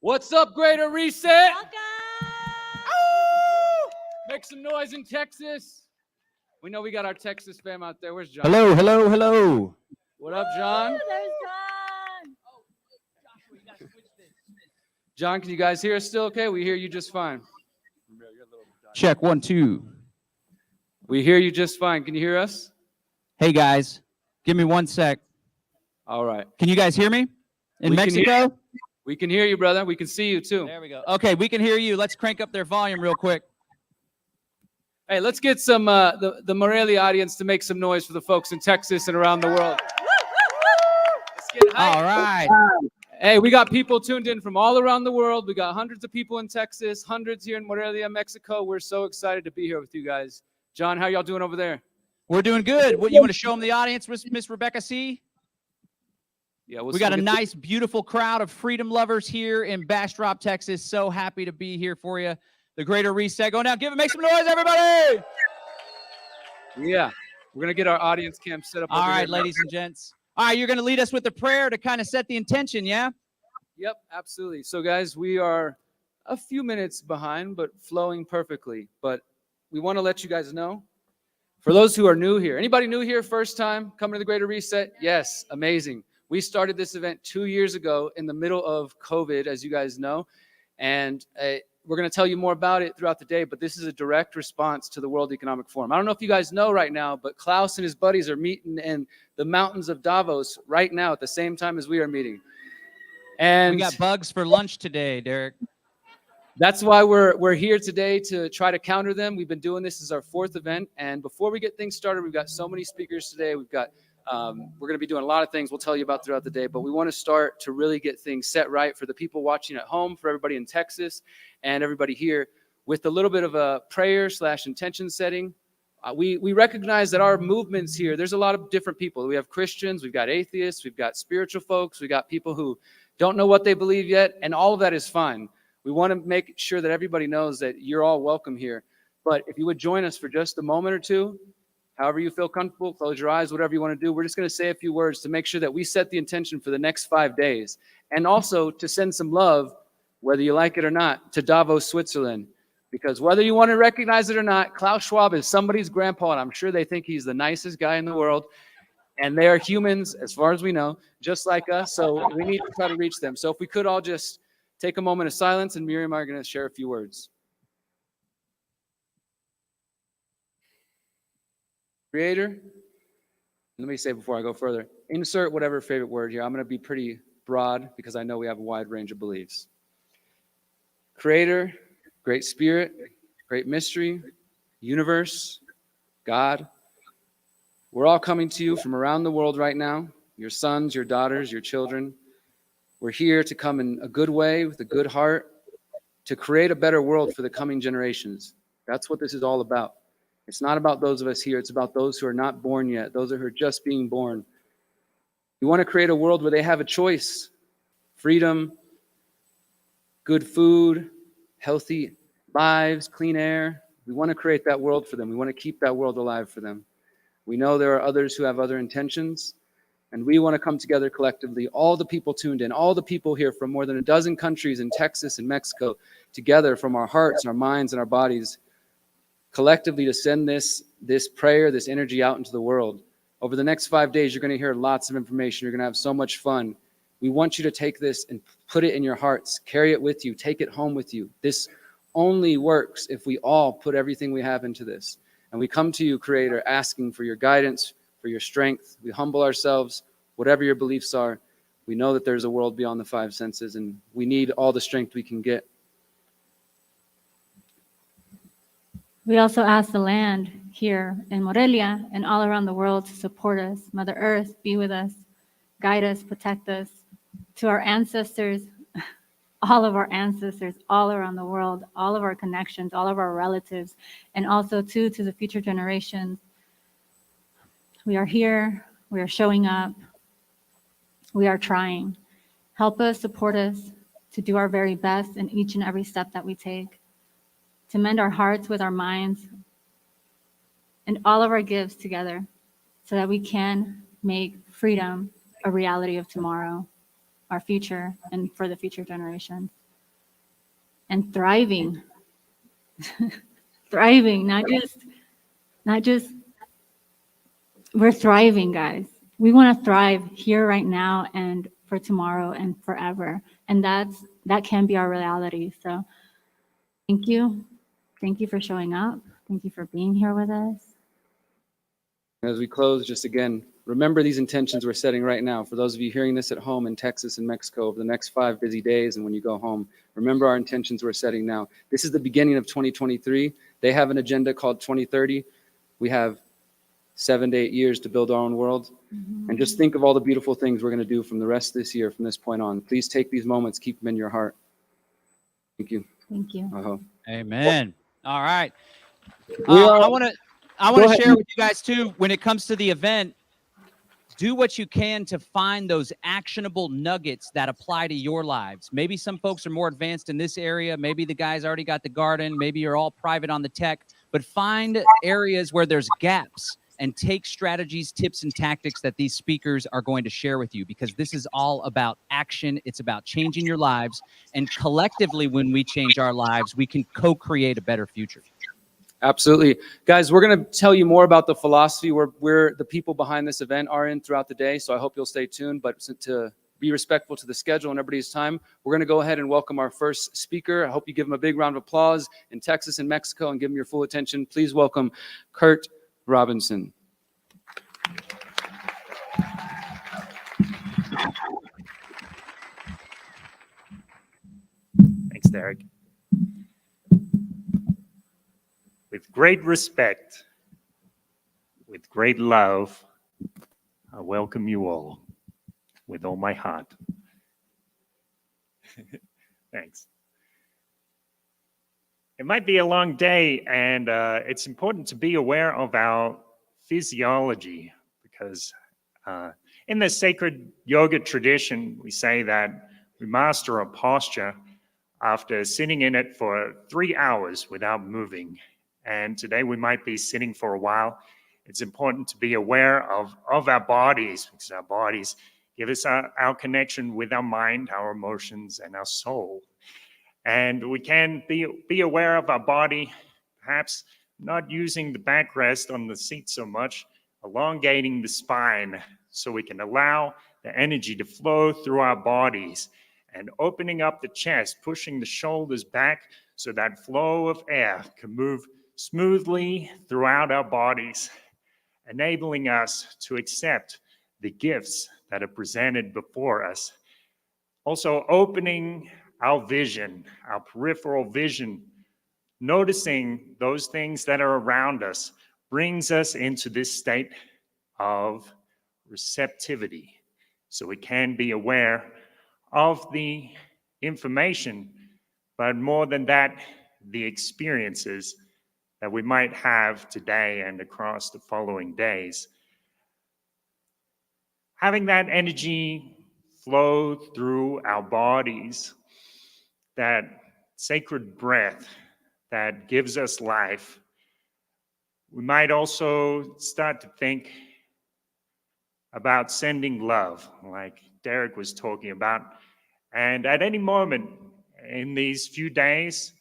What's up, Greater Reset? Welcome. Make some noise in Texas. We know we got our Texas fam out there. Where's John? Hello, hello, hello. What up, John? There's John. John, can you guys hear us still okay? We hear you just fine. Check 1, 2. We hear you just fine. Can you hear us? Hey guys, give me 1 sec. All right. Can you guys hear me in We can hear Mexico? We can hear you, brother. We can see you too. There we go. Okay, we can hear you. Let's crank up their volume real quick. Hey, let's get some the Morelia audience to make some noise for the folks in Texas and around the world. Let's get hyped. All right. Hey, we got people tuned in from all around the world. We got hundreds of people in Texas, hundreds here in Morelia, Mexico. We're so excited to be here with you guys. John, how y'all doing over there? We're doing good. What you want to show them the audience, Miss Rebecca C? Yeah, we got a nice, beautiful crowd of freedom lovers here in Bastrop, Texas. So happy to be here for you. The Greater Reset. Go now. Make some noise, everybody. Yeah, we're going to get our audience cam set up. All right, ladies and gents. All right, you're going to lead us with a prayer to kind of set the intention, yeah? Yep, absolutely. So guys, we are a few minutes behind, but flowing perfectly. But we want to let you guys know, for those who are new here, anybody new here, first time coming to the Greater Reset? Yes, amazing. We started this event 2 years ago in the middle of COVID, as you guys know, and we're going to tell you more about it throughout the day, but this is a direct response to the World Economic Forum. I don't know if you guys know right now, but Klaus and his buddies are meeting in the mountains of Davos right now at the same time as we are meeting. And we got bugs for lunch today, Derek. that's why we're here today, to try to counter them. We've been doing this as our 4th event, and before we get things started, we've got so many speakers today. We've got we're going to be doing a lot of things we'll tell you about throughout the day, but we want to start to really get things set right for the people watching at home, for everybody in Texas, and everybody here, with a little bit of a prayer / intention setting. We recognize that our movements here, there's a lot of different people. We have Christians, we've got atheists, we've got spiritual folks, we've got people who don't know what they believe yet, and all of that is fine. We want to make sure that everybody knows that you're all welcome here. But if you would join us for just a moment or two, however you feel comfortable, close your eyes, whatever you want to do. We're just going to say a few words to make sure that we set the intention for the next 5 days, and also to send some love, whether you like it or not, to Davos, Switzerland. Because whether you want to recognize it or not, Klaus Schwab is somebody's grandpa, and I'm sure they think he's the nicest guy in the world. And they are humans, as far as we know, just like us. So we need to try to reach them. So if we could all just take a moment of silence, and Miriam and I are going to share a few words. Creator, let me say before I go further, insert whatever favorite word here. I'm going to be pretty broad because I know we have a wide range of beliefs. Creator, Great Spirit, Great Mystery, Universe, God. We're all coming to you from around the world right now, your sons, your daughters, your children. We're here to come in a good way, with a good heart, to create a better world for the coming generations. That's what this is all about. It's not about those of us here. It's about those who are not born yet, those who are just being born. We want to create a world where they have a choice: freedom, good food, healthy lives, clean air. We want to create that world for them. We want to keep that world alive for them. We know there are others who have other intentions, and we want to come together collectively, all the people tuned in, all the people here from more than a dozen countries in Texas and Mexico, together from our hearts, our minds, and our bodies, collectively to send this prayer, this energy out into the world. Over the next 5 days, you're going to hear lots of information. You're going to have so much fun. We want you to take this and put it in your hearts, carry it with you, take it home with you. This only works if we all put everything we have into this. And we come to you, Creator, asking for your guidance, for your strength. We humble ourselves, whatever your beliefs are. We know that there's a world beyond the 5 senses, and we need all the strength we can get. We also ask the land here in Morelia and all around the world to support us. Mother Earth, be with us, guide us, protect us. To our ancestors, all of our ancestors all around the world, all of our connections, all of our relatives, and also to the future generations. We are here, we are showing up, we are trying. Help us, support us to do our very best in each and every step that we take, to mend our hearts with our minds and all of our gifts together so that we can make freedom a reality of tomorrow, our future, and for the future generations. And thriving, thriving, not just, we're thriving, guys. We want to thrive here right now and for tomorrow and forever. And that can be our reality. So thank you. Thank you for showing up. Thank you for being here with us. As we close, just again, remember these intentions we're setting right now. For those of you hearing this at home in Texas and Mexico over the next 5 busy days and when you go home, remember our intentions we're setting now. This is the beginning of 2023. They have an agenda called 2030. We have 7 to 8 years to build our own world. Mm-hmm. And just think of all the beautiful things we're going to do from the rest of this year, from this point on. Please take these moments, keep them in your heart. Thank you. Thank you. Uh-huh. Amen. All right. I want to share with you guys too, when it comes to the event, do what you can to find those actionable nuggets that apply to your lives. Maybe some folks are more advanced in this area. Maybe the guys already got the garden. Maybe you're all private on the tech, but find areas where there's gaps and take strategies, tips, and tactics that these speakers are going to share with you, because this is all about action. It's about changing your lives. And collectively, when we change our lives, we can co-create a better future. Absolutely. Guys, we're going to tell you more about the philosophy where the people behind this event are in throughout the day. So I hope you'll stay tuned. But to be respectful to the schedule and everybody's time, we're going to go ahead and welcome our first speaker. I hope you give him a big round of applause in Texas and Mexico and give him your full attention. Please welcome Kurt Robinson. Thanks, Derek. With great respect, with great love, I welcome you all with all my heart. Thanks. It might be a long day, and it's important to be aware of our physiology, because in the sacred yoga tradition, we say that we master a posture after sitting in it for 3 hours without moving. And today we might be sitting for a while. It's important to be aware of our bodies, because our bodies give us our connection with our mind, our emotions, and our soul. And we can be aware of our body, perhaps not using the backrest on the seat so much, elongating the spine so we can allow the energy to flow through our bodies, and opening up the chest, pushing the shoulders back so that flow of air can move smoothly throughout our bodies, enabling us to accept the gifts that are presented before us. Also opening our vision, our peripheral vision, noticing those things that are around us, brings us into this state of receptivity, so we can be aware of the information, but more than that, the experiences that we might have today and across the following days. Having that energy flow through our bodies, that sacred breath that gives us life, we might also start to think about sending love, like Derek was talking about. And at any moment in these few days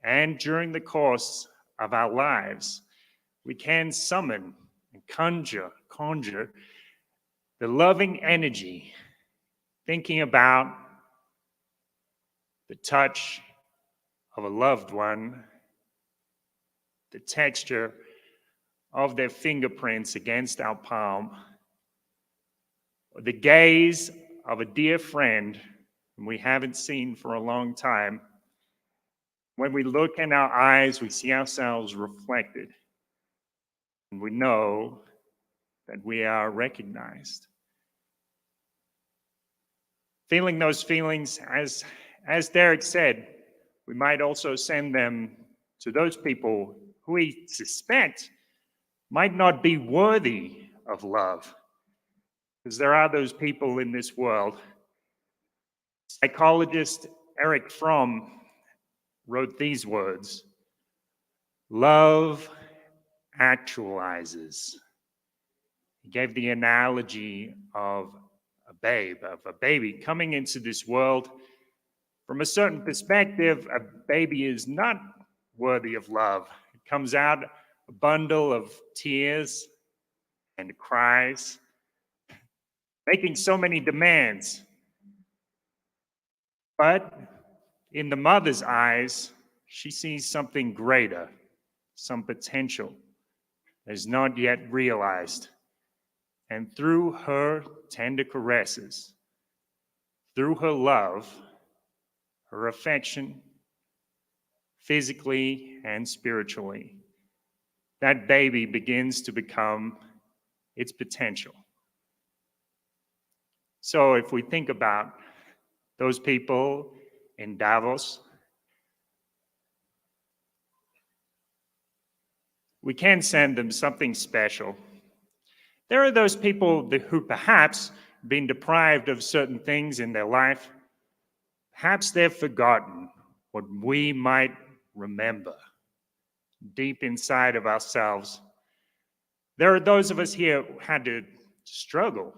and during the course of our lives, we can summon and conjure the loving energy, thinking about the touch of a loved one, the texture of their fingerprints against our palm, or the gaze of a dear friend whom we haven't seen for a long time. When we look in our eyes, we see ourselves reflected, and we know that we are recognized. Feeling those feelings, as Derek said, we might also send them to those people who we suspect might not be worthy of love, because there are those people in this world. Psychologist Erich Fromm wrote these words: "Love actualizes." He gave the analogy of a baby coming into this world. From a certain perspective, a baby is not worthy of love. It comes out a bundle of tears and cries, making so many demands. But in the mother's eyes, she sees something greater, some potential that is not yet realized. And through her tender caresses, through her love, her affection, physically and spiritually, that baby begins to become its potential. So if we think about those people in Davos, we can send them something special. There are those people who perhaps have been deprived of certain things in their life. Perhaps they've forgotten what we might remember deep inside of ourselves. There are those of us here who had to struggle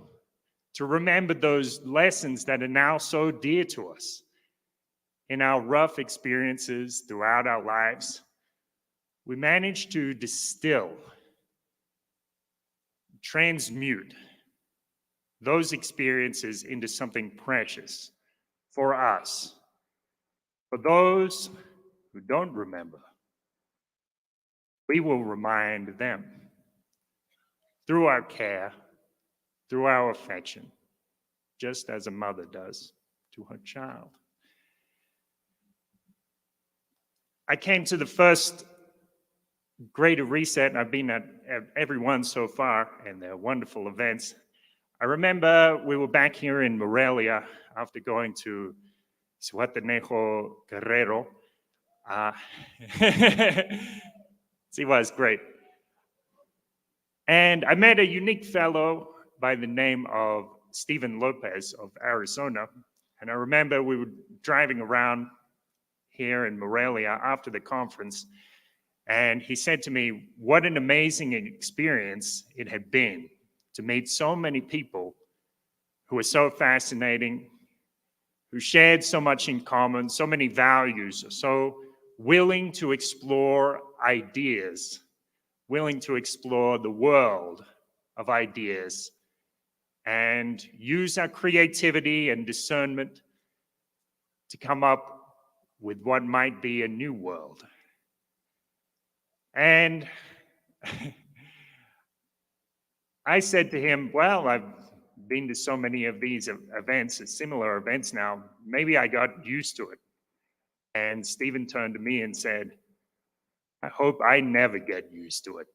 to remember those lessons that are now so dear to us. In our rough experiences throughout our lives, we managed to distill, transmute those experiences into something precious for us. For those who don't remember, we will remind them through our care, through our affection, just as a mother does to her child. I came to the first Greater Reset, and I've been at every one so far, and they're wonderful events. I remember we were back here in Morelia after going to Suatenejo Guerrero. It was great. And I met a unique fellow by the name of Stephen Lopez of Arizona. And I remember we were driving around here in Morelia after the conference, and he said to me, what an amazing experience it had been to meet so many people who were so fascinating, who shared so much in common, so many values, so willing to explore ideas, willing to explore the world of ideas and use our creativity and discernment to come up with what might be a new world. And I said to him, well, I've been to so many of these events, similar events now, maybe I got used to it. And Stephen turned to me and said, I hope I never get used to it.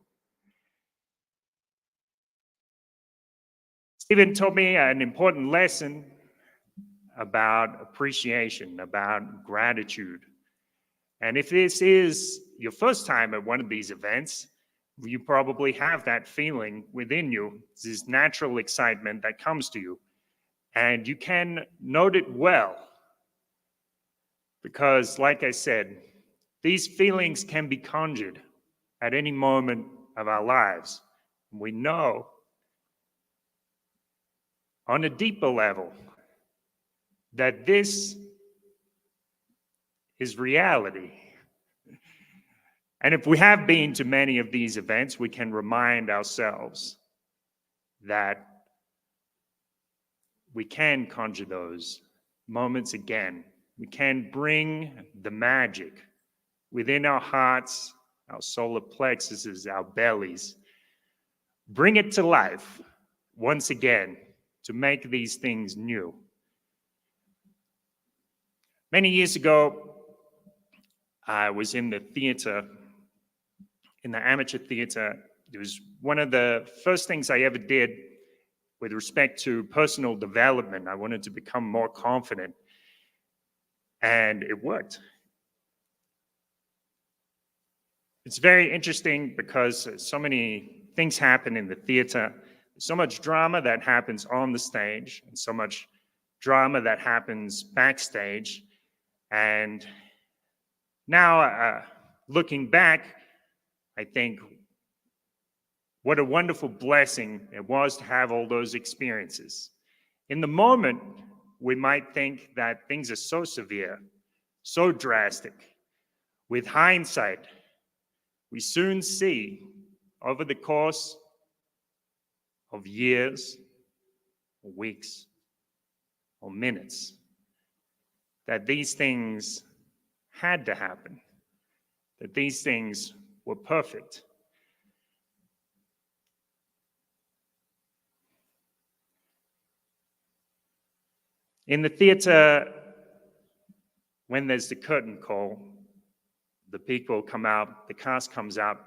Stephen taught me an important lesson about appreciation, about gratitude. And if this is your first time at one of these events, you probably have that feeling within you, this natural excitement that comes to you. And you can note it well, because like I said, these feelings can be conjured at any moment of our lives. We know on a deeper level that this is reality. And if we have been to many of these events, we can remind ourselves that we can conjure those moments again. We can bring the magic within our hearts, our solar plexuses, our bellies, bring it to life once again to make these things new. Many years ago, I was in the theater, in the amateur theater. It was one of the first things I ever did with respect to personal development. I wanted to become more confident, and it worked. It's very interesting because so many things happen in the theater. So much drama that happens on the stage, and so much drama that happens backstage. And now, looking back, I think what a wonderful blessing it was to have all those experiences. In the moment, we might think that things are so severe, so drastic. With hindsight, we soon see over the course of years, or weeks, or minutes, that these things had to happen, that these things were perfect. In the theater, when there's the curtain call, the people come out, the cast comes out,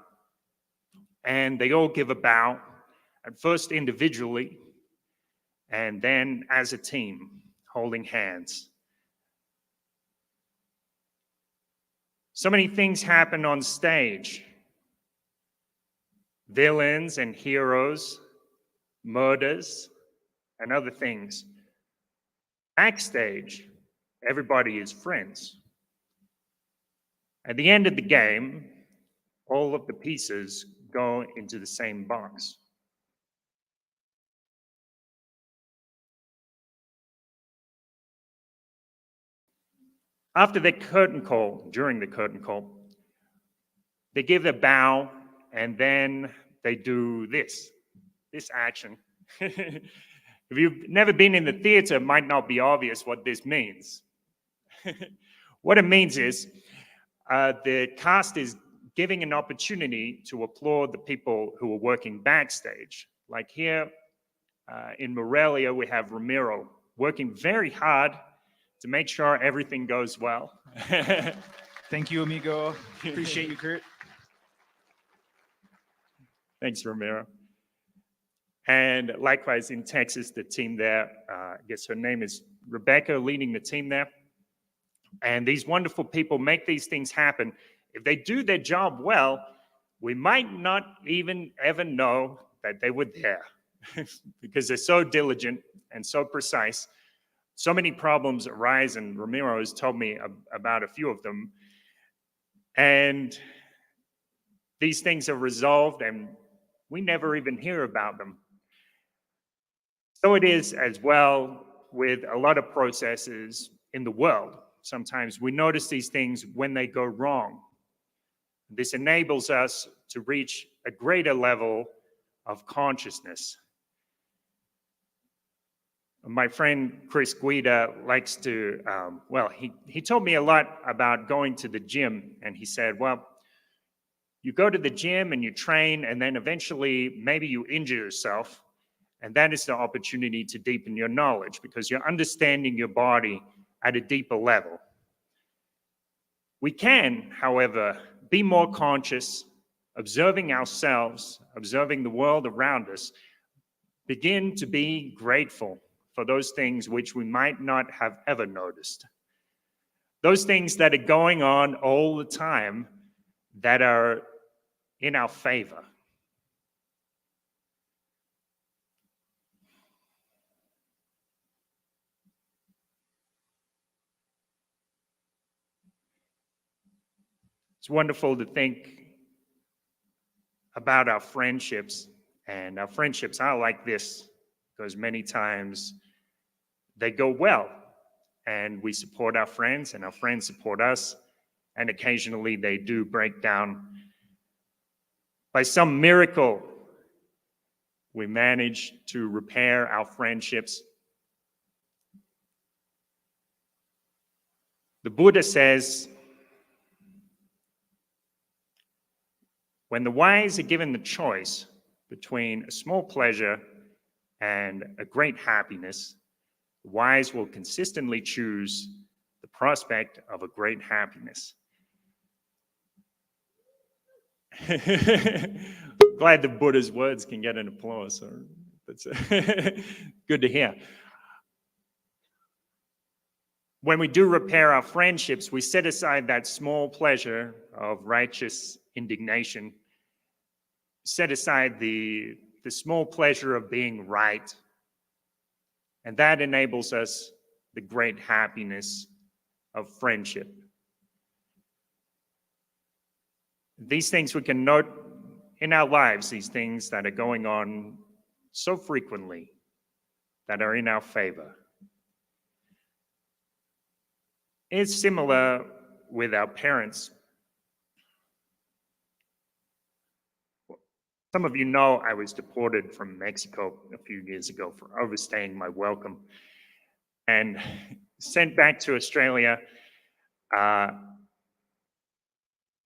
and they all give a bow, at first individually, and then as a team, holding hands. So many things happen on stage. Villains and heroes, murders, and other things. Backstage, everybody is friends. At the end of the game, all of the pieces go into the same box. After the curtain call, during the curtain call, they give a bow and then they do this action. If you've never been in the theater, it might not be obvious what this means. What it means is the cast is giving an opportunity to applaud the people who are working backstage. Like here in Morelia, we have Ramiro working very hard to make sure everything goes well. Thank you, amigo. Appreciate you, Kurt. Thanks, Ramiro. And likewise in Texas, the team there, I guess her name is Rebecca, leading the team there. And these wonderful people make these things happen. If they do their job well, we might not even ever know that they were there because they're so diligent and so precise. So many problems arise, and Ramiro has told me about a few of them. And these things are resolved, and we never even hear about them. So it is as well with a lot of processes in the world. Sometimes we notice these things when they go wrong. This enables us to reach a greater level of consciousness. My friend Chris Guida likes to, he told me a lot about going to the gym, and he said, well, you go to the gym and you train, and then eventually maybe you injure yourself, and that is the opportunity to deepen your knowledge because you're understanding your body at a deeper level. We can, however, be more conscious, observing ourselves, observing the world around us, begin to be grateful for those things which we might not have ever noticed. Those things that are going on all the time that are in our favor. It's wonderful to think about our friendships, and our friendships are like this because many times they go well, and we support our friends, and our friends support us, and occasionally they do break down. By some miracle, we manage to repair our friendships. The Buddha says, when the wise are given the choice between a small pleasure and a great happiness, the wise will consistently choose the prospect of a great happiness. Glad the Buddha's words can get an applause. So that's good to hear. When we do repair our friendships, we set aside that small pleasure of righteous indignation, set aside the small pleasure of being right, and that enables us the great happiness of friendship. These things we can note in our lives, these things that are going on so frequently that are in our favor. It's similar with our parents. Some of you know I was deported from Mexico a few years ago for overstaying my welcome and sent back to Australia.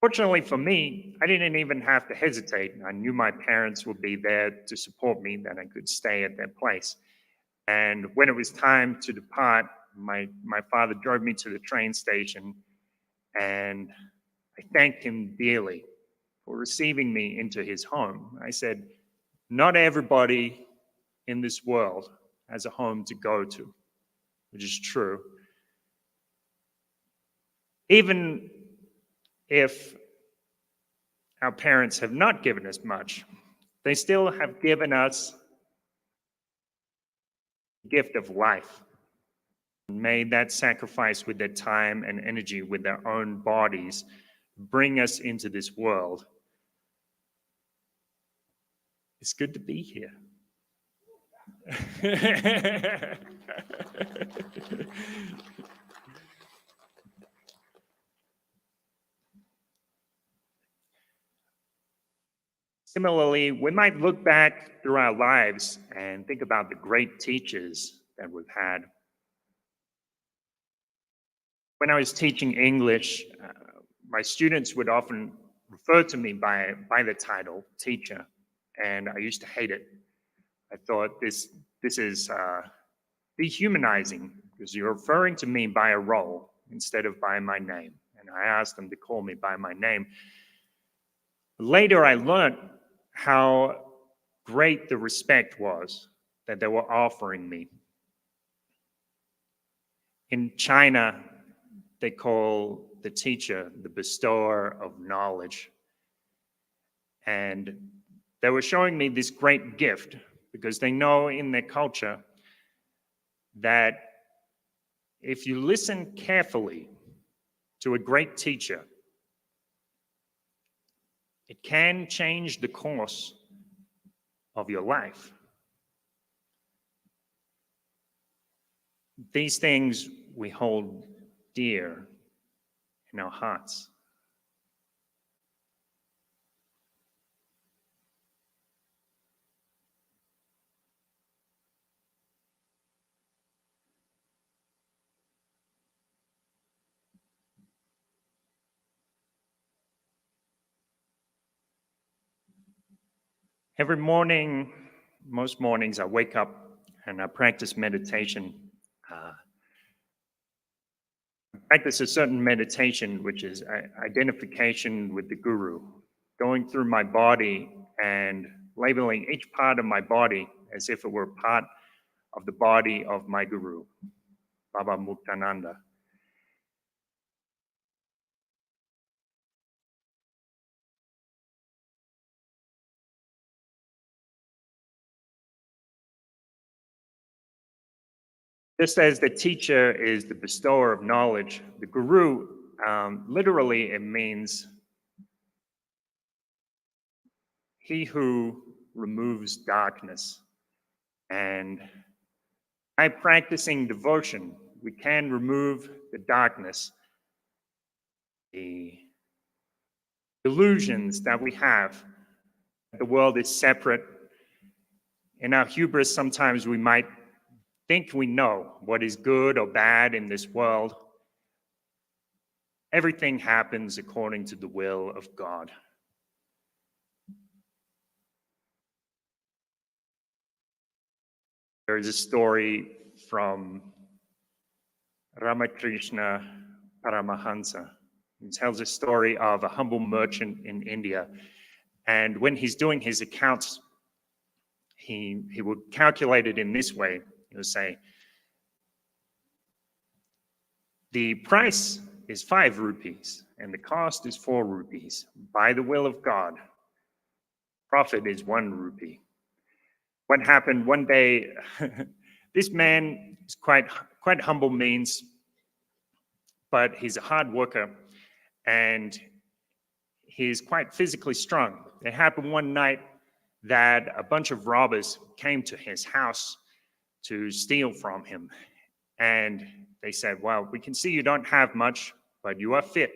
Fortunately for me, I didn't even have to hesitate. I knew my parents would be there to support me, that I could stay at their place. And when it was time to depart, my father drove me to the train station, and I thanked him dearly for receiving me into his home. I said, not everybody in this world has a home to go to, which is true. Even if our parents have not given us much, they still have given us the gift of life, made that sacrifice with their time and energy, with their own bodies, bring us into this world. It's good to be here. Similarly, we might look back through our lives and think about the great teachers that we've had. When I was teaching English, my students would often refer to me by the title teacher, and I used to hate it. I thought this is dehumanizing because you're referring to me by a role instead of by my name. And I asked them to call me by my name. Later, I learned how great the respect was that they were offering me. In China, they call the teacher the bestower of knowledge. And they were showing me this great gift because they know in their culture that if you listen carefully to a great teacher, it can change the course of your life. These things we hold dear in our hearts. Every morning, most mornings, I wake up and I practice meditation. I practice a certain meditation, which is identification with the Guru, going through my body and labeling each part of my body as if it were part of the body of my Guru, Baba Muktananda. Just as the teacher is the bestower of knowledge, the Guru, literally it means he who removes darkness. And by practicing devotion, we can remove the darkness, the illusions that we have. The world is separate. In our hubris, sometimes we might think we know what is good or bad in this world. Everything happens according to the will of God. There is a story from Ramakrishna Paramahansa. He tells a story of a humble merchant in India. And when he's doing his accounts, he would calculate it in this way. He would say, the price is 5 rupees and the cost is 4 rupees. By the will of God, profit is 1 rupee. What happened one day, this man is quite humble means, but he's a hard worker and he's quite physically strong. It happened one night that a bunch of robbers came to his house to steal from him. And they said, well, we can see you don't have much, but you are fit.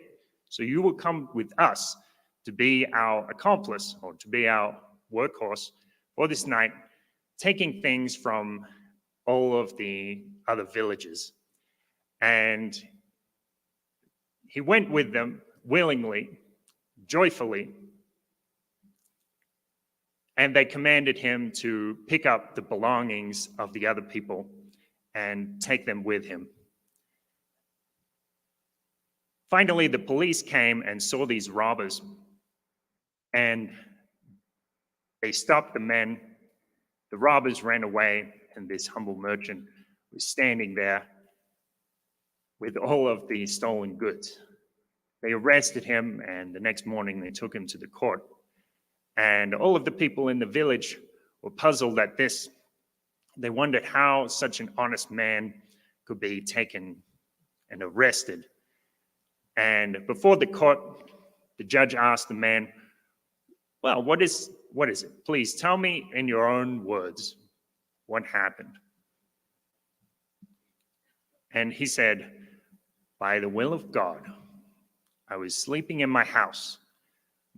So you will come with us to be our accomplice or to be our workhorse for this night, taking things from all of the other villages. And he went with them willingly, joyfully, and they commanded him to pick up the belongings of the other people and take them with him. Finally, the police came and saw these robbers, and they stopped the men. The robbers ran away, and this humble merchant was standing there with all of the stolen goods. They arrested him, and the next morning they took him to the court. And all of the people in the village were puzzled at this. They wondered how such an honest man could be taken and arrested. And before the court, the judge asked the man, well, what is What is it? Please tell me in your own words what happened. And he said, by the will of God, I was sleeping in my house.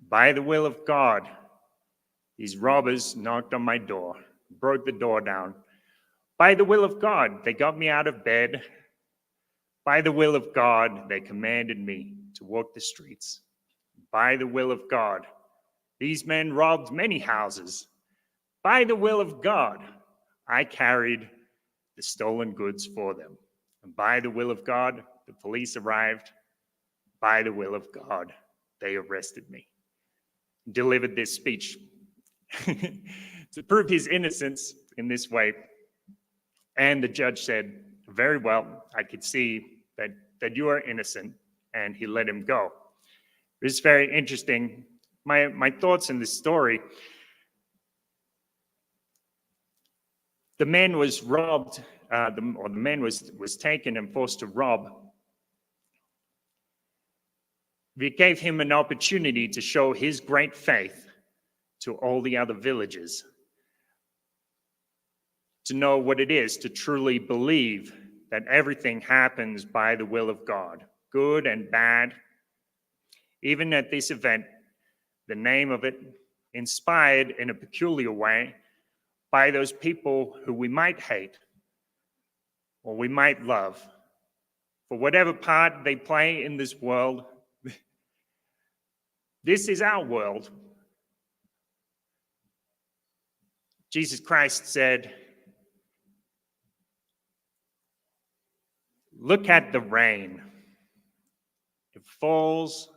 By the will of God, these robbers knocked on my door, broke the door down. By the will of God, they got me out of bed. By the will of God, they commanded me to walk the streets. By the will of God, these men robbed many houses. By the will of God, I carried the stolen goods for them. And by the will of God, the police arrived. By the will of God, they arrested me. Delivered this speech to prove his innocence in this way. And the judge said, very well, I could see that you are innocent, and he let him go. It's very interesting. My thoughts in this story, the man was robbed, the man was taken and forced to rob. We gave him an opportunity to show his great faith to all the other villagers, to know what it is to truly believe that everything happens by the will of God, good and bad. Even at this event, the name of it, inspired in a peculiar way by those people who we might hate or we might love, for whatever part they play in this world. This is our world. Jesus Christ said, look at the rain. It falls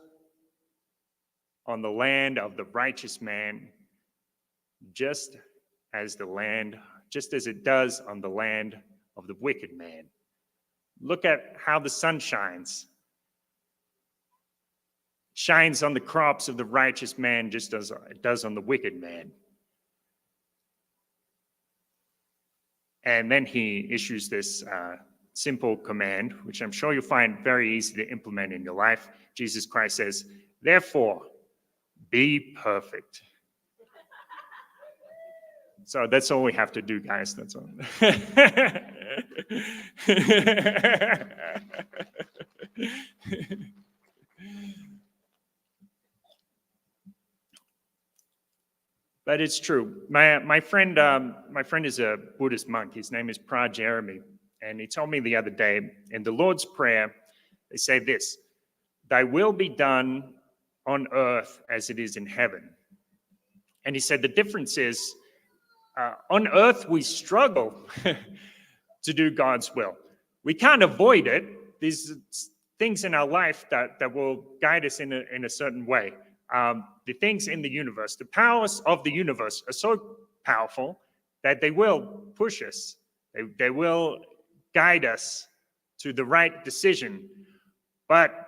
on the land of the righteous man, just as it does on the land of the wicked man. Look at how the sun shines. Shines on the crops of the righteous man just as it does on the wicked man. And then he issues this simple command, which I'm sure you'll find very easy to implement in your life. Jesus Christ says, therefore, be perfect. So that's all we have to do, guys. That's all. But it's true. My friend is a Buddhist monk. His name is Jeremy, and he told me the other day in the Lord's Prayer, they say this: "Thy will be done on earth as it is in heaven." And he said the difference is, on earth we struggle to do God's will. We can't avoid it. There's things in our life that will guide us in a certain way. The things in the universe, the powers of the universe are so powerful that they will push us. They will guide us to the right decision. But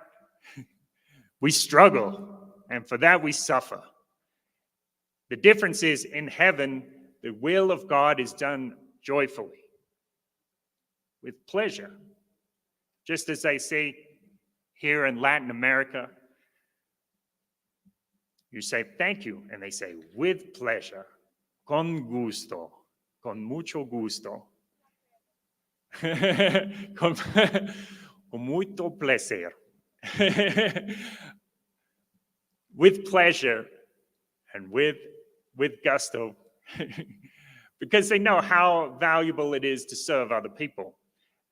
we struggle, and for that we suffer. The difference is, in heaven, the will of God is done joyfully, with pleasure. Just as they say here in Latin America, you say thank you, and they say with pleasure, con gusto, con mucho gusto, con muito placer, with pleasure and with gusto, because they know how valuable it is to serve other people.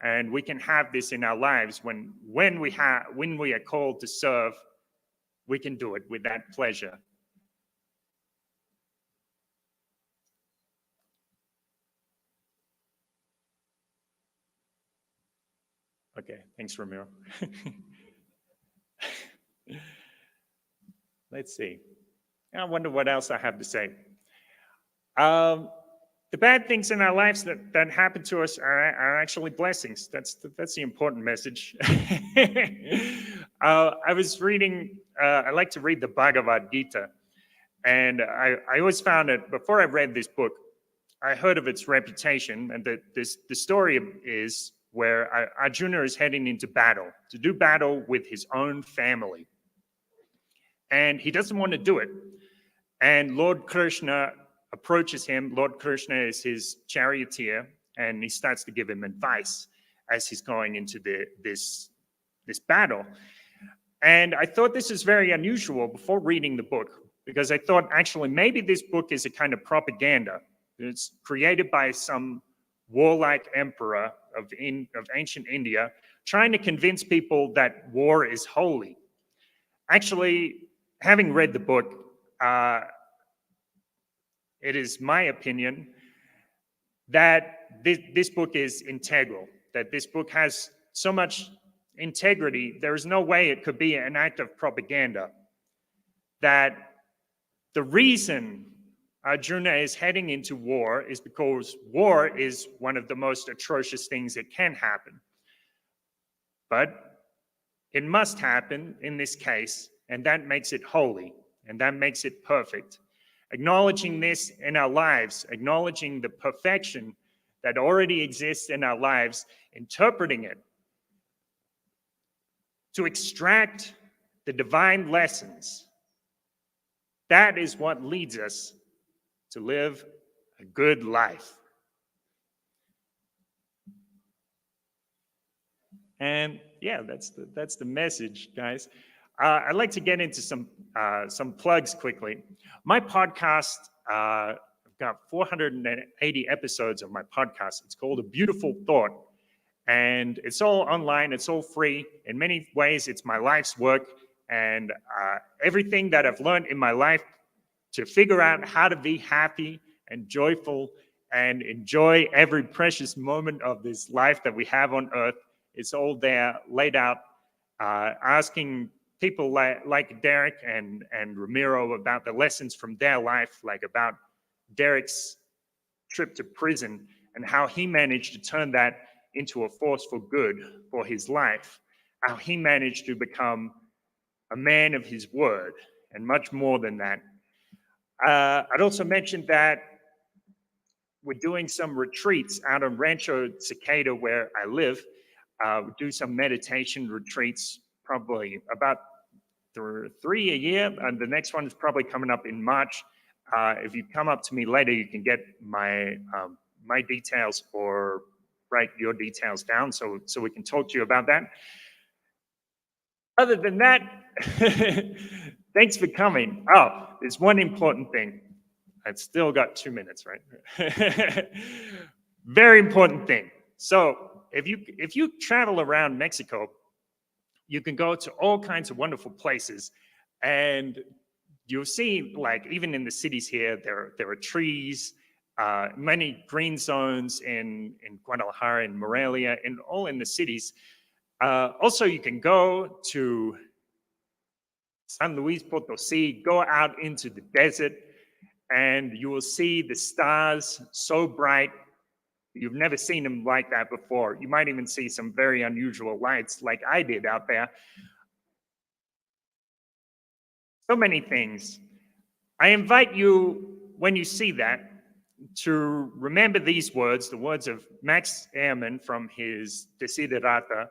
And we can have this in our lives when we are called to serve. We can do it with that pleasure. Okay, thanks, Ramiro. Let's see. I wonder what else I have to say. The bad things in our lives that happen to us are actually blessings. That's the important message. I was reading, I like to read the Bhagavad Gita. And I always found it, before I read this book, I heard of its reputation. And the story is where Arjuna is heading into battle, to do battle with his own family. And he doesn't want to do it. And Lord Krishna approaches him. Lord Krishna is his charioteer, and he starts to give him advice as he's going into this battle. And I thought this is very unusual before reading the book, because I thought actually maybe this book is a kind of propaganda. It's created by some warlike emperor of ancient India, trying to convince people that war is holy. Actually, having read the book, it is my opinion that this book is integral, that this book has so much integrity, there is no way it could be an act of propaganda. That the reason Arjuna is heading into war is because war is one of the most atrocious things that can happen. But it must happen in this case, and that makes it holy, and that makes it perfect. Acknowledging this in our lives, acknowledging the perfection that already exists in our lives, interpreting it to extract the divine lessons, that is what leads us to live a good life. And yeah, that's the message, guys. I'd like to get into some plugs quickly. My podcast, I've got 480 episodes of my podcast. It's called A Beautiful Thought. And it's all online, it's all free. In many ways, it's my life's work. And everything that I've learned in my life to figure out how to be happy and joyful and enjoy every precious moment of this life that we have on earth, it's all there, laid out, asking people like Derek and Ramiro about the lessons from their life, like about Derek's trip to prison and how he managed to turn that into a force for good for his life, how he managed to become a man of his word, and much more than that. I'd also mention that we're doing some retreats out on Rancho Cicada where I live. We do some meditation retreats, probably about 3 a year, and the next one is probably coming up in March. If you come up to me later, you can get my details or write your details down so we can talk to you about that. Other than that, thanks for coming. Oh, there's one important thing. I've still got 2 minutes, right? Very important thing. So if you travel around Mexico, you can go to all kinds of wonderful places, and you'll see, like, even in the cities here, there are trees, many green zones in Guadalajara and Morelia, and all in the cities. Also, you can go to San Luis Potosí, go out into the desert, and you will see the stars so bright. You've never seen them like that before. You might even see some very unusual lights like I did out there. So many things. I invite you, when you see that, to remember these words, the words of Max Ehrmann from his Desiderata.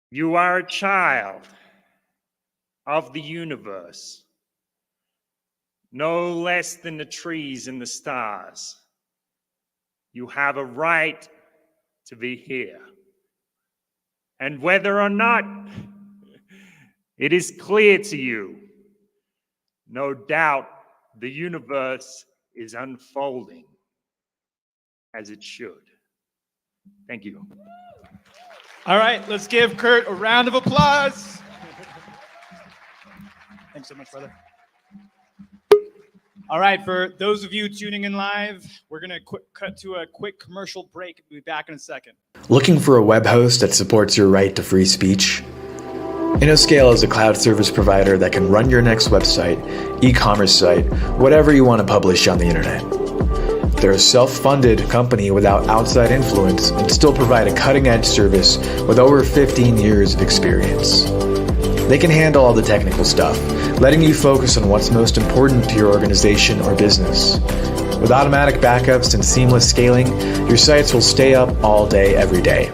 You are a child of the universe, no less than the trees and the stars. You have a right to be here. And whether or not it is clear to you, no doubt the universe is unfolding as it should. Thank you. All right, let's give Kurt a round of applause. Thanks so much, brother. All right, for those of you tuning in live, we're going to cut to a quick commercial break. We'll be back in a second. Looking for a web host that supports your right to free speech? Innoscale is a cloud service provider that can run your next website, e-commerce site, whatever you want to publish on the internet. They're a self-funded company without outside influence and still provide a cutting-edge service with over 15 years of experience. They can handle all the technical stuff, letting you focus on what's most important to your organization or business. With automatic backups and seamless scaling, your sites will stay up all day, every day.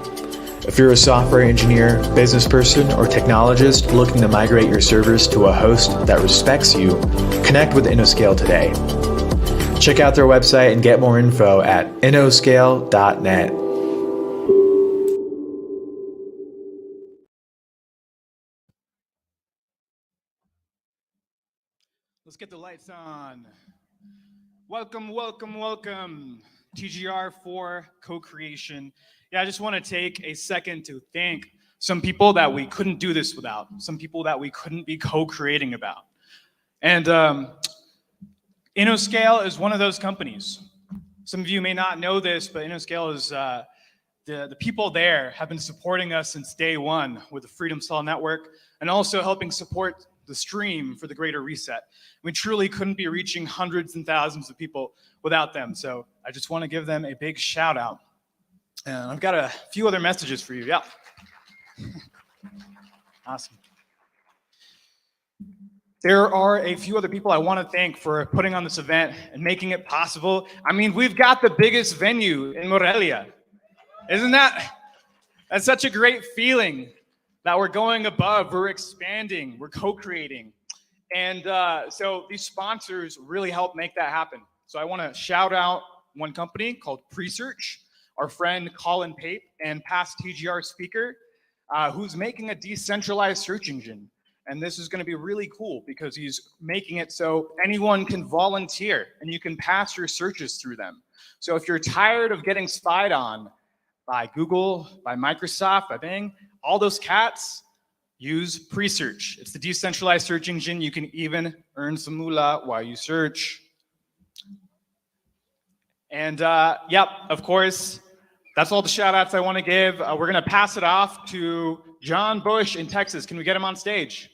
If you're a software engineer, business person, or technologist looking to migrate your servers to a host that respects you, connect with Innoscale today. Check out their website and get more info at innoscale.net. Let's get the lights on. Welcome, welcome, welcome. TGR for co-creation. Yeah, I just want to take a second to thank some people that we couldn't do this without, some people that we couldn't be co-creating about. And Innoscale is one of those companies. Some of you may not know this, but Innoscale is, the people there have been supporting us since day one with the Freedom Cell Network and also helping support the stream for the Greater Reset. We truly couldn't be reaching hundreds and thousands of people without them. So I just want to give them a big shout out. And I've got a few other messages for you. Yeah. Awesome. There are a few other people I want to thank for putting on this event and making it possible. I mean, we've got the biggest venue in Morelia. Isn't that's such a great feeling that we're going above, we're expanding, we're co-creating. And so these sponsors really help make that happen. So I want to shout out one company called Presearch, our friend Colin Pape and past TGR speaker, who's making a decentralized search engine. And this is going to be really cool because he's making it so anyone can volunteer and you can pass your searches through them. So if you're tired of getting spied on by Google, by Microsoft, by Bing, all those cats, use Presearch. It's the decentralized search engine. You can even earn some moolah while you search. And yep, of course, that's all the shout outs I want to give. We're going to pass it off to John Bush in Texas. Can we get him on stage?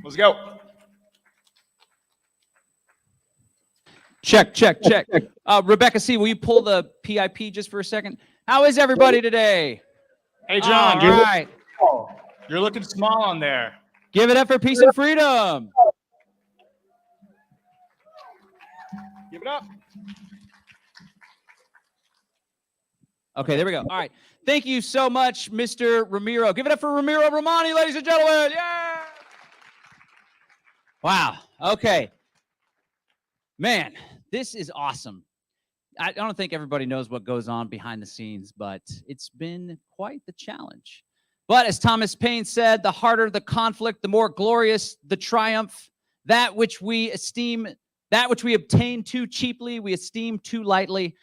Let's go. Check, check, check. Rebecca C., will you pull the PIP just for a second? How is everybody today? Hey, John, all right. You're looking small on there. Give it up for peace and freedom. Give it up. Okay, there we go. All right. Thank you so much, Mr. Ramiro. Give it up for Ramiro Romani, ladies and gentlemen. Yeah. Wow. Okay. Man, this is awesome. I don't think everybody knows what goes on behind the scenes, but it's been quite the challenge. But as Thomas Paine said, the harder the conflict, the more glorious the triumph. That which we obtain too cheaply, we esteem too lightly.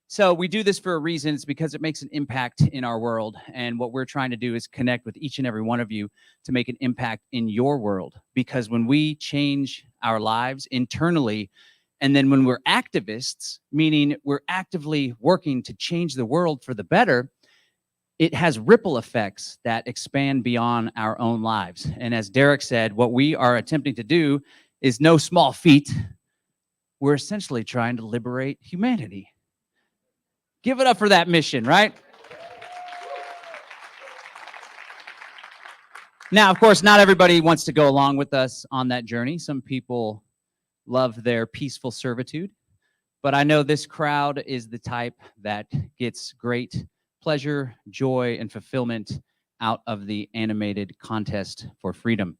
So we do this for a reason. It's because it makes an impact in our world. And what we're trying to do is connect with each and every one of you to make an impact in your world. Because when we change our lives internally, and then when we're activists, meaning we're actively working to change the world for the better, it has ripple effects that expand beyond our own lives. And as Derek said, what we are attempting to do is no small feat. We're essentially trying to liberate humanity. Give it up for that mission, right? Now, of course, not everybody wants to go along with us on that journey. Some people love their peaceful servitude, but I know this crowd is the type that gets great pleasure, joy, and fulfillment out of the animated contest for freedom.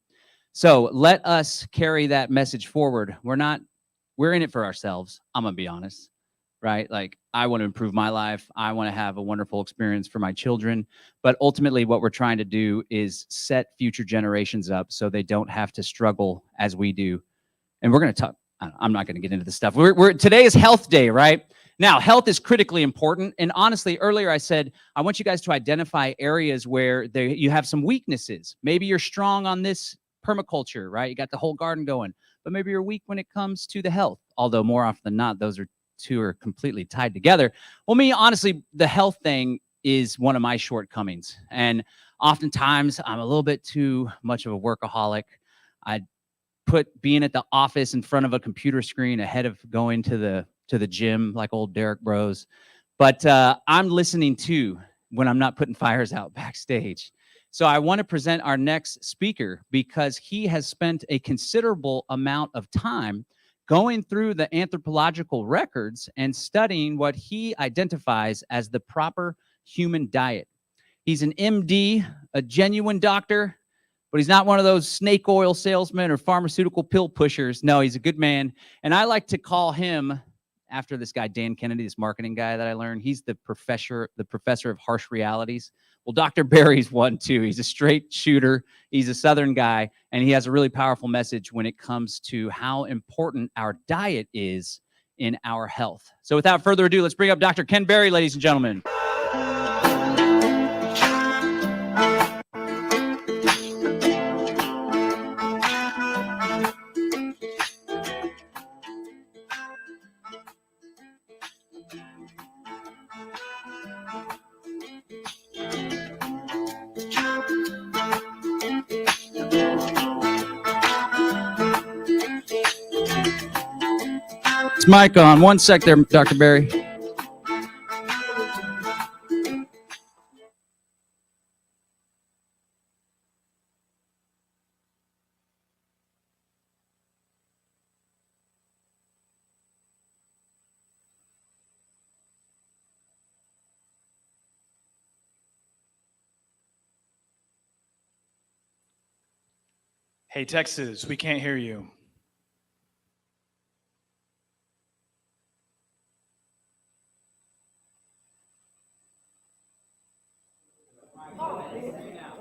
So let us carry that message forward. We're in it for ourselves. I'm gonna be honest, right? Like, I want to improve my life. I want to have a wonderful experience for my children. But ultimately, what we're trying to do is set future generations up so they don't have to struggle as we do. And we're going to talk, I'm not going to get into this stuff. Today is Health Day, right? Now, health is critically important. And honestly, earlier I said, I want you guys to identify areas where you have some weaknesses. Maybe you're strong on this permaculture, right? You got the whole garden going, but maybe you're weak when it comes to the health. Although more often than not, those two are completely tied together. Well, me, honestly, the health thing is one of my shortcomings. And oftentimes I'm a little bit too much of a workaholic. I put being at the office in front of a computer screen ahead of going to the gym like old Derek Bros. But I'm listening too when I'm not putting fires out backstage. So I want to present our next speaker because he has spent a considerable amount of time going through the anthropological records and studying what he identifies as the proper human diet. He's an MD, a genuine doctor, but he's not one of those snake oil salesmen or pharmaceutical pill pushers. No, he's a good man. And I like to call him, after this guy, Dan Kennedy, this marketing guy that I learned, he's the professor of harsh realities. Well, Dr. Barry's one too. He's a straight shooter. He's a Southern guy, and he has a really powerful message when it comes to how important our diet is in our health. So without further ado, let's bring up Dr. Ken Berry, ladies and gentlemen. It's mic on. One sec there, Dr. Berry. Hey, Texas, we can't hear you.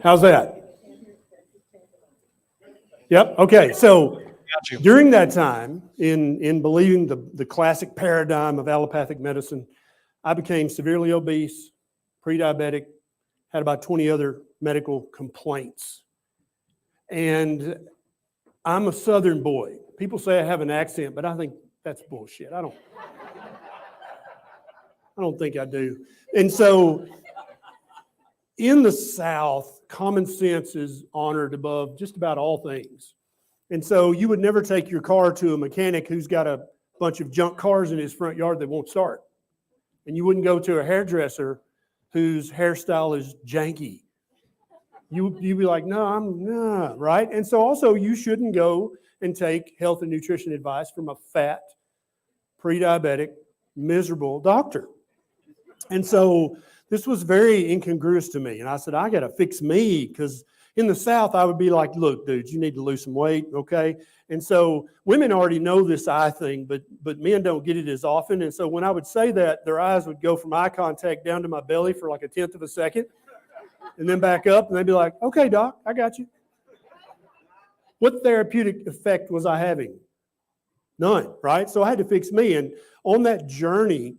How's that? Yep. Okay. So during that time, in believing the classic paradigm of allopathic medicine, I became severely obese, pre-diabetic, had about 20 other medical complaints. And I'm a Southern boy. People say I have an accent, but I think that's bullshit. I don't think I do. And so in the South, common sense is honored above just about all things. And so you would never take your car to a mechanic who's got a bunch of junk cars in his front yard that won't start. And you wouldn't go to a hairdresser whose hairstyle is janky. You'd be like, no, right? And so also you shouldn't go and take health and nutrition advice from a fat, pre-diabetic, miserable doctor. And so this was very incongruous to me. And I said, I got to fix me, because in the South, I would be like, look, dude, you need to lose some weight, okay? And so women already know this eye thing, but men don't get it as often. And so when I would say that, their eyes would go from eye contact down to my belly for like 1/10 of a second, and then back up, and they'd be like, okay, doc, I got you. What therapeutic effect was I having? None, right? So I had to fix me. And on that journey,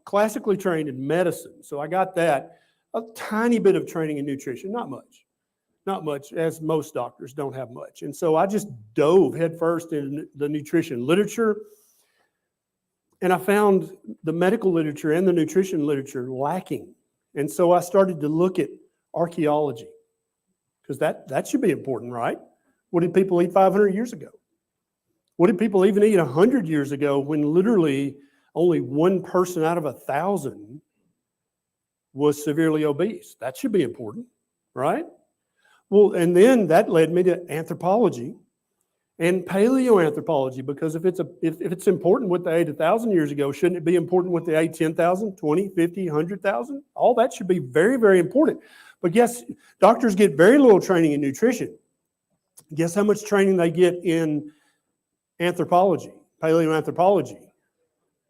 classically trained in medicine, so I got that, a tiny bit of training in nutrition, not much, as most doctors don't have much. And so I just dove headfirst in the nutrition literature, and I found the medical literature and the nutrition literature lacking. And so I started to look at archaeology, because that should be important, right? What did people eat 500 years ago? What did people even eat 100 years ago, when literally only one person out of 1,000 was severely obese? That should be important, right? Well, and then that led me to anthropology and paleoanthropology, because if it's important what they ate 1,000 years ago, shouldn't it be important what they ate 10,000, 20, 50, 100,000? All that should be very, very important. But guess doctors get very little training in nutrition. Guess how much training they get in anthropology, paleoanthropology?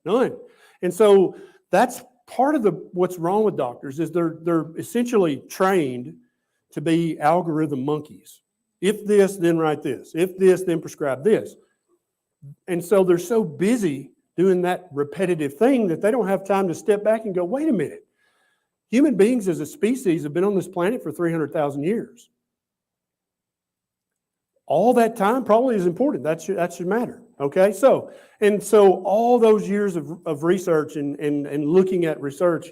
None. And so that's part of what's wrong with doctors, is they're essentially trained to be algorithm monkeys. If this, then write this. If this, then prescribe this. And so they're so busy doing that repetitive thing that they don't have time to step back and go, wait a minute. Human beings as a species have been on this planet for 300,000 years. All that time probably is important. That should matter. Okay, so all those years of research and looking at research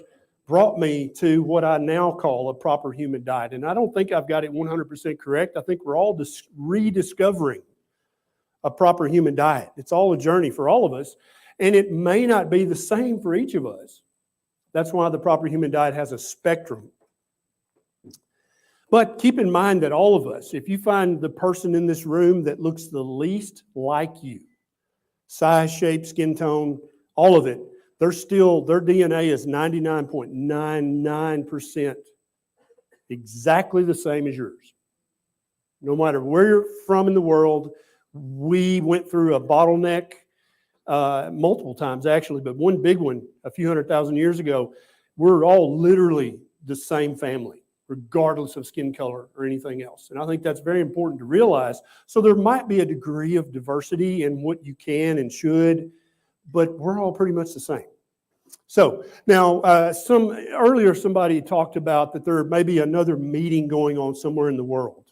brought me to what I now call a proper human diet. And I don't think I've got it 100% correct. I think we're all rediscovering a proper human diet. It's all a journey for all of us, and it may not be the same for each of us. That's why the proper human diet has a spectrum. But keep in mind that all of us, if you find the person in this room that looks the least like you, size, shape, skin tone, all of it, their DNA is 99.99% exactly the same as yours. No matter where you're from in the world, we went through a bottleneck multiple times actually, but one big one a few 100,000 years ago. We're all literally the same family, regardless of skin color or anything else. And I think that's very important to realize. So there might be a degree of diversity in what you can and should, but we're all pretty much the same. So now, earlier somebody talked about that there may be another meeting going on somewhere in the world.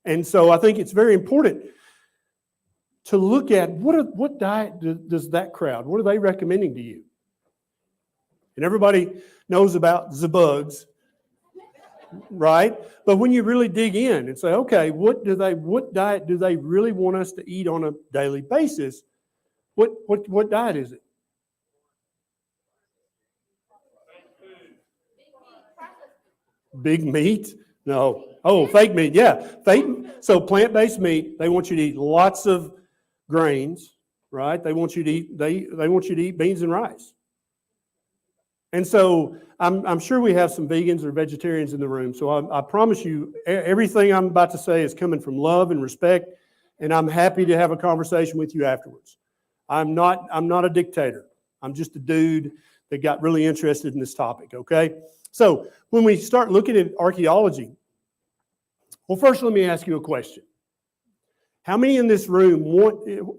And so I think it's very important to look at what diet does that crowd, what are they recommending to you? And everybody knows about the bugs, right? But when you really dig in and say, okay, what diet do they really want us to eat on a daily basis? What diet is it? Big meat? No. Oh, fake meat. Yeah. So plant-based meat, they want you to eat lots of grains, right? They want you to eat beans and rice. And so I'm sure we have some vegans or vegetarians in the room. So I promise you, everything I'm about to say is coming from love and respect, and I'm happy to have a conversation with you afterwards. I'm not a dictator. I'm just a dude that got really interested in this topic, okay? So when we start looking at archaeology, well, first let me ask you a question. How many in this room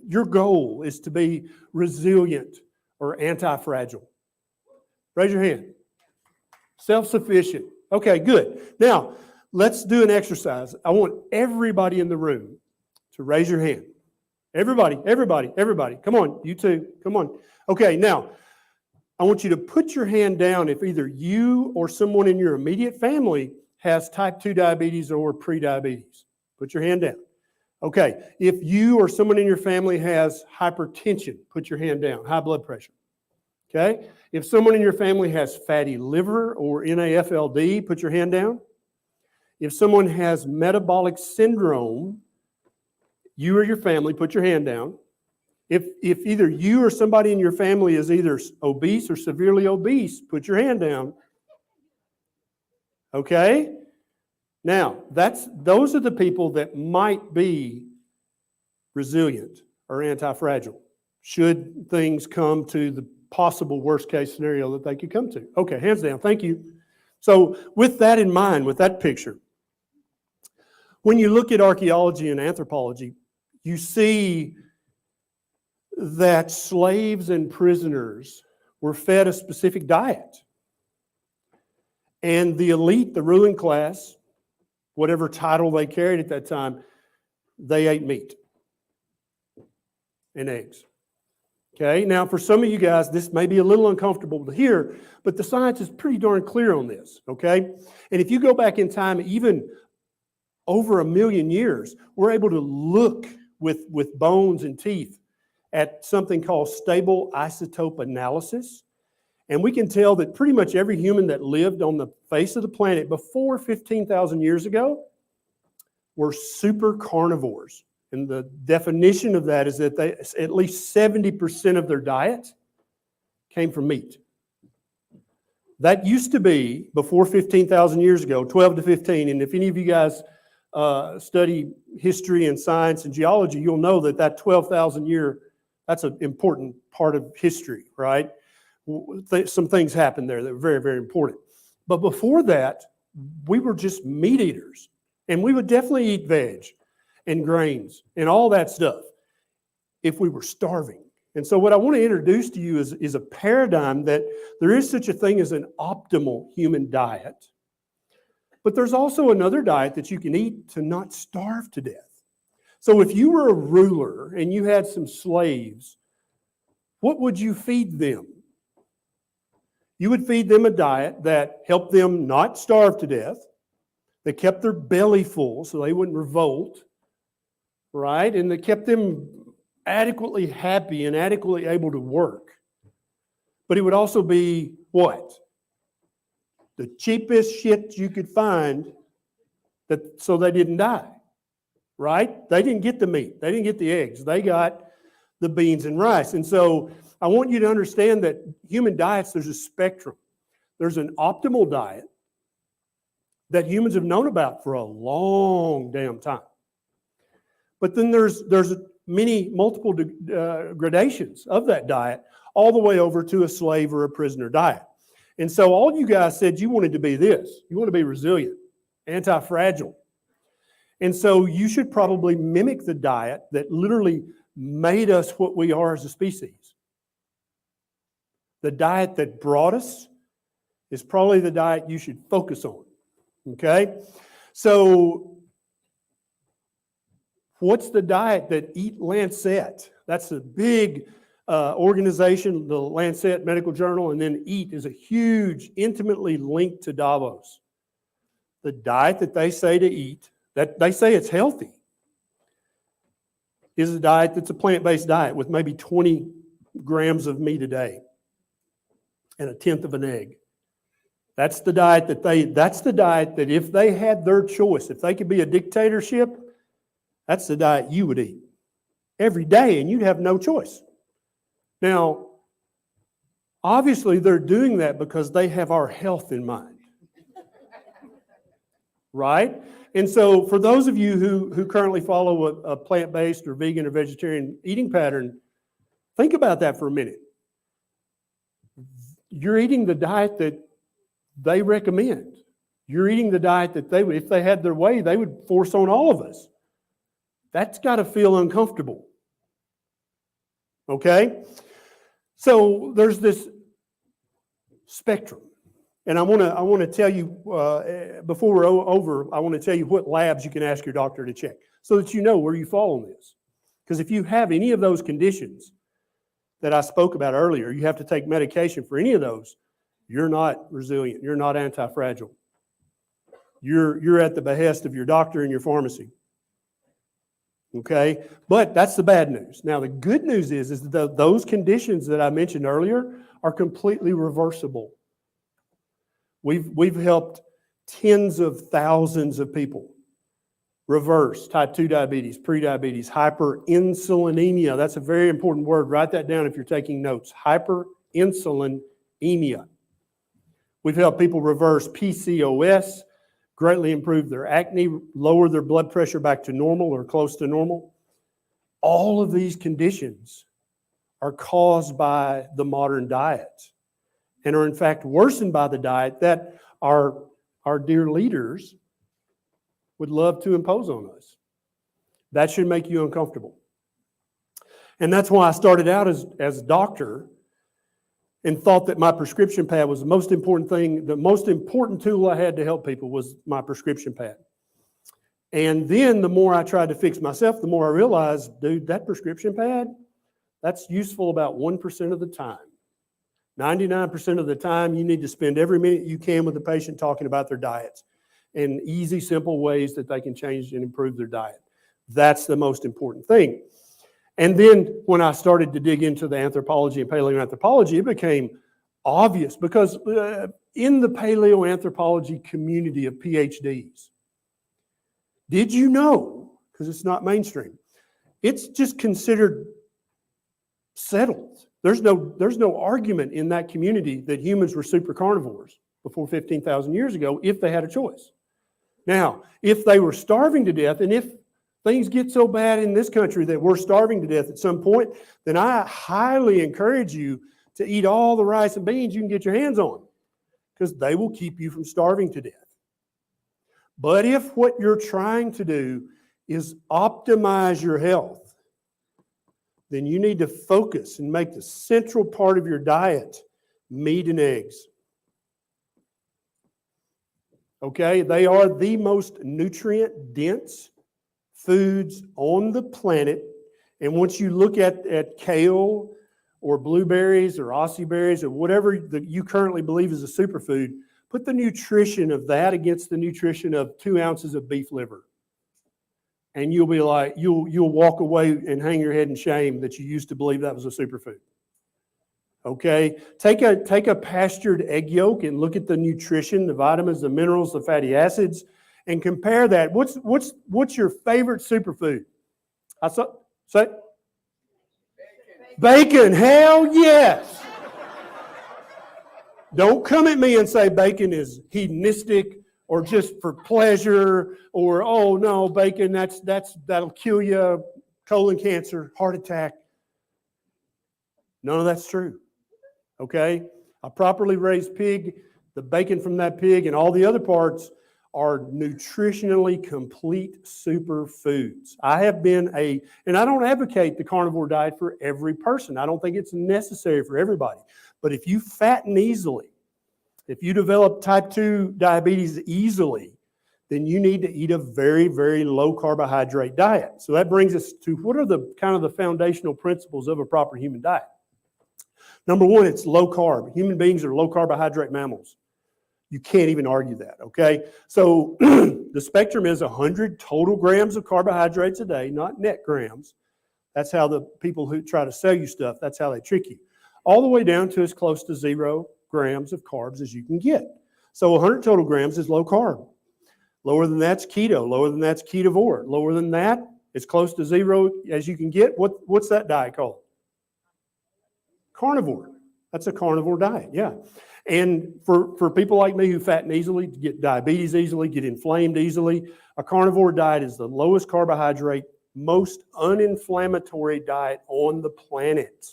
your goal is to be resilient or anti-fragile? Raise your hand. Self-sufficient. Okay, good. Now, let's do an exercise. I want everybody in the room to raise your hand. Everybody. Come on, you two. Come on. Okay, now, I want you to put your hand down if either you or someone in your immediate family has type 2 diabetes or pre-diabetes. Put your hand down. Okay, if you or someone in your family has hypertension, put your hand down, high blood pressure. Okay, if someone in your family has fatty liver or NAFLD, put your hand down. If someone has metabolic syndrome, you or your family, put your hand down. If either you or somebody in your family is either obese or severely obese, put your hand down. Okay? Now, those are the people that might be resilient or anti-fragile should things come to the possible worst case scenario that they could come to. Okay, hands down. Thank you. So with that in mind, with that picture, when you look at archaeology and anthropology, you see that slaves and prisoners were fed a specific diet. And the elite, the ruling class, whatever title they carried at that time, they ate meat and eggs. Okay, now for some of you guys, this may be a little uncomfortable to hear, but the science is pretty darn clear on this, okay? And if you go back in time, even over 1 million years, we're able to look with bones and teeth at something called stable isotope analysis. And we can tell that pretty much every human that lived on the face of the planet before 15,000 years ago were super carnivores. And the definition of that is that at least 70% of their diet came from meat. That used to be, before 15,000 years ago, 12 to 15, and if any of you guys study history and science and geology, you'll know that 12,000 year, that's an important part of history, right? Some things happened there that were very, very important. But before that, we were just meat eaters. And we would definitely eat veg and grains and all that stuff if we were starving. And so what I want to introduce to you is a paradigm that there is such a thing as an optimal human diet. But there's also another diet that you can eat to not starve to death. So if you were a ruler and you had some slaves, what would you feed them? You would feed them a diet that helped them not starve to death, that kept their belly full so they wouldn't revolt, right? And that kept them adequately happy and adequately able to work. But it would also be what? The cheapest shit you could find so they didn't die, right? They didn't get the meat. They didn't get the eggs. They got the beans and rice. And so I want you to understand that human diets, there's a spectrum. There's an optimal diet that humans have known about for a long damn time. But then there's multiple gradations of that diet, all the way over to a slave or a prisoner diet. And so all you guys said you wanted to be this. You want to be resilient, anti-fragile. And so you should probably mimic the diet that literally made us what we are as a species. The diet that brought us is probably the diet you should focus on. Okay? So what's the diet that Eat Lancet? That's a big organization, the Lancet Medical Journal, and then EAT is a huge, intimately linked to Davos. The diet that they say to eat, that they say it's healthy, is a diet that's a plant-based diet with maybe 20 grams of meat a day and a tenth of an egg. That's the diet that if they had their choice, if they could be a dictatorship, that's the diet you would eat every day, and you'd have no choice. Now, obviously, they're doing that because they have our health in mind. Right? And so for those of you who currently follow a plant-based or vegan or vegetarian eating pattern, think about that for a minute. You're eating the diet that they recommend. You're eating the diet that they would, if they had their way, they would force on all of us. That's got to feel uncomfortable. Okay? So there's this spectrum. And I want to tell you, before we're over, I want to tell you what labs you can ask your doctor to check so that you know where you fall on this. Because if you have any of those conditions that I spoke about earlier, you have to take medication for any of those, you're not resilient. You're not anti-fragile. You're at the behest of your doctor and your pharmacy. Okay? But that's the bad news. Now, the good news is that those conditions that I mentioned earlier are completely reversible. We've helped tens of thousands of people reverse type 2 diabetes, prediabetes, hyperinsulinemia. That's a very important word. Write that down if you're taking notes. Hyperinsulinemia. We've helped people reverse PCOS, greatly improve their acne, lower their blood pressure back to normal or close to normal. All of these conditions are caused by the modern diet and are in fact worsened by the diet that our dear leaders would love to impose on us. That should make you uncomfortable. And that's why I started out as a doctor and thought that my prescription pad was the most important thing. The most important tool I had to help people was my prescription pad. And then the more I tried to fix myself, the more I realized, dude, that prescription pad, that's useful about 1% of the time. 99% of the time, you need to spend every minute you can with the patient talking about their diets and easy, simple ways that they can change and improve their diet. That's the most important thing. And then when I started to dig into the anthropology and paleoanthropology, it became obvious because in the paleoanthropology community of PhDs, did you know, because it's not mainstream, it's just considered settled. There's no argument in that community that humans were super carnivores before 15,000 years ago if they had a choice. Now, if they were starving to death, and if things get so bad in this country that we're starving to death at some point, then I highly encourage you to eat all the rice and beans you can get your hands on, because they will keep you from starving to death. But if what you're trying to do is optimize your health, then you need to focus and make the central part of your diet meat and eggs. Okay, they are the most nutrient-dense foods on the planet. And once you look at kale or blueberries or Aussie berries or whatever that you currently believe is a superfood, put the nutrition of that against the nutrition of 2 ounces of beef liver. And you'll be like, you'll walk away and hang your head in shame that you used to believe that was a superfood. Okay, take a pastured egg yolk and look at the nutrition, the vitamins, the minerals, the fatty acids, and compare that. What's your favorite superfood? Say Bacon, hell yes. Don't come at me and say bacon is hedonistic or just for pleasure or, oh no, bacon, that'll kill you, colon cancer, heart attack. None of that's true, okay? A properly raised pig, the bacon from that pig and all the other parts are nutritionally complete superfoods. I have been and I don't advocate the carnivore diet for every person. I don't think it's necessary for everybody. But if you fatten easily, if you develop type 2 diabetes easily, then you need to eat a very, very low carbohydrate diet. So that brings us to what are the kind of the foundational principles of a proper human diet? Number one, it's low carb. Human beings are low carbohydrate mammals. You can't even argue that, okay? So the spectrum is 100 total grams of carbohydrates a day, not net grams. That's how the people who try to sell you stuff, that's how they trick you. All the way down to as close to 0 grams of carbs as you can get. So 100 total grams is low carb. Lower than that's keto. Lower than that's ketovore. Lower than that, as close to 0 as you can get. What's that diet called? Carnivore. That's a carnivore diet, yeah. And for people like me who fatten easily, get diabetes easily, get inflamed easily, a carnivore diet is the lowest carbohydrate, most uninflammatory diet on the planet.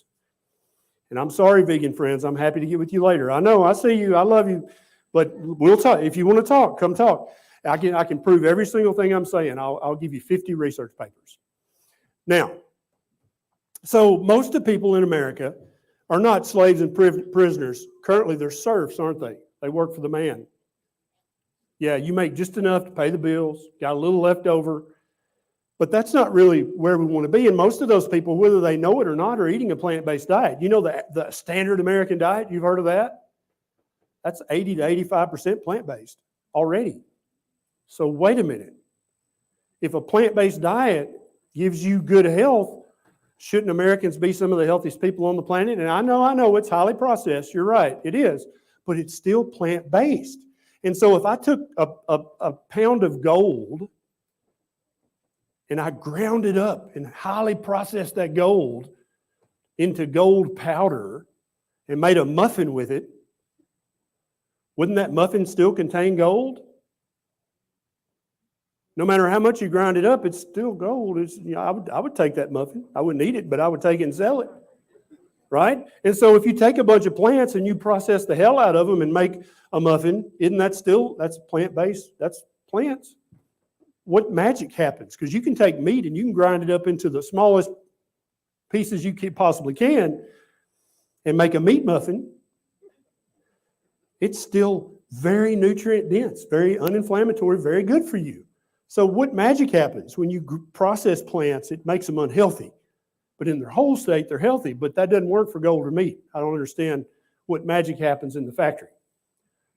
And I'm sorry, vegan friends, I'm happy to get with you later. I know, I see you, I love you, but we'll talk. If you want to talk, come talk. I can prove every single thing I'm saying. I'll give you 50 research papers. Now, so most of the people in America are not slaves and prisoners. Currently, they're serfs, aren't they? They work for the man. Yeah, you make just enough to pay the bills, got a little left over, but that's not really where we want to be. And most of those people, whether they know it or not, are eating a plant-based diet. You know the standard American diet, you've heard of that? That's 80 to 85% plant-based already. So wait a minute. If a plant-based diet gives you good health, shouldn't Americans be some of the healthiest people on the planet? And I know it's highly processed. You're right, it is. But it's still plant-based. And so if I took a pound of gold and I ground it up and highly processed that gold into gold powder and made a muffin with it, wouldn't that muffin still contain gold? No matter how much you grind it up, it's still gold. I would take that muffin. I wouldn't eat it, but I would take it and sell it, right? And so if you take a bunch of plants and you process the hell out of them and make a muffin, that's plant-based? That's plants. What magic happens? Because you can take meat and you can grind it up into the smallest pieces you possibly can and make a meat muffin. It's still very nutrient dense, very uninflammatory, very good for you. So what magic happens when you process plants? It makes them unhealthy. But in their whole state, they're healthy. But that doesn't work for gold or meat. I don't understand what magic happens in the factory.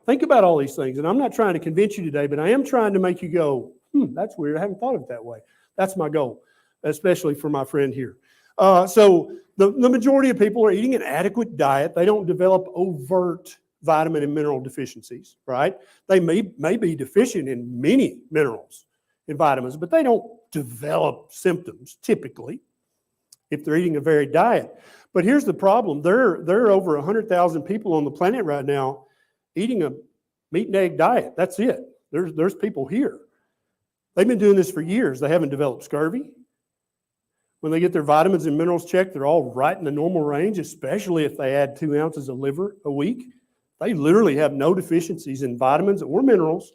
Think about all these things. And I'm not trying to convince you today, but I am trying to make you go, that's weird. I haven't thought of it that way. That's my goal, especially for my friend here. So the majority of people are eating an adequate diet. They don't develop overt vitamin and mineral deficiencies, right? They may be deficient in many minerals and vitamins, but they don't develop symptoms typically if they're eating a varied diet. But here's the problem. There are over 100,000 people on the planet right now eating a meat and egg diet. That's it. There's people here. They've been doing this for years. They haven't developed scurvy. When they get their vitamins and minerals checked, they're all right in the normal range, especially if they add 2 ounces of liver a week. They literally have no deficiencies in vitamins or minerals.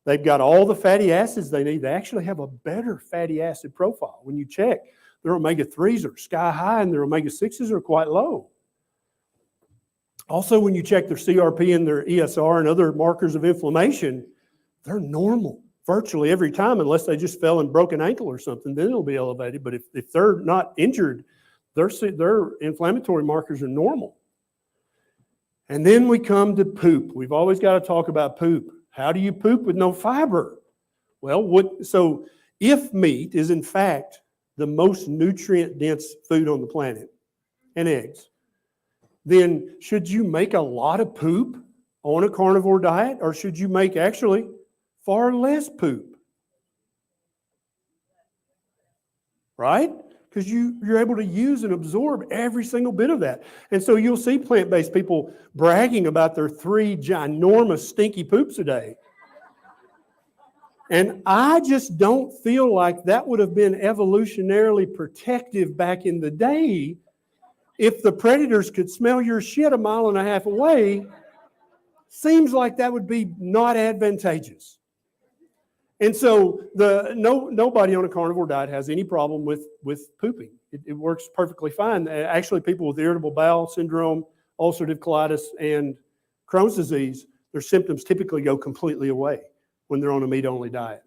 They've got all the fatty acids they need. They actually have a better fatty acid profile. When you check, their omega-3s are sky high and their omega-6s are quite low. Also, when you check their CRP and their ESR and other markers of inflammation, they're normal virtually every time, unless they just fell and broke an ankle or something, then it'll be elevated. But if they're not injured, their inflammatory markers are normal. And then we come to poop. We've always got to talk about poop. How do you poop with no fiber? Well, so if meat is in fact the most nutrient-dense food on the planet, and eggs, then should you make a lot of poop on a carnivore diet, or should you make actually far less poop? Right? because you're able to use and absorb every single bit of that. And so you'll see plant-based people bragging about their 3 ginormous stinky poops a day. And I just don't feel like that would have been evolutionarily protective back in the day. If the predators could smell your shit 1.5 miles away, seems like that would be not advantageous. And so nobody on a carnivore diet has any problem with pooping. It works perfectly fine. Actually, people with irritable bowel syndrome, ulcerative colitis, and Crohn's disease, their symptoms typically go completely away when they're on a meat-only diet.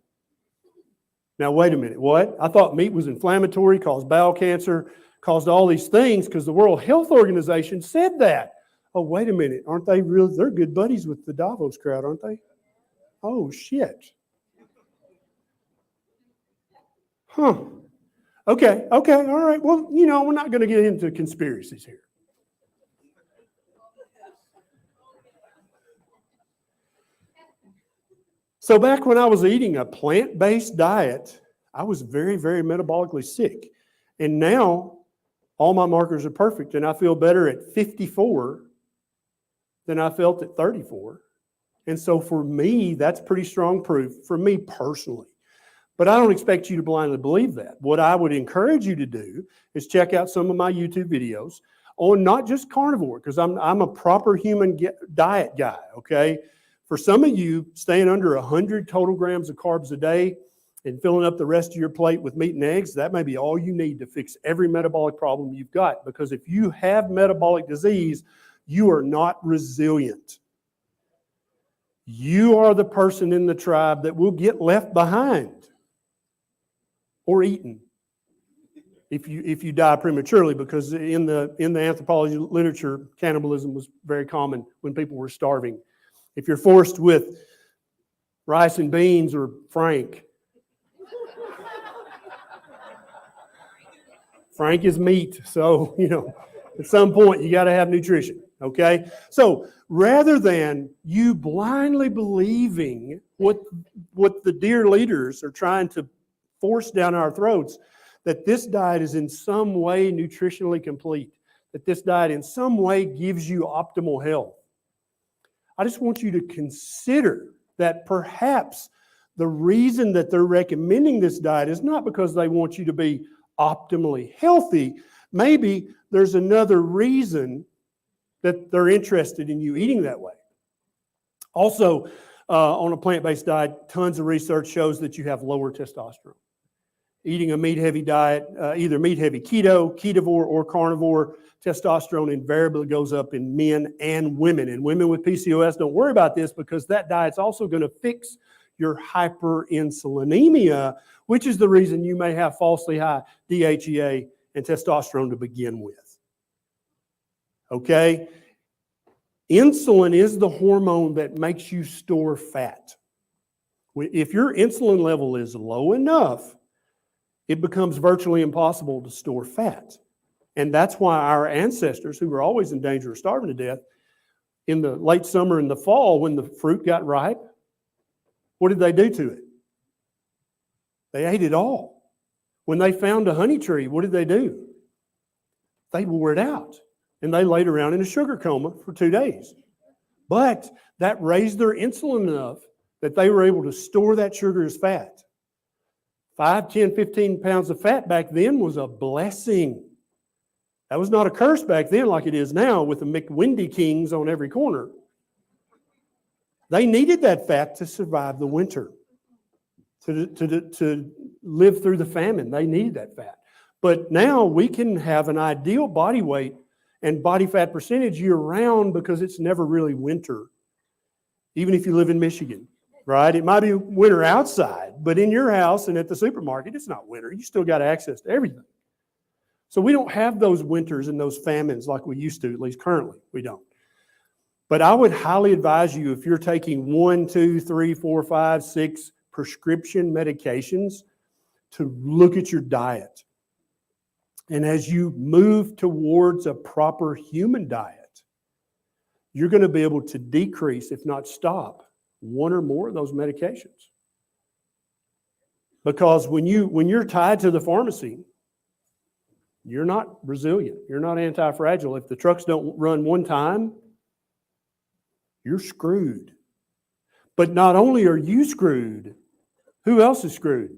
Now, wait a minute. What? I thought meat was inflammatory, caused bowel cancer, caused all these things because the World Health Organization said that. Oh, wait a minute. Aren't they real? They're good buddies with the Davos crowd, aren't they? Oh, shit. Huh. Okay, all right. Well, we're not going to get into conspiracies here. So back when I was eating a plant-based diet, I was very, very metabolically sick. And now all my markers are perfect, and I feel better at 54 than I felt at 34. And so for me, that's pretty strong proof, for me personally. But I don't expect you to blindly believe that. What I would encourage you to do is check out some of my YouTube videos on not just carnivore, because I'm a proper human diet guy, okay? For some of you, staying under 100 total grams of carbs a day and filling up the rest of your plate with meat and eggs, that may be all you need to fix every metabolic problem you've got. Because if you have metabolic disease, you are not resilient. You are the person in the tribe that will get left behind or eaten if you die prematurely, because in the anthropology literature, cannibalism was very common when people were starving. If you're forced with rice and beans or Frank is meat, so at some point you got to have nutrition, okay? So rather than you blindly believing what the dear leaders are trying to force down our throats, that this diet is in some way nutritionally complete, that this diet in some way gives you optimal health, I just want you to consider that perhaps the reason that they're recommending this diet is not because they want you to be optimally healthy. Maybe there's another reason that they're interested in you eating that way. Also, on a plant-based diet, tons of research shows that you have lower testosterone. Eating a meat-heavy diet, either meat-heavy keto, ketovore, or carnivore, testosterone invariably goes up in men and women. And women with PCOS, don't worry about this because that diet's also going to fix your hyperinsulinemia, which is the reason you may have falsely high DHEA and testosterone to begin with. Okay? Insulin is the hormone that makes you store fat. If your insulin level is low enough, it becomes virtually impossible to store fat. And that's why our ancestors, who were always in danger of starving to death, in the late summer and the fall, when the fruit got ripe, what did they do to it? They ate it all. When they found a honey tree, what did they do? They wore it out. And they laid around in a sugar coma for 2 days. But that raised their insulin enough that they were able to store that sugar as fat. 5, 10, 15 pounds of fat back then was a blessing. That was not a curse back then like it is now with the McWindy Kings on every corner. They needed that fat to survive the winter, to live through the famine. They needed that fat. But now we can have an ideal body weight and body fat percentage year-round because it's never really winter, even if you live in Michigan. Right? It might be winter outside, but in your house and at the supermarket, it's not winter. You still got access to everything. So we don't have those winters and those famines like we used to, at least currently, we don't. But I would highly advise you, if you're taking 1, 2, 3, 4, 5, 6 prescription medications, to look at your diet. And as you move towards a proper human diet, you're going to be able to decrease, if not stop, 1 or more of those medications. Because when you're tied to the pharmacy you're not resilient. You're not anti-fragile. If the trucks don't run one time, you're screwed. But not only are you screwed, who else is screwed?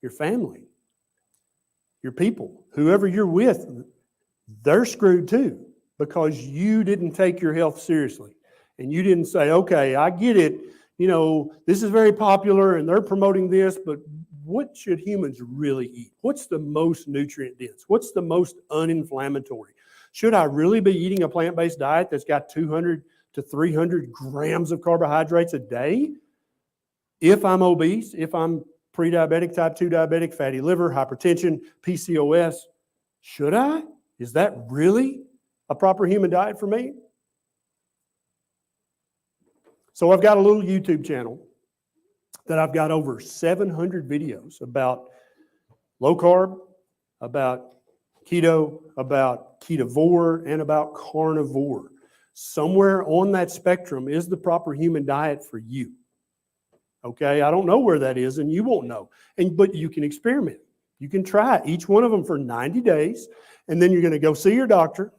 Your family, your people, whoever you're with, they're screwed too because you didn't take your health seriously. And you didn't say, okay, I get it. You know, this is very popular and they're promoting this, but what should humans really eat? What's the most nutrient dense? What's the most uninflammatory? Should I really be eating a plant-based diet that's got 200 to 300 grams of carbohydrates a day? If I'm obese, if I'm pre-diabetic, type 2 diabetic, fatty liver, hypertension, PCOS, should I? Is that really a proper human diet for me? So I've got a little YouTube channel that I've got over 700 videos about low carb, about keto, about ketovore, and about carnivore. Somewhere on that spectrum is the proper human diet for you. Okay, I don't know where that is, and you won't know. But you can experiment. You can try each one of them for 90 days, and then you're going to go see your doctor,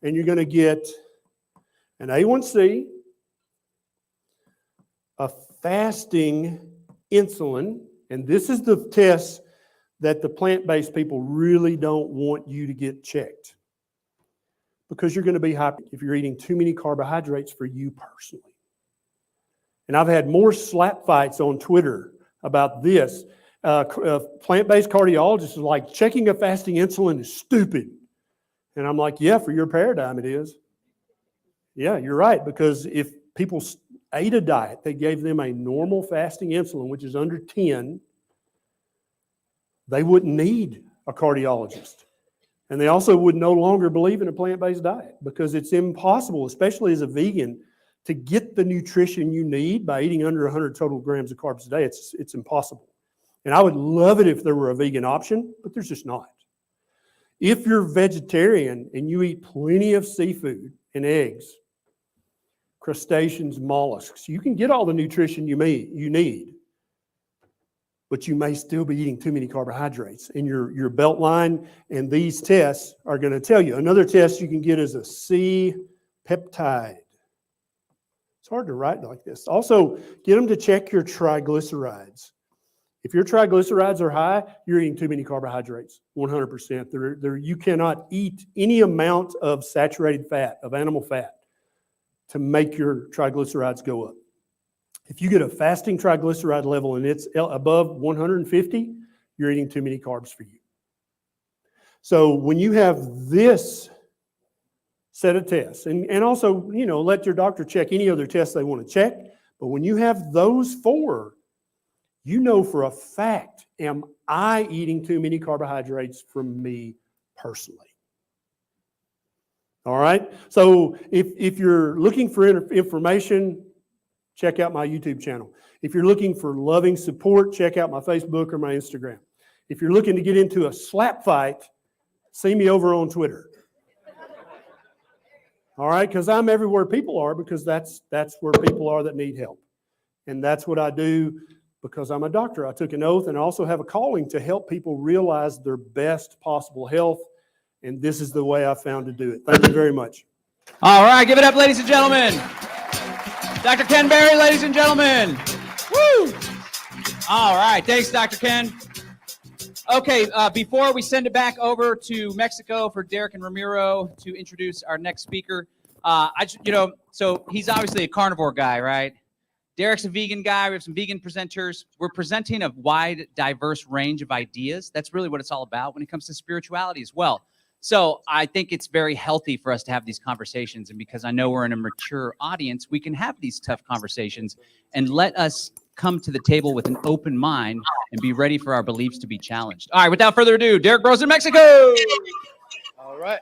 and you're going to get an A1C, a fasting insulin, and this is the test that the plant-based people really don't want you to get checked because you're going to be hyper if you're eating too many carbohydrates for you personally. And I've had more slap fights on Twitter about this. Plant-based cardiologists are like, checking a fasting insulin is stupid. And I'm like, yeah, for your paradigm it is. Yeah, you're right, because if people ate a diet that gave them a normal fasting insulin, which is under 10, they wouldn't need a cardiologist. And they also would no longer believe in a plant-based diet because it's impossible, especially as a vegan, to get the nutrition you need by eating under 100 total grams of carbs a day. It's impossible. And I would love it if there were a vegan option, but there's just not. If you're vegetarian and you eat plenty of seafood and eggs, crustaceans, mollusks, you can get all the nutrition you need, but you may still be eating too many carbohydrates. And your Beltline and these tests are going to tell you. Another test you can get is a C-peptide. It's hard to write like this. Also, get them to check your triglycerides. If your triglycerides are high, you're eating too many carbohydrates, 100%. You cannot eat any amount of saturated fat, of animal fat, to make your triglycerides go up. If you get a fasting triglyceride level and it's above 150, you're eating too many carbs for you. So when you have this set of tests, and also, let your doctor check any other tests they want to check, but when you have those four, you know for a fact, am I eating too many carbohydrates for me personally? All right? So if you're looking for information, check out my YouTube channel. If you're looking for loving support, check out my Facebook or my Instagram. If you're looking to get into a slap fight, see me over on Twitter. All right? Because I'm everywhere people are, because that's where people are that need help. And that's what I do because I'm a doctor. I took an oath, and I also have a calling to help people realize their best possible health. And this is the way I found to do it. Thank you very much. All right, give it up, ladies and gentlemen. Dr. Ken Berry, ladies and gentlemen. Woo! All right, thanks, Dr. Ken. Okay, before we send it back over to Mexico for Derek and Ramiro to introduce our next speaker, so he's obviously a carnivore guy, right? Derek's a vegan guy. We have some vegan presenters. We're presenting a wide, diverse range of ideas. That's really what it's all about when it comes to spirituality as well. So I think it's very healthy for us to have these conversations. And because I know we're in a mature audience, we can have these tough conversations and let us come to the table with an open mind and be ready for our beliefs to be challenged. All right, without further ado, Derek Bros in Mexico. All right.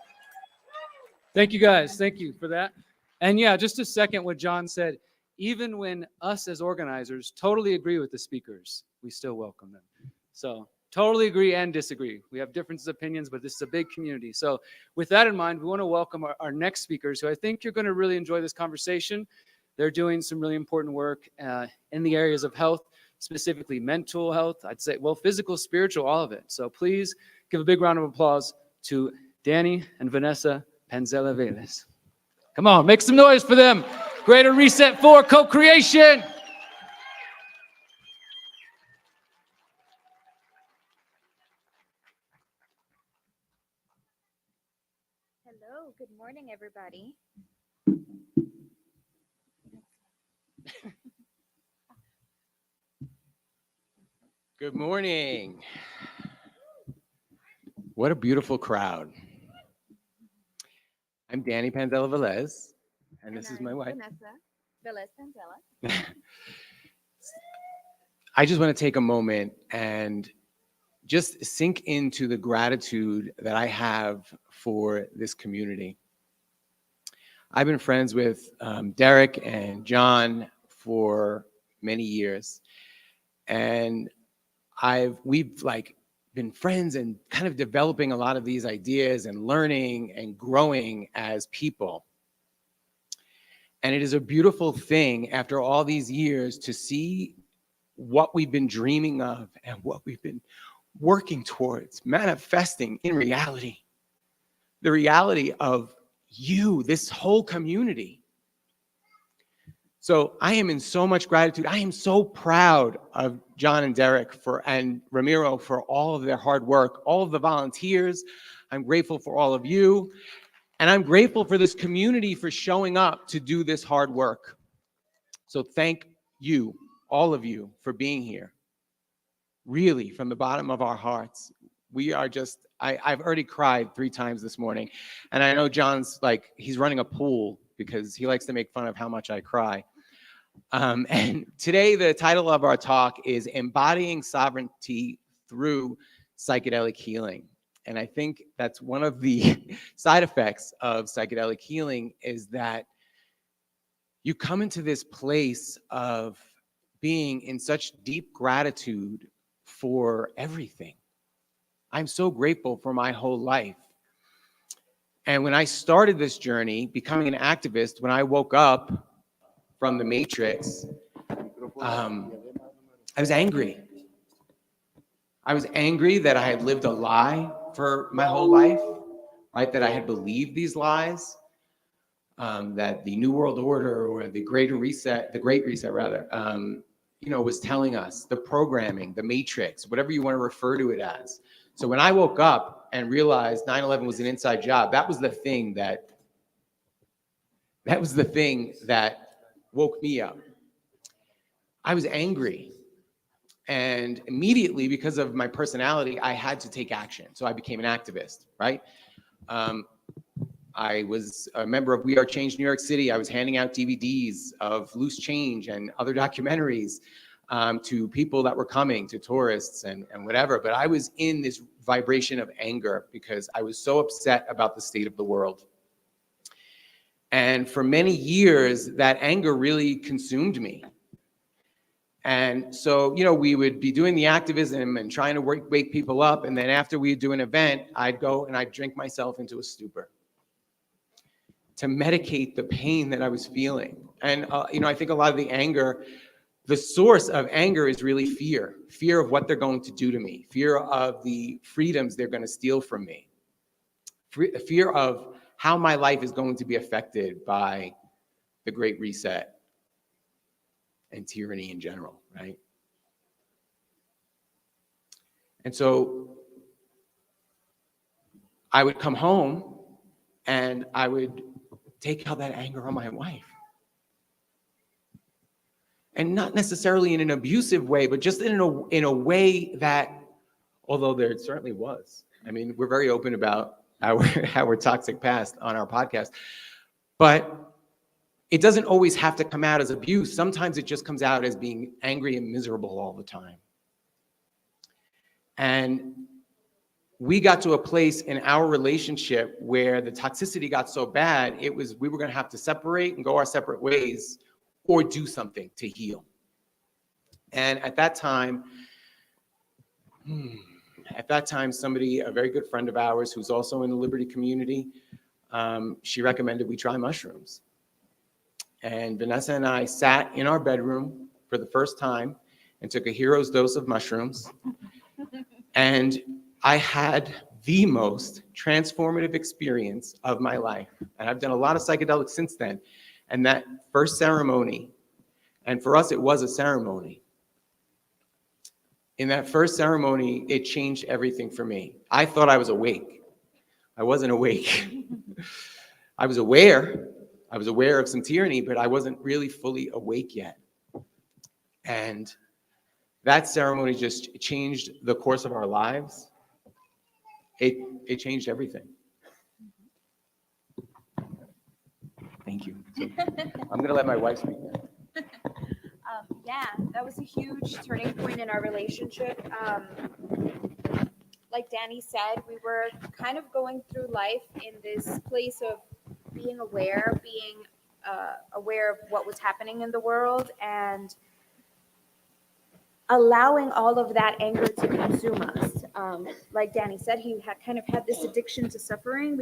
Thank you, guys. Thank you for that. And yeah, just to second what John said, even when us as organizers totally agree with the speakers, we still welcome them. So totally agree and disagree. We have differences of opinions, but this is a big community. So with that in mind, we want to welcome our next speakers, who I think you're going to really enjoy this conversation. They're doing some really important work in the areas of health, specifically mental health. I'd say, well, physical, spiritual, all of it. So please give a big round of applause to Danny and Vanessa Panzella Veles. Come on, make some noise for them. Greater Reset 4 co-creation. Hello, good morning, everybody. Good morning. What a beautiful crowd. I'm Danny Panzella Velez, and this is my wife. Vanessa Velez Panzella. I just want to take a moment and just sink into the gratitude that I have for this community. I've been friends with Derek and John for many years, and we've been friends and kind of developing a lot of these ideas and learning and growing as people. And it is a beautiful thing after all these years to see what we've been dreaming of and what we've been working towards, manifesting in reality. The reality of you, this whole community. So I am in so much gratitude. I am so proud of John and Derek and Ramiro for all of their hard work, all of the volunteers. I'm grateful for all of you. And I'm grateful for this community for showing up to do this hard work. So thank you, all of you, for being here. Really, from the bottom of our hearts. We are just, I've already cried 3 times this morning. And I know John's he's running a pool because he likes to make fun of how much I cry. And today the title of our talk is Embodying Sovereignty Through Psychedelic Healing. And I think that's one of the side effects of psychedelic healing is that you come into this place of being in such deep gratitude for everything. I'm so grateful for my whole life. And when I started this journey, becoming an activist, when I woke up from the Matrix, I was angry. I was angry that I had lived a lie for my whole life, right? That I had believed these lies, that the New World Order or the Great Reset rather, was telling us, the programming, the Matrix, whatever you want to refer to it as. So when I woke up and realized 9/11 was an inside job, that was the thing that woke me up. I was angry. And immediately, because of my personality, I had to take action. So I became an activist, right? I was a member of We Are Change New York City. I was handing out DVDs of Loose Change and other documentaries to people that were coming, to tourists and whatever. But I was in this vibration of anger because I was so upset about the state of the world. And for many years, that anger really consumed me. And so, we would be doing the activism and trying to wake people up. And then after we'd do an event, I'd go and I'd drink myself into a stupor to medicate the pain that I was feeling. And, I think a lot of the anger, the source of anger is really fear of what they're going to do to me, fear of the freedoms they're going to steal from me, fear of how my life is going to be affected by the Great Reset and tyranny in general, right? And so I would come home and I would take out that anger on my wife. And not necessarily in an abusive way, but just in a way that, although there certainly was. I mean, we're very open about our toxic past on our podcast, but it doesn't always have to come out as abuse. Sometimes it just comes out as being angry and miserable all the time. And we got to a place in our relationship where the toxicity got so bad, we were going to have to separate and go our separate ways or do something to heal. And at that time, somebody, a very good friend of ours who's also in the Liberty community, she recommended we try mushrooms. And Vanessa and I sat in our bedroom for the first time and took a hero's dose of mushrooms. And I had the most transformative experience of my life. And I've done a lot of psychedelics since then. And that first ceremony, and for us, it was a ceremony. In that first ceremony, it changed everything for me. I thought I was awake. I wasn't awake. I was aware. I was aware of some tyranny, but I wasn't really fully awake yet. And that ceremony just changed the course of our lives. It changed everything. Thank you. So I'm going to let my wife speak now. Yeah, that was a huge turning point in our relationship. Like Danny said, we were kind of going through life in this place of being aware of what was happening in the world, and allowing all of that anger to consume us. Like Danny said, he had kind of had this addiction to suffering.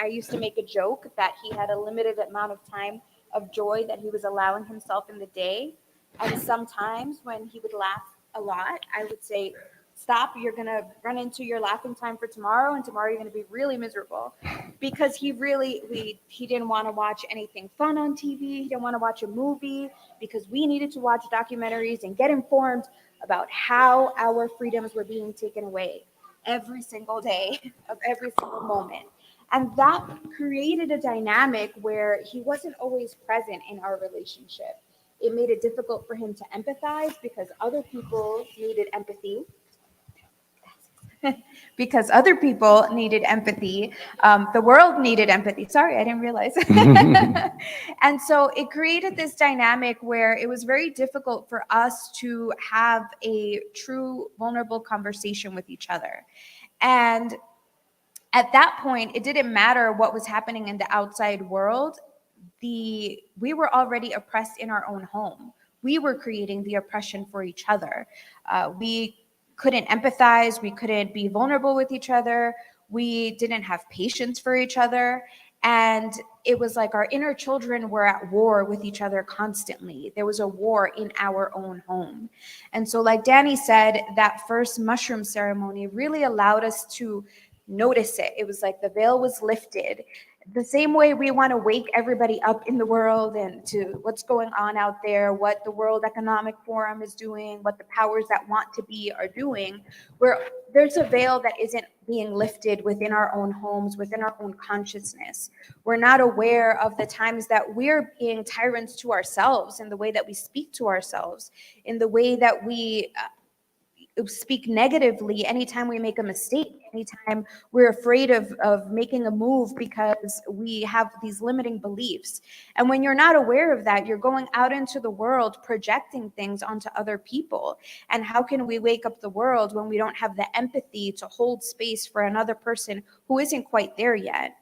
I used to make a joke that he had a limited amount of time of joy that he was allowing himself in the day. And sometimes when he would laugh a lot, I would say, stop, you're going to run into your laughing time for tomorrow, and tomorrow you're going to be really miserable. Because he didn't want to watch anything fun on TV. He didn't want to watch a movie, because we needed to watch documentaries and get informed about how our freedoms were being taken away every single day of every single moment. And that created a dynamic where he wasn't always present in our relationship. It made it difficult for him to empathize, because other people needed empathy. Because other people needed empathy. The world needed empathy. Sorry, I didn't realize. And so it created this dynamic where it was very difficult for us to have a true vulnerable conversation with each other. And at that point, it didn't matter what was happening in the outside world. We were already oppressed in our own home. We were creating the oppression for each other. We couldn't empathize. We couldn't be vulnerable with each other. We didn't have patience for each other. And it was like our inner children were at war with each other constantly. There was a war in our own home. And so, like Danny said, that first mushroom ceremony really allowed us to notice it. It was like the veil was lifted. The same way we want to wake everybody up in the world and to what's going on out there, what the World Economic Forum is doing, what the powers that want to be are doing, where there's a veil that isn't being lifted within our own homes, within our own consciousness. We're not aware of the times that we're being tyrants to ourselves in the way that we speak to ourselves, in the way that we speak negatively anytime we make a mistake, anytime we're afraid of making a move because we have these limiting beliefs. And when you're not aware of that, you're going out into the world projecting things onto other people. And how can we wake up the world when we don't have the empathy to hold space for another person who isn't quite there yet?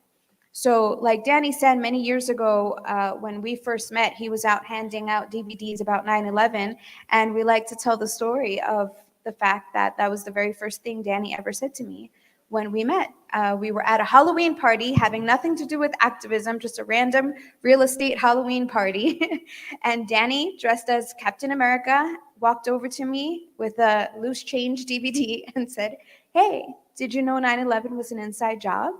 So like Danny said, many years ago, when we first met, he was out handing out DVDs about 9/11. And we like to tell the story of the fact that that was the very first thing Danny ever said to me when we met. We were at a Halloween party having nothing to do with activism, just a random real estate Halloween party. And Danny, dressed as Captain America, walked over to me with a loose change DVD and said, "Hey, did you know 9/11 was an inside job?"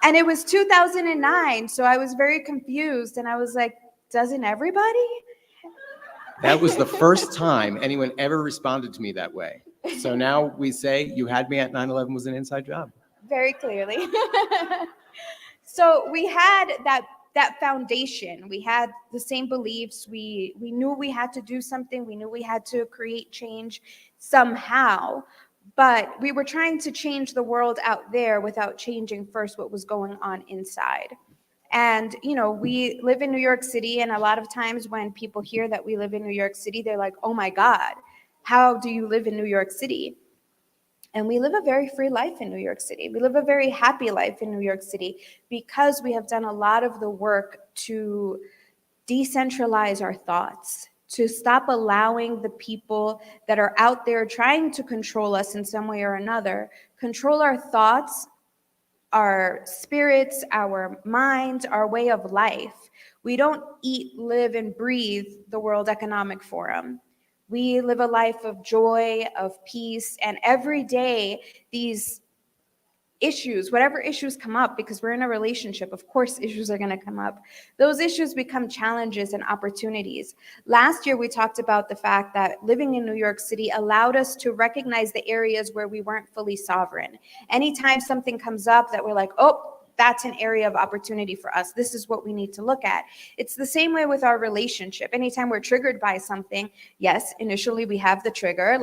And it was 2009, so I was very confused, and I was like, doesn't everybody? That was the first time anyone ever responded to me that way. So now we say, you had me at 9/11 was an inside job. Very clearly. So we had that foundation. We had the same beliefs. We knew we had to do something. We knew we had to create change somehow. But we were trying to change the world out there without changing first what was going on inside. And, you know, we live in New York City, and a lot of times when people hear that we live in New York City, they're like, oh my God, how do you live in New York City? And we live a very free life in New York City. We live a very happy life in New York City because we have done a lot of the work to decentralize our thoughts, to stop allowing the people that are out there trying to control us in some way or another, control our thoughts, our spirits, our minds, our way of life. We don't eat, live, and breathe the World Economic Forum. We live a life of joy, of peace, and every day these issues, whatever issues come up, because we're in a relationship, of course issues are going to come up. Those issues become challenges and opportunities. Last year we talked about the fact that living in New York City allowed us to recognize the areas where we weren't fully sovereign. Anytime something comes up that we're like, oh, that's an area of opportunity for us. This is what we need to look at. It's the same way with our relationship. Anytime we're triggered by something, yes, initially we have the trigger.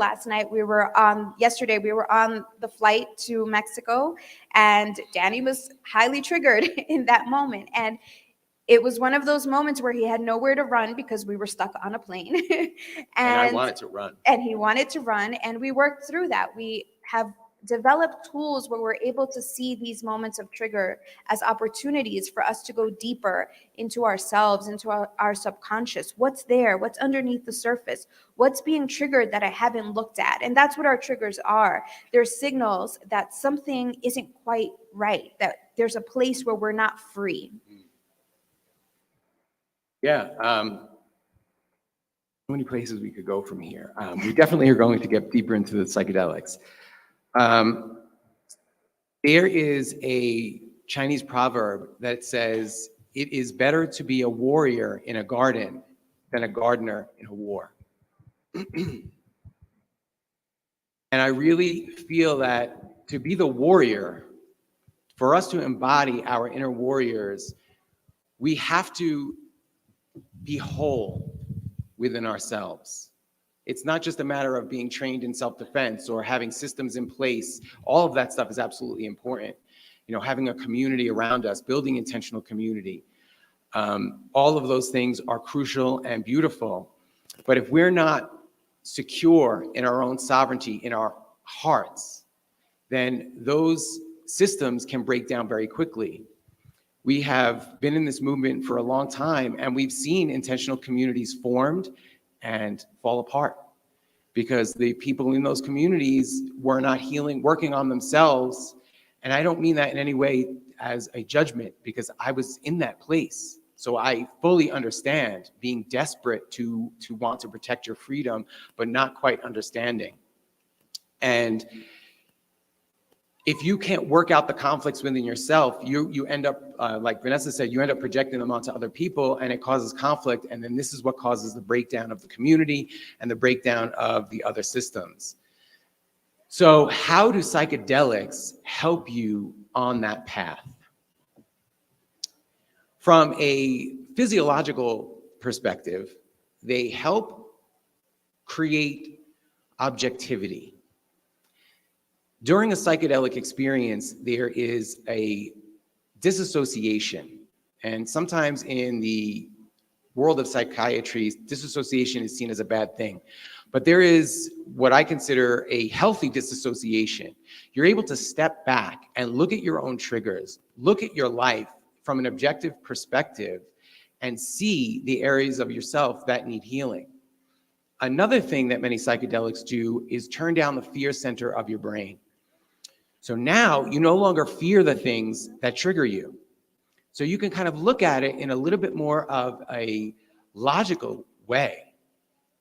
Yesterday we were on the flight to Mexico, and Danny was highly triggered in that moment. And it was one of those moments where he had nowhere to run because we were stuck on a plane. And I wanted to run. And he wanted to run, and we worked through that. We have developed tools where we're able to see these moments of trigger as opportunities for us to go deeper into ourselves, into our subconscious. What's there? What's underneath the surface? What's being triggered that I haven't looked at? And that's what our triggers are. They're signals that something isn't quite right, that there's a place where we're not free. Yeah, so many places we could go from here. We definitely are going to get deeper into the psychedelics. There is a Chinese proverb that says, it is better to be a warrior in a garden than a gardener in a war. And I really feel that to be the warrior, for us to embody our inner warriors, we have to be whole within ourselves. It's not just a matter of being trained in self-defense or having systems in place. All of that stuff is absolutely important. You know, having a community around us, building intentional community. All of those things are crucial and beautiful. But if we're not secure in our own sovereignty, in our hearts, then those systems can break down very quickly. We have been in this movement for a long time, and we've seen intentional communities formed and fall apart because the people in those communities were not healing, working on themselves. And I don't mean that in any way as a judgment, because I was in that place. So I fully understand being desperate to want to protect your freedom, but not quite understanding. And if you can't work out the conflicts within yourself, you end up, like Vanessa said, you end up projecting them onto other people, and it causes conflict. And then this is what causes the breakdown of the community and the breakdown of the other systems. So how do psychedelics help you on that path? From a physiological perspective, they help create objectivity. During a psychedelic experience, there is a disassociation. And sometimes in the world of psychiatry, disassociation is seen as a bad thing. But there is what I consider a healthy disassociation. You're able to step back and look at your own triggers, look at your life from an objective perspective, and see the areas of yourself that need healing. Another thing that many psychedelics do is turn down the fear center of your brain. So now you no longer fear the things that trigger you. So you can kind of look at it in a little bit more of a logical way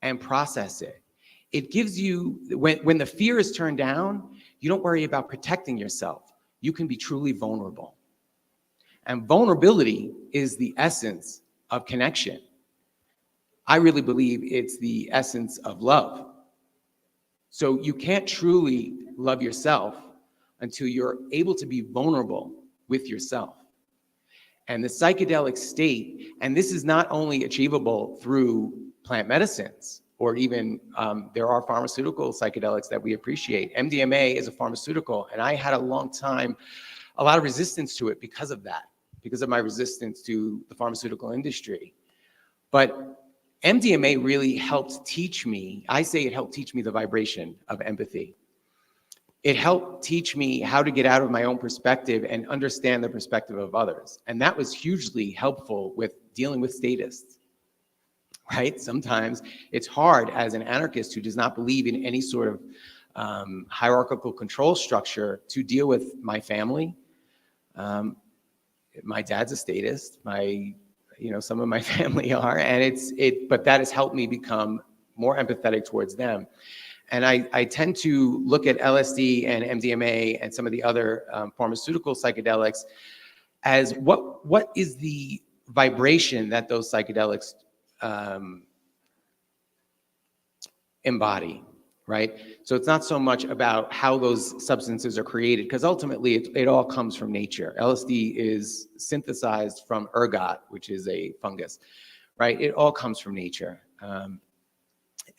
and process it. It gives you, when the fear is turned down, you don't worry about protecting yourself. You can be truly vulnerable. And vulnerability is the essence of connection. I really believe it's the essence of love. So you can't truly love yourself until you're able to be vulnerable with yourself. And the psychedelic state, and this is not only achievable through plant medicines, or even there are pharmaceutical psychedelics that we appreciate. MDMA is a pharmaceutical, and I had a lot of resistance to it because of that, because of my resistance to the pharmaceutical industry. But MDMA really helped teach me, I say it helped teach me the vibration of empathy. It helped teach me how to get out of my own perspective and understand the perspective of others. And that was hugely helpful with dealing with statists, right? Sometimes it's hard as an anarchist who does not believe in any sort of hierarchical control structure to deal with my family. My dad's a statist, some of my family are, and but that has helped me become more empathetic towards them. And I tend to look at LSD and MDMA and some of the other pharmaceutical psychedelics as what is the vibration that those psychedelics embody, right? So it's not so much about how those substances are created, because ultimately it all comes from nature. LSD is synthesized from ergot, which is a fungus, right? It all comes from nature.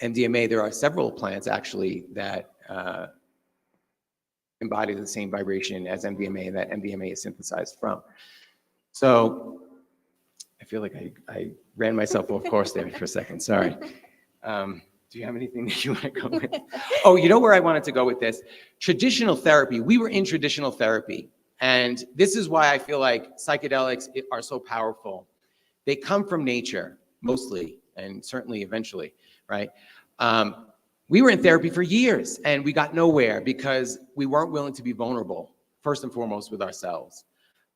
MDMA, there are several plants actually that embody the same vibration as MDMA that MDMA is synthesized from. So I feel like I ran myself off course there for a second, sorry. Do you have anything that you want to go with? Oh, you know where I wanted to go with this? Traditional therapy. We were in traditional therapy. And this is why I feel like psychedelics are so powerful. They come from nature, mostly, and certainly eventually, right? We were in therapy for years, and we got nowhere because we weren't willing to be vulnerable, first and foremost with ourselves,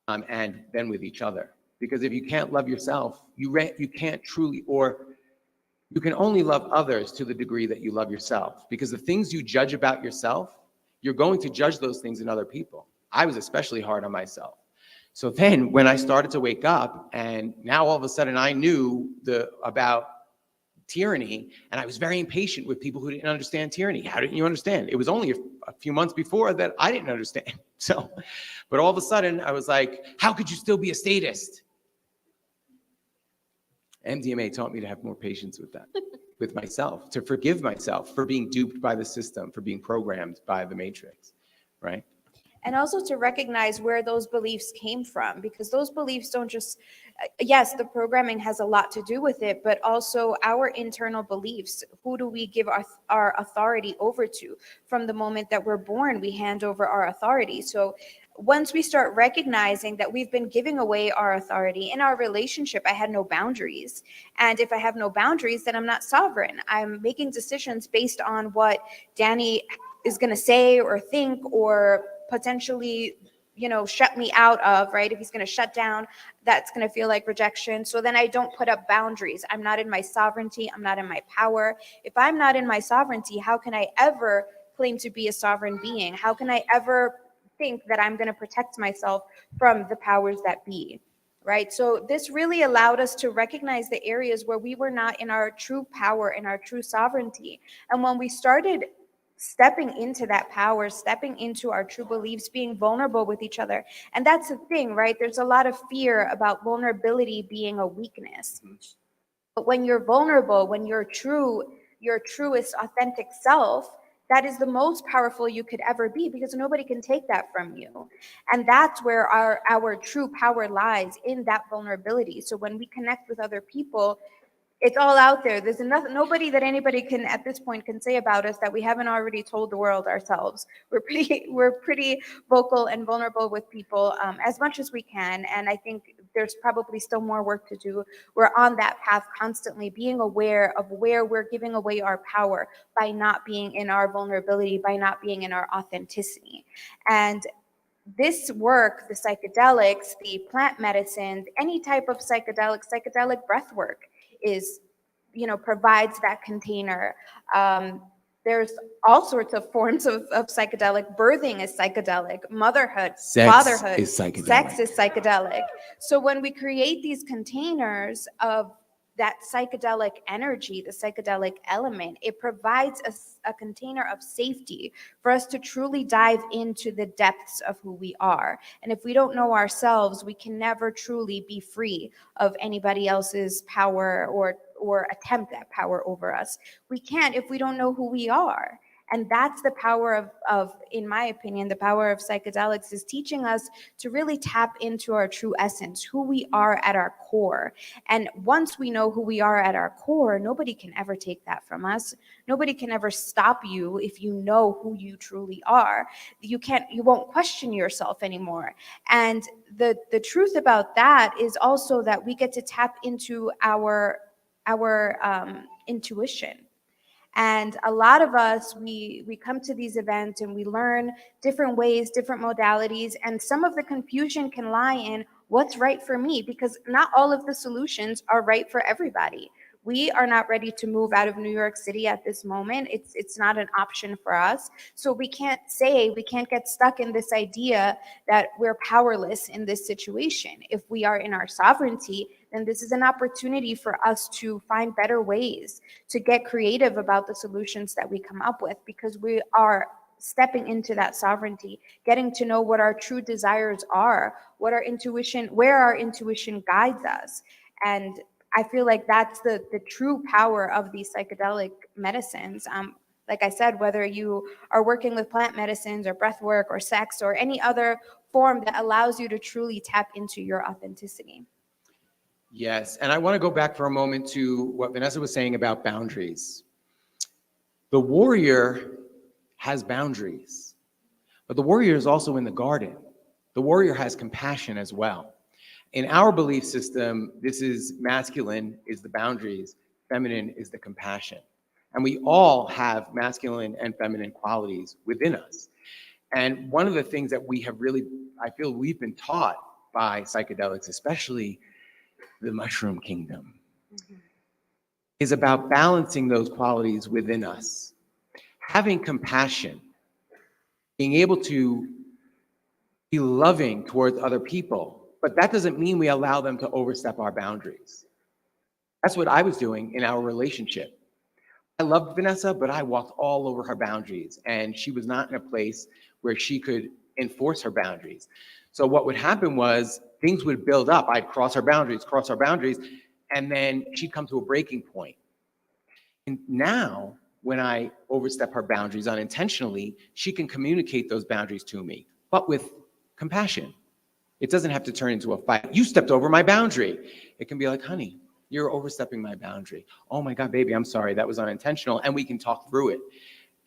and then with each other. Because if you can't love yourself, you can't truly, or you can only love others to the degree that you love yourself. Because the things you judge about yourself, you're going to judge those things in other people. I was especially hard on myself. So then when I started to wake up, and now all of a sudden I knew about tyranny, and I was very impatient with people who didn't understand tyranny. How didn't you understand? It was only a few months before that I didn't understand. So, but all of a sudden I was like, how could you still be a statist? MDMA taught me to have more patience with that, with myself, to forgive myself for being duped by the system, for being programmed by the matrix, right? And also to recognize where those beliefs came from, because those beliefs don't just, yes, the programming has a lot to do with it, but also our internal beliefs. Who do we give our authority over to? From the moment that we're born, we hand over our authority. So once we start recognizing that we've been giving away our authority in our relationship, I had no boundaries. And if I have no boundaries, then I'm not sovereign. I'm making decisions based on what Danny is going to say or think, or potentially, shut me out of, right? If he's going to shut down, that's going to feel like rejection. So then I don't put up boundaries. I'm not in my sovereignty. I'm not in my power. If I'm not in my sovereignty, how can I ever claim to be a sovereign being? How can I ever think that I'm going to protect myself from the powers that be, right? So this really allowed us to recognize the areas where we were not in our true power and our true sovereignty. And when we started stepping into that power, stepping into our true beliefs, being vulnerable with each other. And that's the thing, right? There's a lot of fear about vulnerability being a weakness. But when you're vulnerable, when you're true, your truest authentic self, that is the most powerful you could ever be, because nobody can take that from you. And that's where our true power lies, in that vulnerability. So when we connect with other people, it's all out there. There's nobody that anybody can at this point can say about us that we haven't already told the world ourselves. We're pretty vocal and vulnerable with people as much as we can. And I think there's probably still more work to do. We're on that path constantly, being aware of where we're giving away our power by not being in our vulnerability, by not being in our authenticity. And this work, the psychedelics, the plant medicine, any type of psychedelic breath work is, provides that container. There's all sorts of forms of psychedelic. Birthing is psychedelic. Motherhood, fatherhood, sex is psychedelic. So when we create these containers of that psychedelic energy, the psychedelic element, it provides a container of safety for us to truly dive into the depths of who we are. And if we don't know ourselves, we can never truly be free of anybody else's power or attempt at power over us. We can't if we don't know who we are. And that's the power of, in my opinion, the power of psychedelics is teaching us to really tap into our true essence, who we are at our core. And once we know who we are at our core, nobody can ever take that from us. Nobody can ever stop you if you know who you truly are. You won't question yourself anymore. And the truth about that is also that we get to tap into our intuition. And a lot of us, we come to these events and we learn different ways, different modalities, and some of the confusion can lie in what's right for me, because not all of the solutions are right for everybody. We are not ready to move out of New York City at this moment. It's not an option for us. So we can't get stuck in this idea that we're powerless in this situation. If we are in our sovereignty, then this is an opportunity for us to find better ways to get creative about the solutions that we come up with, because we are stepping into that sovereignty, getting to know what our true desires are, where our intuition guides us. And I feel like that's the true power of these psychedelic medicines. Like I said, whether you are working with plant medicines or breath work or sex or any other form that allows you to truly tap into your authenticity. Yes, and I want to go back for a moment to what Vanessa was saying about boundaries. The warrior has boundaries, but the warrior is also in the garden. The warrior has compassion as well. In our belief system, this is masculine is the boundaries, feminine is the compassion. And we all have masculine and feminine qualities within us. And one of the things that we have really, I feel we've been taught by psychedelics, especially the mushroom kingdom, is about balancing those qualities within us. Having compassion, being able to be loving towards other people, but that doesn't mean we allow them to overstep our boundaries. That's what I was doing in our relationship. I loved Vanessa, but I walked all over her boundaries, and she was not in a place where she could enforce her boundaries. So what would happen was things would build up. I'd cross her boundaries, and then she'd come to a breaking point. And now, when I overstep her boundaries unintentionally, she can communicate those boundaries to me, but with compassion. It doesn't have to turn into a fight. You stepped over my boundary. It can be like, honey, you're overstepping my boundary. Oh my God, baby, I'm sorry, that was unintentional, and we can talk through it.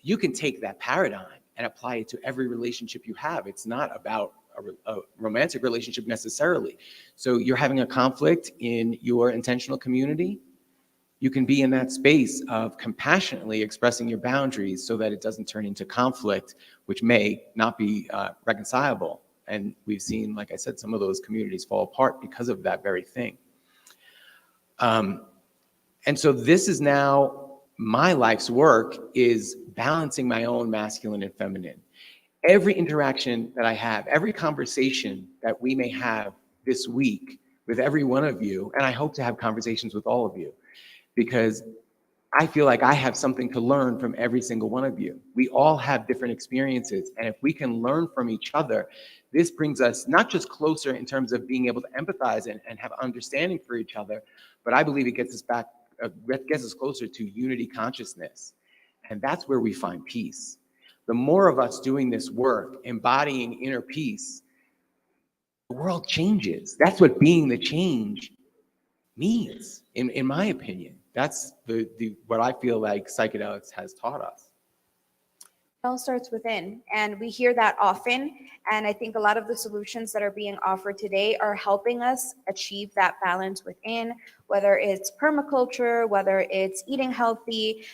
You can take that paradigm and apply it to every relationship you have. It's not about a romantic relationship necessarily. So you're having a conflict in your intentional community, you can be in that space of compassionately expressing your boundaries so that it doesn't turn into conflict, which may not be reconcilable. And we've seen, like I said, some of those communities fall apart because of that very thing. And so this is now my life's work, is balancing my own masculine and feminine. Every interaction that I have, every conversation that we may have this week with every one of you, and I hope to have conversations with all of you, because I feel like I have something to learn from every single one of you. We all have different experiences, and if we can learn from each other, this brings us not just closer in terms of being able to empathize and have understanding for each other, but I believe it gets us closer to unity consciousness. And that's where we find peace. The more of us doing this work, embodying inner peace, the world changes. That's what being the change means, in my opinion. That's what I feel like psychedelics has taught us. It all starts within, and we hear that often. And I think a lot of the solutions that are being offered today are helping us achieve that balance within, whether it's permaculture, whether it's eating healthy,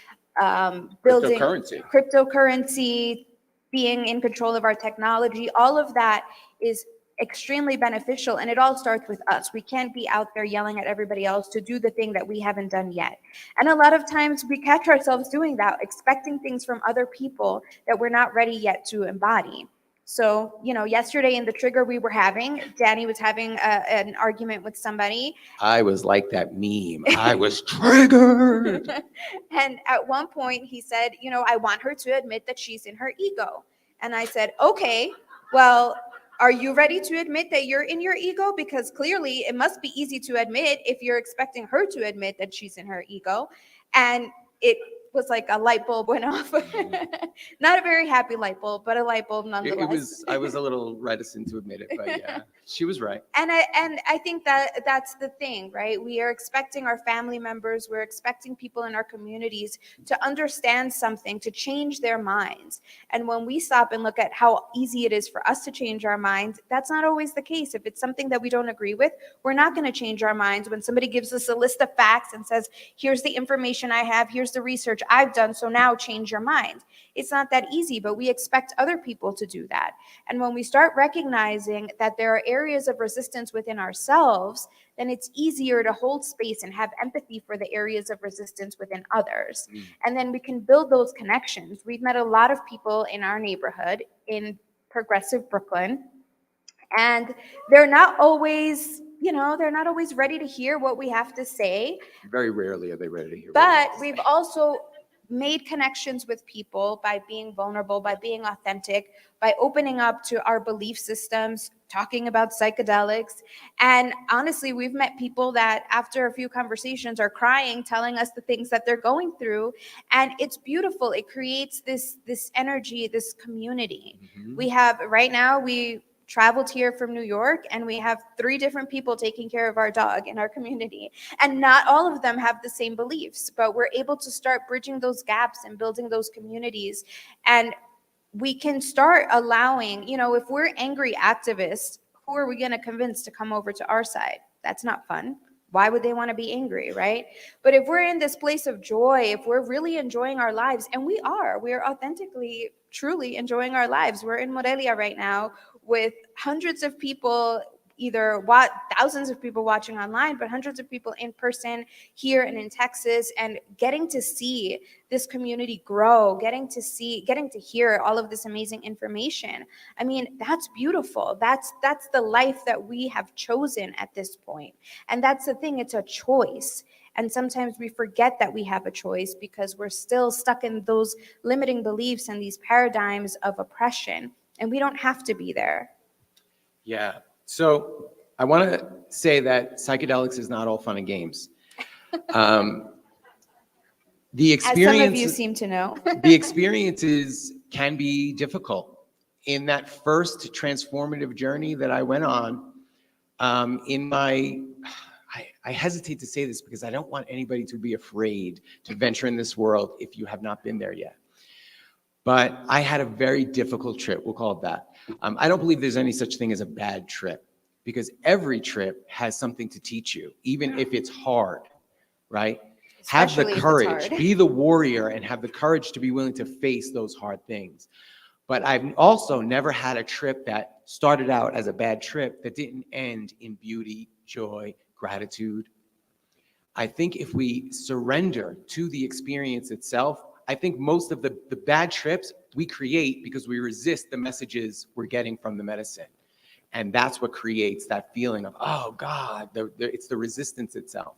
building cryptocurrency, being in control of our technology. All of that is extremely beneficial, and it all starts with us. We can't be out there yelling at everybody else to do the thing that we haven't done yet. And a lot of times we catch ourselves doing that, expecting things from other people that we're not ready yet to embody. So, yesterday in the trigger we were having, Danny was having an argument with somebody. I was like that meme. I was triggered. And at one point he said, I want her to admit that she's in her ego. And I said, okay, well, are you ready to admit that you're in your ego? Because clearly it must be easy to admit if you're expecting her to admit that she's in her ego. And it was like a light bulb went off. Not a very happy light bulb, but a light bulb nonetheless. I was a little reticent to admit it, but yeah, she was right. And I think that's the thing, right? We are expecting our family members, we're expecting people in our communities to understand something, to change their minds. And when we stop and look at how easy it is for us to change our minds, that's not always the case. If it's something that we don't agree with, we're not going to change our minds. When somebody gives us a list of facts and says, here's the information I have, here's the research, I've done, so now change your mind. It's not that easy, but we expect other people to do that. And when we start recognizing that there are areas of resistance within ourselves, then it's easier to hold space and have empathy for the areas of resistance within others. And then we can build those connections. We've met a lot of people in our neighborhood in progressive Brooklyn, and they're not always, they're not always ready to hear what we have to say. Very rarely are they ready to hear. But we've also made connections with people by being vulnerable, by being authentic, by opening up to our belief systems, talking about psychedelics. And honestly, we've met people that after a few conversations are crying, telling us the things that they're going through. And it's beautiful. It creates this energy, this community. We have, right now, we traveled here from New York, and we have 3 different people taking care of our dog in our community. And not all of them have the same beliefs, but we're able to start bridging those gaps and building those communities. And we can start allowing, if we're angry activists, who are we going to convince to come over to our side? That's not fun. Why would they want to be angry, right? But if we're in this place of joy, if we're really enjoying our lives, and we are authentically, truly enjoying our lives. We're in Morelia right now with hundreds of people, thousands of people watching online, but hundreds of people in person here and in Texas, and getting to see this community grow, getting to hear all of this amazing information. I mean, that's beautiful. That's the life that we have chosen at this point. And that's the thing, it's a choice. And sometimes we forget that we have a choice because we're still stuck in those limiting beliefs and these paradigms of oppression. And we don't have to be there. Yeah. So I want to say that psychedelics is not all fun and games. The experience, as some of you seem to know. the experiences can be difficult. In that first transformative journey that I went on, I hesitate to say this because I don't want anybody to be afraid to venture in this world if you have not been there yet. But I had a very difficult trip, we'll call it that. I don't believe there's any such thing as a bad trip, because every trip has something to teach you, even if it's hard, right? Especially have if the it's courage, hard. be the warrior, and have the courage to be willing to face those hard things. But I've also never had a trip that started out as a bad trip that didn't end in beauty, joy, gratitude. I think if we surrender to the experience itself, I think most of the bad trips we create because we resist the messages we're getting from the medicine. And that's what creates that feeling of, oh God, it's the resistance itself.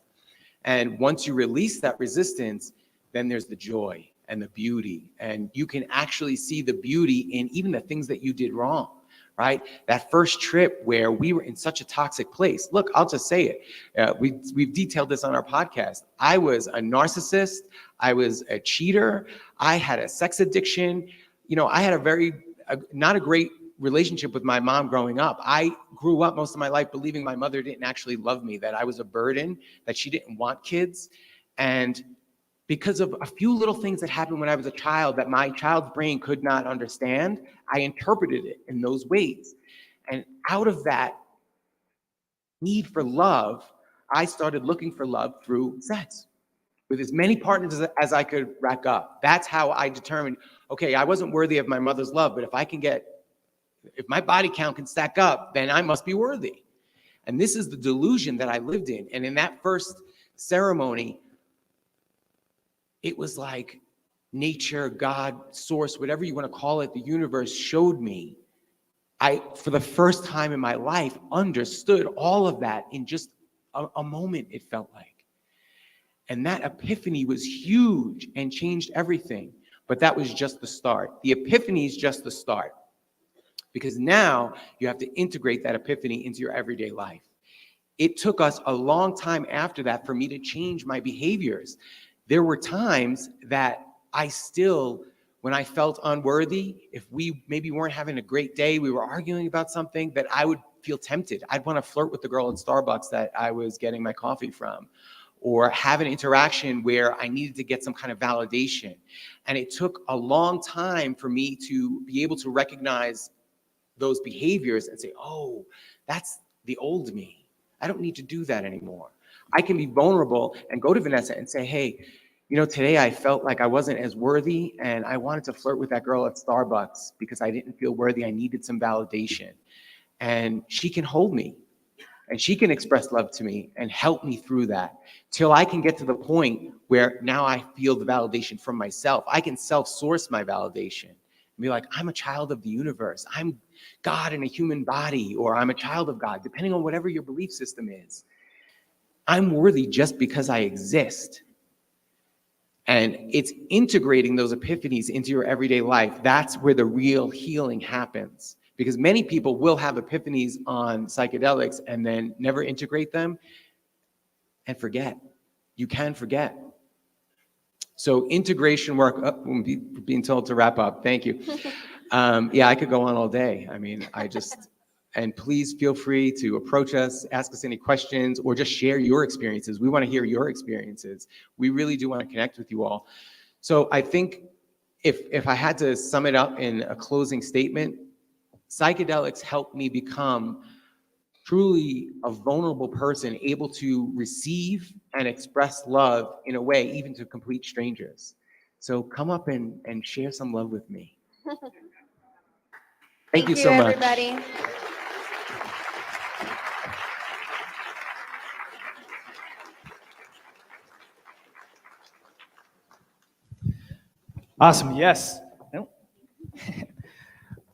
And once you release that resistance, then there's the joy and the beauty. And you can actually see the beauty in even the things that you did wrong, right? That first trip where we were in such a toxic place. Look, I'll just say it. We've detailed this on our podcast. I was a narcissist. I was a cheater. I had a sex addiction. I had not a great relationship with my mom growing up. I grew up most of my life believing my mother didn't actually love me, that I was a burden, that she didn't want kids. And because of a few little things that happened when I was a child that my child's brain could not understand, I interpreted it in those ways. And out of that need for love, I started looking for love through sex with as many partners as I could rack up. That's how I determined, okay, I wasn't worthy of my mother's love, but if my body count can stack up, then I must be worthy. And this is the delusion that I lived in. And in that first ceremony, it was like nature, God, source, whatever you want to call it, the universe showed me. I, for the first time in my life, understood all of that in just a moment, it felt like. And that epiphany was huge and changed everything. But that was just the start. The epiphany is just the start. Because now you have to integrate that epiphany into your everyday life. It took us a long time after that for me to change my behaviors. There were times that I still, when I felt unworthy, if we maybe weren't having a great day, we were arguing about something, that I would feel tempted. I'd want to flirt with the girl at Starbucks that I was getting my coffee from, or have an interaction where I needed to get some kind of validation. And it took a long time for me to be able to recognize those behaviors and say, oh, that's the old me. I don't need to do that anymore. I can be vulnerable and go to Vanessa and say, hey, You know, today I felt like I wasn't as worthy, and I wanted to flirt with that girl at Starbucks because I didn't feel worthy. I needed some validation. And she can hold me, and she can express love to me and help me through that till I can get to the point where now I feel the validation from myself. I can self-source my validation and be like, I'm a child of the universe. I'm God in a human body, or I'm a child of God, depending on whatever your belief system is. I'm worthy just because I exist. And it's integrating those epiphanies into your everyday life. That's where the real healing happens. Because many people will have epiphanies on psychedelics and then never integrate them and forget. You can forget. So integration work, I'm being told to wrap up. Thank you. Yeah, I could go on all day. I mean, and please feel free to approach us, ask us any questions, or just share your experiences. We want to hear your experiences. We really do want to connect with you all. So I think if I had to sum it up in a closing statement, psychedelics helped me become truly a vulnerable person, able to receive and express love in a way, even to complete strangers. So come up and share some love with me. Thank you so much. Everybody. Awesome. Yes. Nope.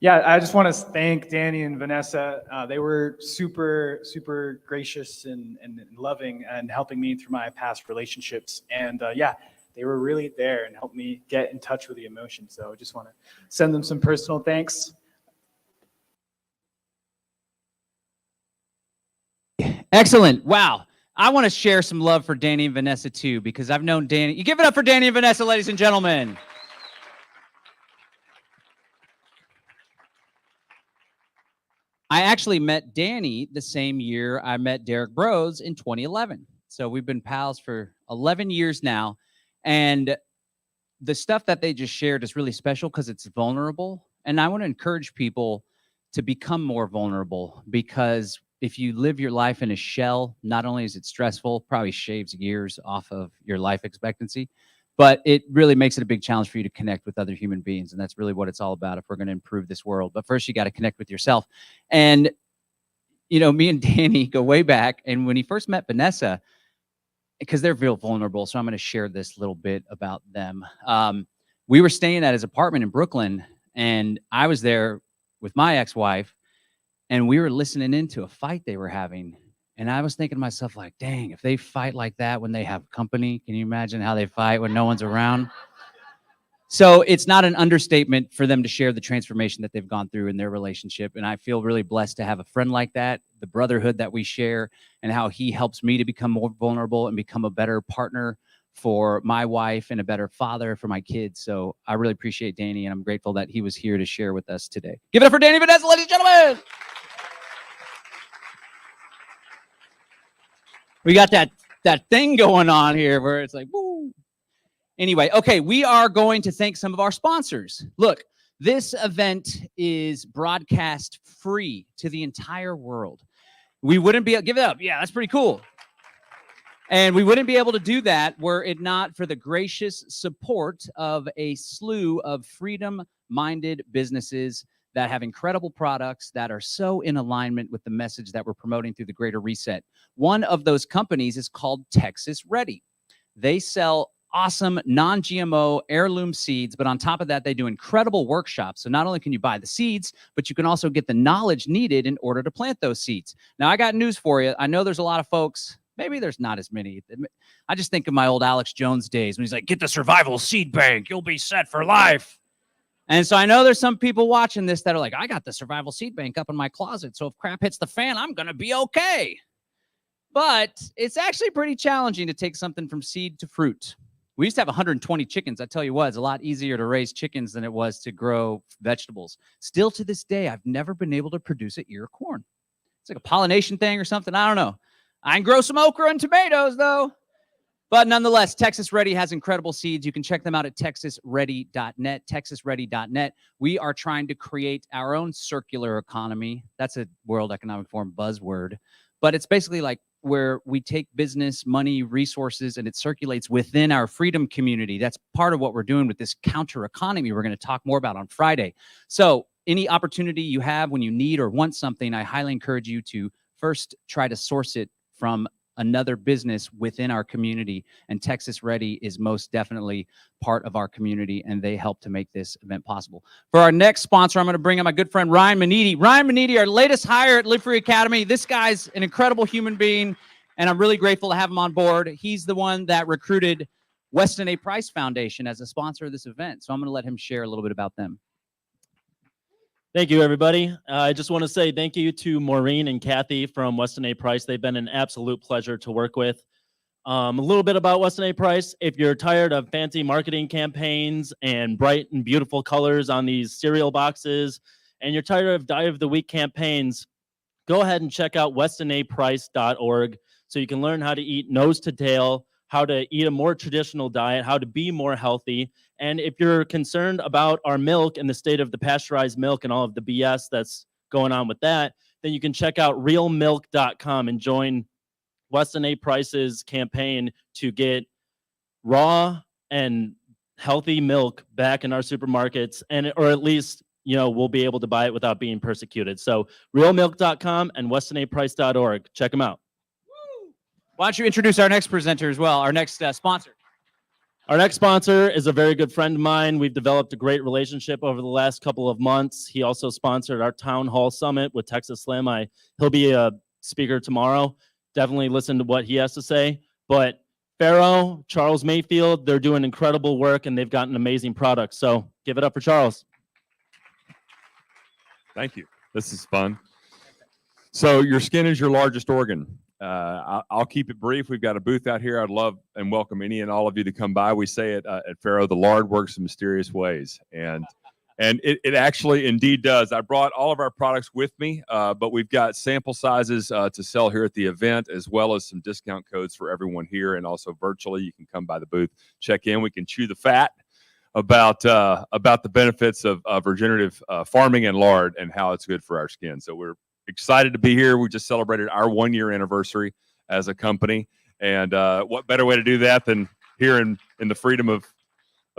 Yeah, I just want to thank Danny and Vanessa. They were super, super gracious and loving and helping me through my past relationships. And yeah, they were really there and helped me get in touch with the emotion. So I just want to send them some personal thanks. Excellent. Wow. I want to share some love for Danny and Vanessa too, because I've known Danny. You give it up for Danny and Vanessa, ladies and gentlemen. I actually met Danny the same year I met Derek Bros in 2011. So we've been pals for 11 years now. And the stuff that they just shared is really special because it's vulnerable. And I want to encourage people to become more vulnerable, because if you live your life in a shell, not only is it stressful, probably shaves years off of your life expectancy, but it really makes it a big challenge for you to connect with other human beings. And that's really what it's all about if we're going to improve this world. But first, you got to connect with yourself. And, you know, me and Danny go way back. And when he first met Vanessa, because they're real vulnerable, so I'm going to share this little bit about them. We were staying at his apartment in Brooklyn, and I was there with my ex-wife, and we were listening into a fight they were having. And I was thinking to myself, like, dang, if they fight like that when they have company, can you imagine how they fight when no one's around? So it's not an understatement for them to share the transformation that they've gone through in their relationship. And I feel really blessed to have a friend like that, the brotherhood that we share, and how he helps me to become more vulnerable and become a better partner for my wife and a better father for my kids. So I really appreciate Danny, and I'm grateful that he was here to share with us today. Give it up for Danny Vanessa, ladies and gentlemen. We got that thing going on here where it's like, woo. Anyway, okay, we are going to thank some of our sponsors. Look, this event is broadcast free to the entire world. We wouldn't be, give it up. Yeah, that's pretty cool. And we wouldn't be able to do that were it not for the gracious support of a slew of freedom-minded businesses that have incredible products that are so in alignment with the message that we're promoting through the Greater Reset. One of those companies is called Texas Ready. They sell awesome non-GMO heirloom seeds, but on top of that, they do incredible workshops. So not only can you buy the seeds, but you can also get the knowledge needed in order to plant those seeds. Now, I got news for you. I know there's a lot of folks, maybe there's not as many. I just think of my old Alex Jones days when he's like, get the survival seed bank, you'll be set for life. And so I know there's some people watching this that are like, I got the survival seed bank up in my closet, so if crap hits the fan, I'm going to be okay. But it's actually pretty challenging to take something from seed to fruit. We used to have 120 chickens. I tell you what, it's a lot easier to raise chickens than it was to grow vegetables. Still to this day, I've never been able to produce an ear of corn. It's like a pollination thing or something. I don't know. I can grow some okra and tomatoes, though. But nonetheless, Texas Ready has incredible seeds. You can check them out at texasready.net, texasready.net. We are trying to create our own circular economy. That's a World Economic Forum buzzword. But it's basically like where we take business, money, resources, and it circulates within our freedom community. That's part of what we're doing with this counter economy we're going to talk more about on Friday. So any opportunity you have when you need or want something, I highly encourage you to first try to source it from another business within our community. And Texas Ready is most definitely part of our community, and they help to make this event possible. For our next sponsor, I'm going to bring in my good friend Ryan Maniti. Ryan Maniti, our latest hire at Live Free Academy. This guy's an incredible human being, and I'm really grateful to have him on board. He's the one that recruited Weston A. Price Foundation as a sponsor of this event. So I'm going to let him share a little bit about them. Thank you, everybody. I just want to say thank you to Maureen and Kathy from Weston A. Price. They've been an absolute pleasure to work with. A little bit about Weston A. Price. If you're tired of fancy marketing campaigns and bright and beautiful colors on these cereal boxes, and you're tired of Die of the Week campaigns, go ahead and check out westonaprice.org so you can learn how to eat nose to tail, how to eat a more traditional diet, how to be more healthy. And if you're concerned about our milk and the state of the pasteurized milk and all of the BS that's going on with that, then you can check out realmilk.com and join Weston A. Price's campaign to get raw and healthy milk back in our supermarkets, and or at least, you know, we'll be able to buy it without being persecuted. So realmilk.com and westonaprice.org. Check them out. Why don't you introduce our next presenter as well, our next sponsor? Our next sponsor is a very good friend of mine. We've developed a great relationship over the last couple of months. He also sponsored our town hall summit with Texas Slim. He'll be a speaker tomorrow. Definitely listen to what he has to say. But Farrow, Charles Mayfield, they're doing incredible work, and they've got an amazing product. So give it up for Charles. Thank you. This is fun. So your skin is your largest organ. I'll keep it brief. We've got a booth out here. I'd love and welcome any and all of you to come by. We say it at Farrow, the lard works in mysterious ways. And it actually indeed does. I brought all of our products with me, but we've got sample sizes to sell here at the event, as well as some discount codes for everyone here. And also virtually, you can come by the booth, check in. We can chew the fat about the benefits of regenerative farming and lard and how it's good for our skin. So we're excited to be here. We just celebrated our 1-year anniversary as a company. And what better way to do that than here in the freedom of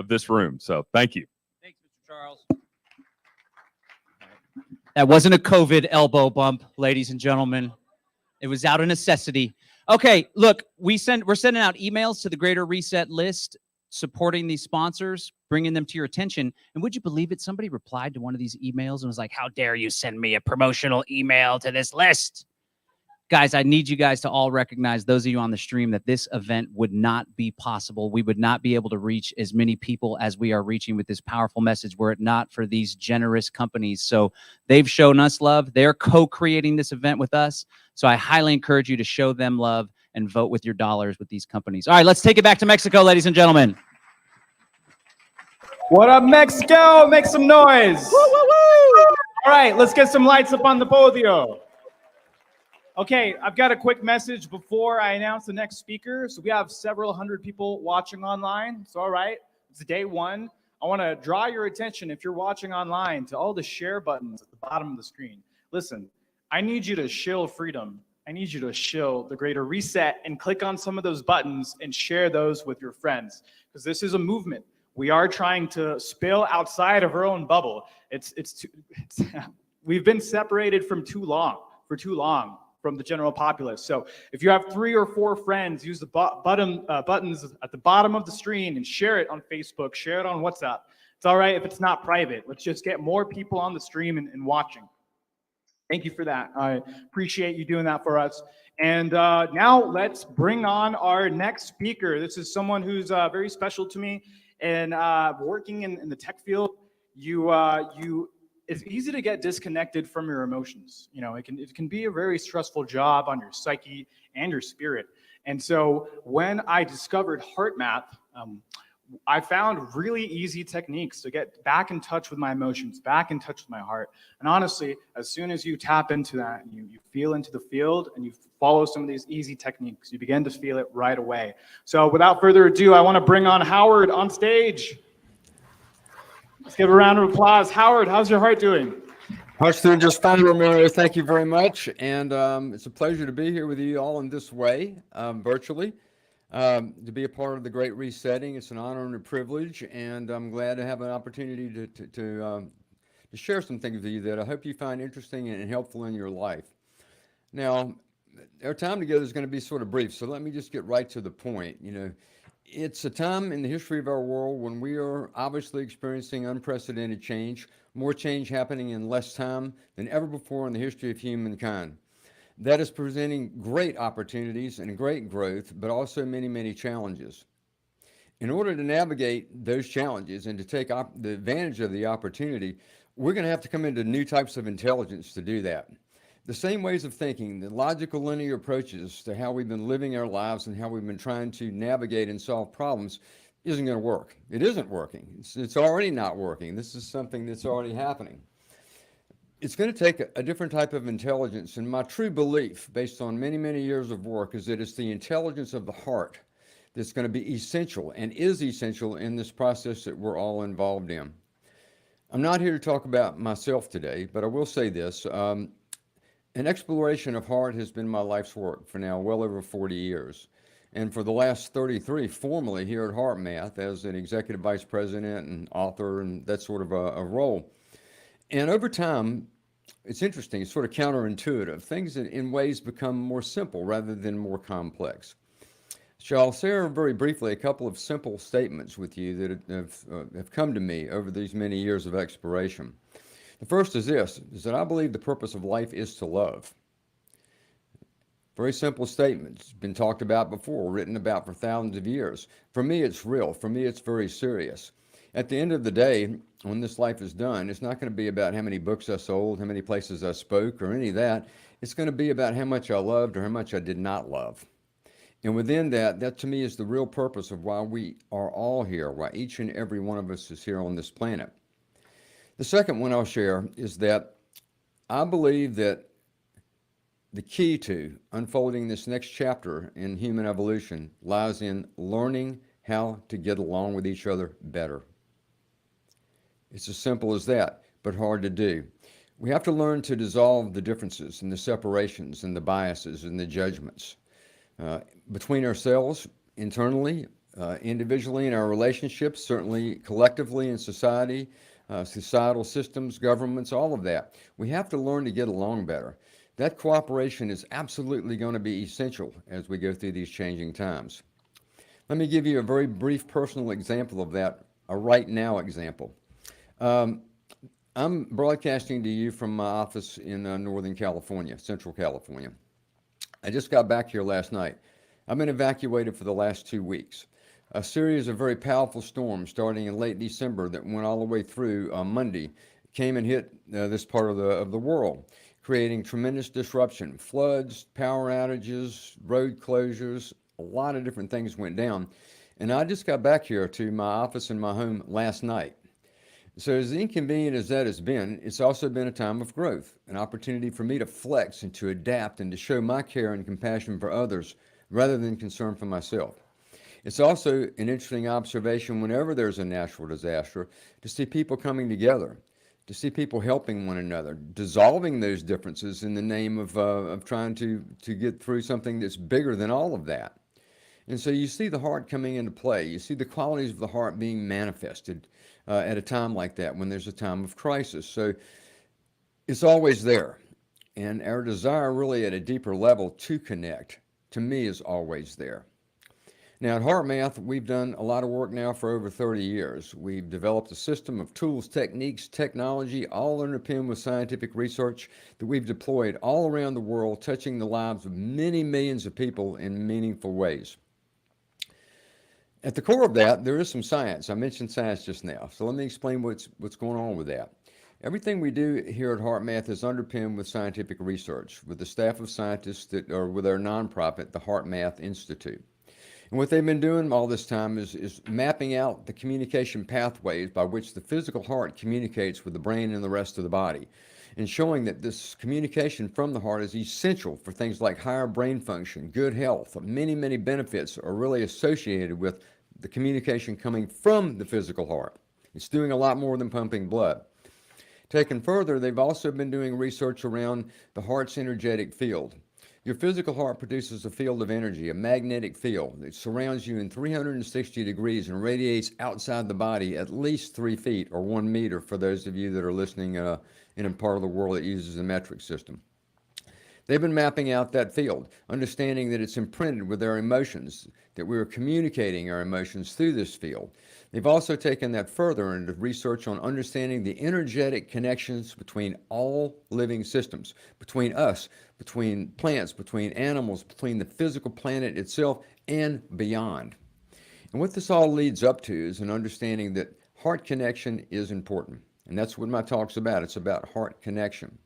this room. So thank you. Thanks, Mr. Charles. That wasn't a COVID elbow bump, ladies and gentlemen. It was out of necessity. Okay, look, we're sending out emails to the Greater Reset list supporting these sponsors, bringing them to your attention. And would you believe it? Somebody replied to one of these emails and was like, how dare you send me a promotional email to this list? Guys, I need you guys to all recognize, those of you on the stream, that this event would not be possible. We would not be able to reach as many people as we are reaching with this powerful message were it not for these generous companies. So they've shown us love. They're co-creating this event with us. So I highly encourage you to show them love and vote with your dollars with these companies. All right, let's take it back to Mexico, ladies and gentlemen. What up, Mexico? Make some noise. Woo, woo, woo. All right, let's get some lights up on the podio. Okay, I've got a quick message before I announce the next speaker. So we have several hundred people watching online. So all right, it's day one. I want to draw your attention, if you're watching online, to all the share buttons at the bottom of the screen. Listen, I need you to shill freedom. I need you to shill the Greater Reset and click on some of those buttons and share those with your friends, because this is a movement. We are trying to spill outside of our own bubble. We've been separated for too long from the general populace. So if you have 3 or 4 friends, use the buttons at the bottom of the screen and share it on Facebook, share it on WhatsApp. It's all right if it's not private. Let's just get more people on the stream and watching. Thank you for that. I appreciate you doing that for us. And now let's bring on our next speaker. This is someone who's very special to me. And working in the tech field, it's easy to get disconnected from your emotions. You know, it can be a very stressful job on your psyche and your spirit. And so when I discovered HeartMath, I found really easy techniques to get back in touch with my emotions, back in touch with my heart. And honestly, as soon as you tap into that, and you feel into the field and you follow some of these easy techniques, you begin to feel it right away. So without further ado, I want to bring on Howard on stage. Let's give a round of applause. Howard, how's your heart doing? Hush through just fine, Romero. Thank you very much. And it's a pleasure to be here with you all in this way, virtually, to be a part of the Great Resetting. It's an honor and a privilege, and I'm glad to have an opportunity to share some things with you that I hope you find interesting and helpful in your life. Now, our time together is going to be sort of brief, so let me just get right to the point. You know, it's a time in the history of our world when we are obviously experiencing unprecedented change, more change happening in less time than ever before in the history of humankind. That is presenting great opportunities and great growth, but also many, many challenges. In order to navigate those challenges and to take the advantage of the opportunity, we're going to have to come into new types of intelligence to do that. The same ways of thinking, the logical linear approaches to how we've been living our lives and how we've been trying to navigate and solve problems isn't going to work. It isn't working. It's already not working. This is something that's already happening. It's going to take a different type of intelligence, and my true belief, based on many, many years of work, is that it's the intelligence of the heart that's going to be essential and is essential in this process that we're all involved in. I'm not here to talk about myself today, but I will say this. An exploration of heart has been my life's work for now well over 40 years. And for the last 33, formally here at HeartMath as an executive vice president and author and that sort of a role. And over time, it's interesting, it's sort of counterintuitive. Things in ways become more simple rather than more complex. So I'll share very briefly a couple of simple statements with you that have come to me over these many years of exploration. The first is this, is that I believe the purpose of life is to love. Very simple statement. It's been talked about before, written about for thousands of years. For me, it's real. For me, it's very serious. At the end of the day, when this life is done, it's not going to be about how many books I sold, how many places I spoke, or any of that. It's going to be about how much I loved or how much I did not love. And within that, that to me is the real purpose of why we are all here, why each and every one of us is here on this planet. The second one I'll share is that I believe that the key to unfolding this next chapter in human evolution lies in learning how to get along with each other better. It's as simple as that, but hard to do. We have to learn to dissolve the differences and the separations and the biases and the judgments between ourselves, internally, individually in our relationships, certainly collectively in society, societal systems, governments, all of that. We have to learn to get along better. That cooperation is absolutely going to be essential as we go through these changing times. Let me give you a very brief personal example of that, a right now example. I'm broadcasting to you from my office in Northern California, Central California. I just got back here last night. I've been evacuated for the last 2 weeks. A series of very powerful storms starting in late December that went all the way through Monday came and hit this part of the world, creating tremendous disruption, floods, power outages, road closures, a lot of different things went down. And I just got back here to my office in my home last night. So as inconvenient as that has been, it's also been a time of growth, an opportunity for me to flex and to adapt and to show my care and compassion for others rather than concern for myself. It's also an interesting observation whenever there's a natural disaster to see people coming together, to see people helping one another, dissolving those differences in the name of trying to get through something that's bigger than all of that. And so you see the heart coming into play. You see the qualities of the heart being manifested at a time like that when there's a time of crisis. So it's always there. And our desire really at a deeper level to connect, to me, is always there. Now at HeartMath, we've done a lot of work now for over 30 years. We've developed a system of tools, techniques, technology, all underpinned with scientific research that we've deployed all around the world, touching the lives of many millions of people in meaningful ways. At the core of that, there is some science. I mentioned science just now, so let me explain what's going on with that. Everything we do here at HeartMath is underpinned with scientific research, with the staff of scientists that are with our nonprofit, the HeartMath Institute. And what they've been doing all this time is mapping out the communication pathways by which the physical heart communicates with the brain and the rest of the body, and showing that this communication from the heart is essential for things like higher brain function, good health. Many, many benefits are really associated with the communication coming from the physical heart. It's doing a lot more than pumping blood. Taken further, they've also been doing research around the heart's energetic field. Your physical heart produces a field of energy, a magnetic field that surrounds you in 360 degrees and radiates outside the body at least 3 feet or 1 meter for those of you that are listening in a part of the world that uses the metric system. They've been mapping out that field, understanding that it's imprinted with our emotions, that we are communicating our emotions through this field. They've also taken that further into research on understanding the energetic connections between all living systems, between us, between plants, between animals, between the physical planet itself, and beyond. And what this all leads up to is an understanding that heart connection is important. And that's what my talk's about. It's about heart connection.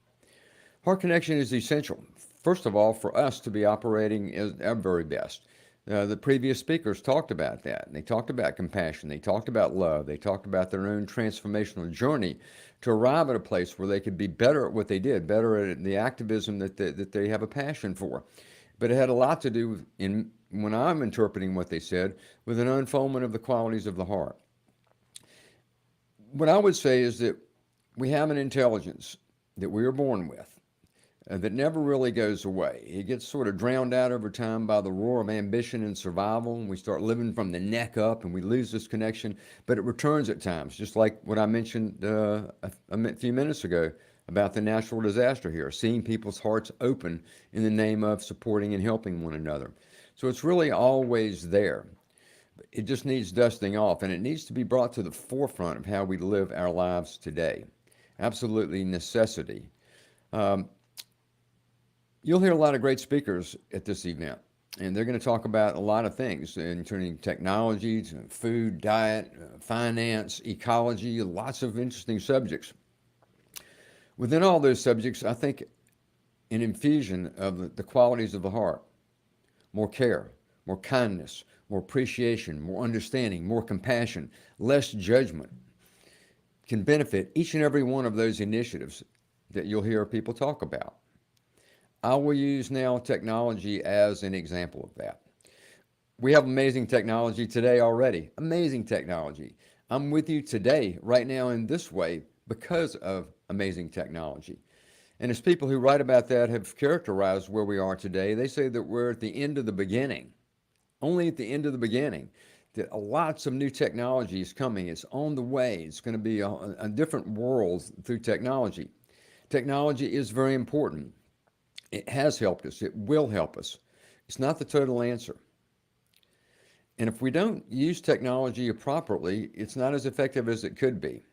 Heart connection is essential, first of all, for us to be operating at our very best. The previous speakers talked about that. They talked about compassion. They talked about love. They talked about their own transformational journey to arrive at a place where they could be better at what they did, better at the activism that they have a passion for. But it had a lot to do, when I'm interpreting what they said, with an unfoldment of the qualities of the heart. What I would say is that we have an intelligence that we are born with that never really goes away. It gets sort of drowned out over time by the roar of ambition and survival, and we start living from the neck up, and we lose this connection, but it returns at times, just like what I mentioned a few minutes ago about the natural disaster here, seeing people's hearts open in the name of supporting and helping one another. So it's really always there. It just needs dusting off, and it needs to be brought to the forefront of how we live our lives today. Absolutely necessity. You'll hear a lot of great speakers at this event, and they're going to talk about a lot of things, including technology, food, diet, finance, ecology, lots of interesting subjects. Within all those subjects, I think an infusion of the qualities of the heart, more care, more kindness, more appreciation, more understanding, more compassion, less judgment, can benefit each and every one of those initiatives that you'll hear people talk about. I will use now technology as an example of that. We have amazing technology today already, amazing technology. I'm with you today, right now in this way, because of amazing technology. And as people who write about that have characterized where we are today, they say that we're at the end of the beginning, only at the end of the beginning, that lots of new technology is coming. It's on the way. It's going to be a different world through technology. Technology is very important. It has helped us. It will help us. It's not the total answer. And if we don't use technology properly, it's not as effective as it could be.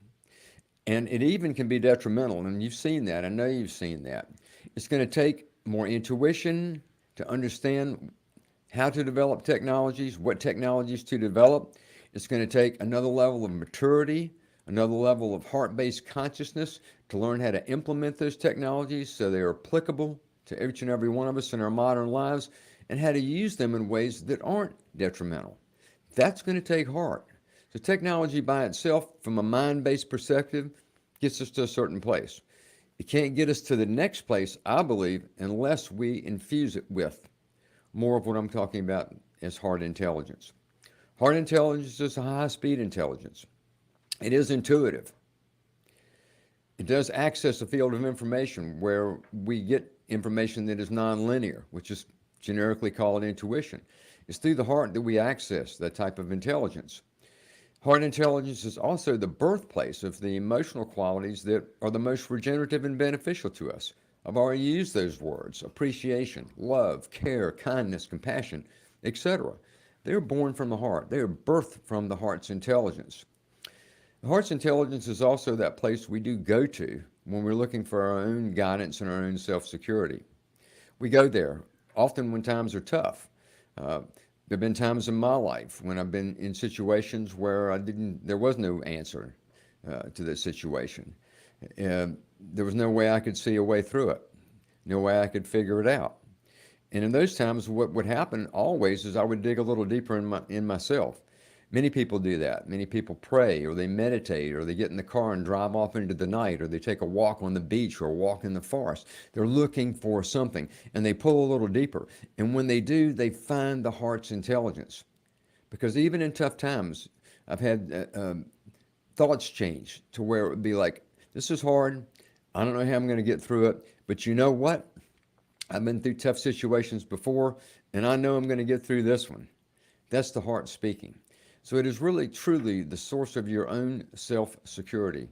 And it even can be detrimental. And you've seen that. I know you've seen that. It's going to take more intuition to understand how to develop technologies, what technologies to develop. It's going to take another level of maturity, another level of heart-based consciousness to learn how to implement those technologies so they are applicable to each and every one of us in our modern lives, and how to use them in ways that aren't detrimental. That's going to take heart. So technology by itself, from a mind-based perspective, gets us to a certain place. It can't get us to the next place, I believe, unless we infuse it with more of what I'm talking about as heart intelligence. Heart intelligence is a high-speed intelligence. It is intuitive. It does access a field of information where we get information that is nonlinear, which is generically called intuition. It's through the heart that we access that type of intelligence. Heart intelligence is also the birthplace of the emotional qualities that are the most regenerative and beneficial to us. I've already used those words: appreciation, love, care, kindness, compassion, etc. They're born from the heart. They are birthed from the heart's intelligence. The heart's intelligence is also that place we do go to when we're looking for our own guidance and our own self-security. We go there often when times are tough. There have been times in my life when I've been in situations where there was no answer to the situation. There was no way I could see a way through it, no way I could figure it out. And in those times, what would happen always is I would dig a little deeper in myself. Many people do that. Many people pray, or they meditate, or they get in the car and drive off into the night, or they take a walk on the beach or a walk in the forest. They're looking for something, and they pull a little deeper. And when they do, they find the heart's intelligence. Because even in tough times, I've had thoughts change to where it would be like This is hard. I don't know how I'm going to get through it, but you know what? I've been through tough situations before, and I know I'm going to get through this one. That's the heart speaking. So it is really, truly the source of your own self-security.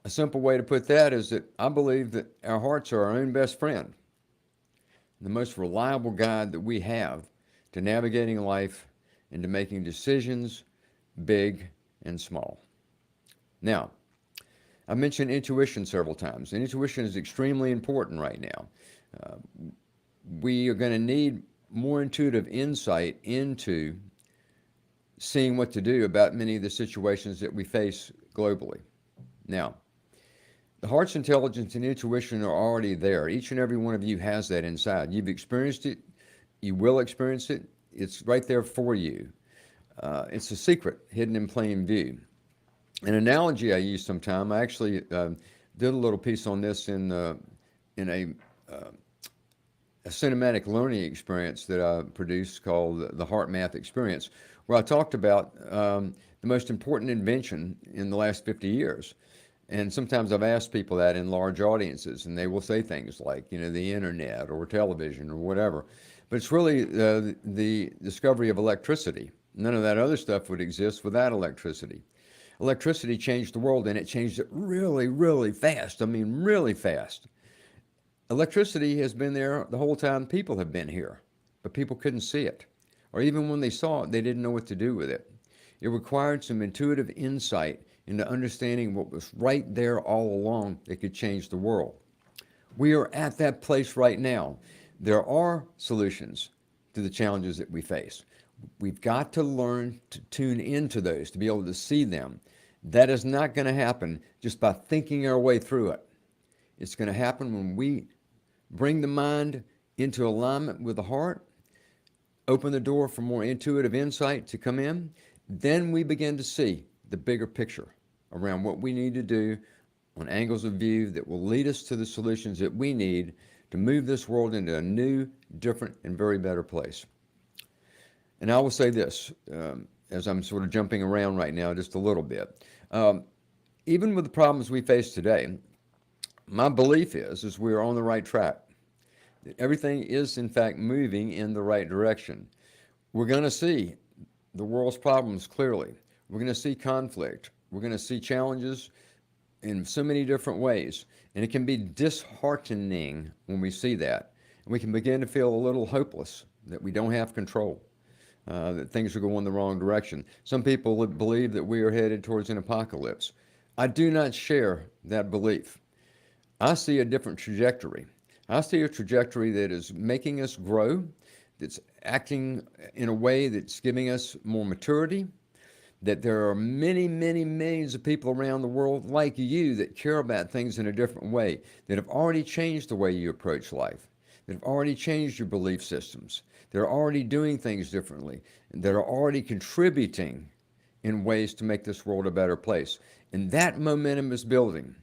A simple way to put that is that I believe that our hearts are our own best friend, the most reliable guide that we have to navigating life and to making decisions, big and small. Now, I mentioned intuition several times, and intuition is extremely important right now. We are going to need more intuitive insight into seeing what to do about many of the situations that we face globally. Now, the heart's intelligence and intuition are already there. Each and every one of you has that inside. You've experienced it. You will experience it. It's right there for you. It's a secret hidden in plain view. An analogy I use sometime, I actually did a little piece on this in a cinematic learning experience that I produced called the Heart Math Experience, where I talked about the most important invention in the last 50 years. And sometimes I've asked people that in large audiences, and they will say things like, you know, the internet or television or whatever. But it's really the discovery of electricity. None of that other stuff would exist without electricity. Electricity changed the world, and it changed it really, really fast. I mean, really fast. Electricity has been there the whole time people have been here, but people couldn't see it. Or even when they saw it, they didn't know what to do with it. It required some intuitive insight into understanding what was right there all along that could change the world. We are at that place right now. There are solutions to the challenges that we face. We've got to learn to tune into those, to be able to see them. That is not going to happen just by thinking our way through it. It's going to happen when we bring the mind into alignment with the heart, open the door for more intuitive insight to come in. Then we begin to see the bigger picture around what we need to do on angles of view that will lead us to the solutions that we need to move this world into a new, different, and very better place. And I will say this, as I'm sort of jumping around right now just a little bit. Even with the problems we face today, my belief is we're on the right track. That everything is, in fact, moving in the right direction. We're going to see the world's problems clearly. We're going to see conflict. We're going to see challenges in so many different ways. And it can be disheartening when we see that. And we can begin to feel a little hopeless that we don't have control, that things are going the wrong direction. Some people believe that we are headed towards an apocalypse. I do not share that belief. I see a different trajectory. I see a trajectory that is making us grow, that's acting in a way that's giving us more maturity, that there are many, many millions of people around the world like you that care about things in a different way, that have already changed the way you approach life, that have already changed your belief systems, that are already doing things differently, and that are already contributing in ways to make this world a better place. And that momentum is building.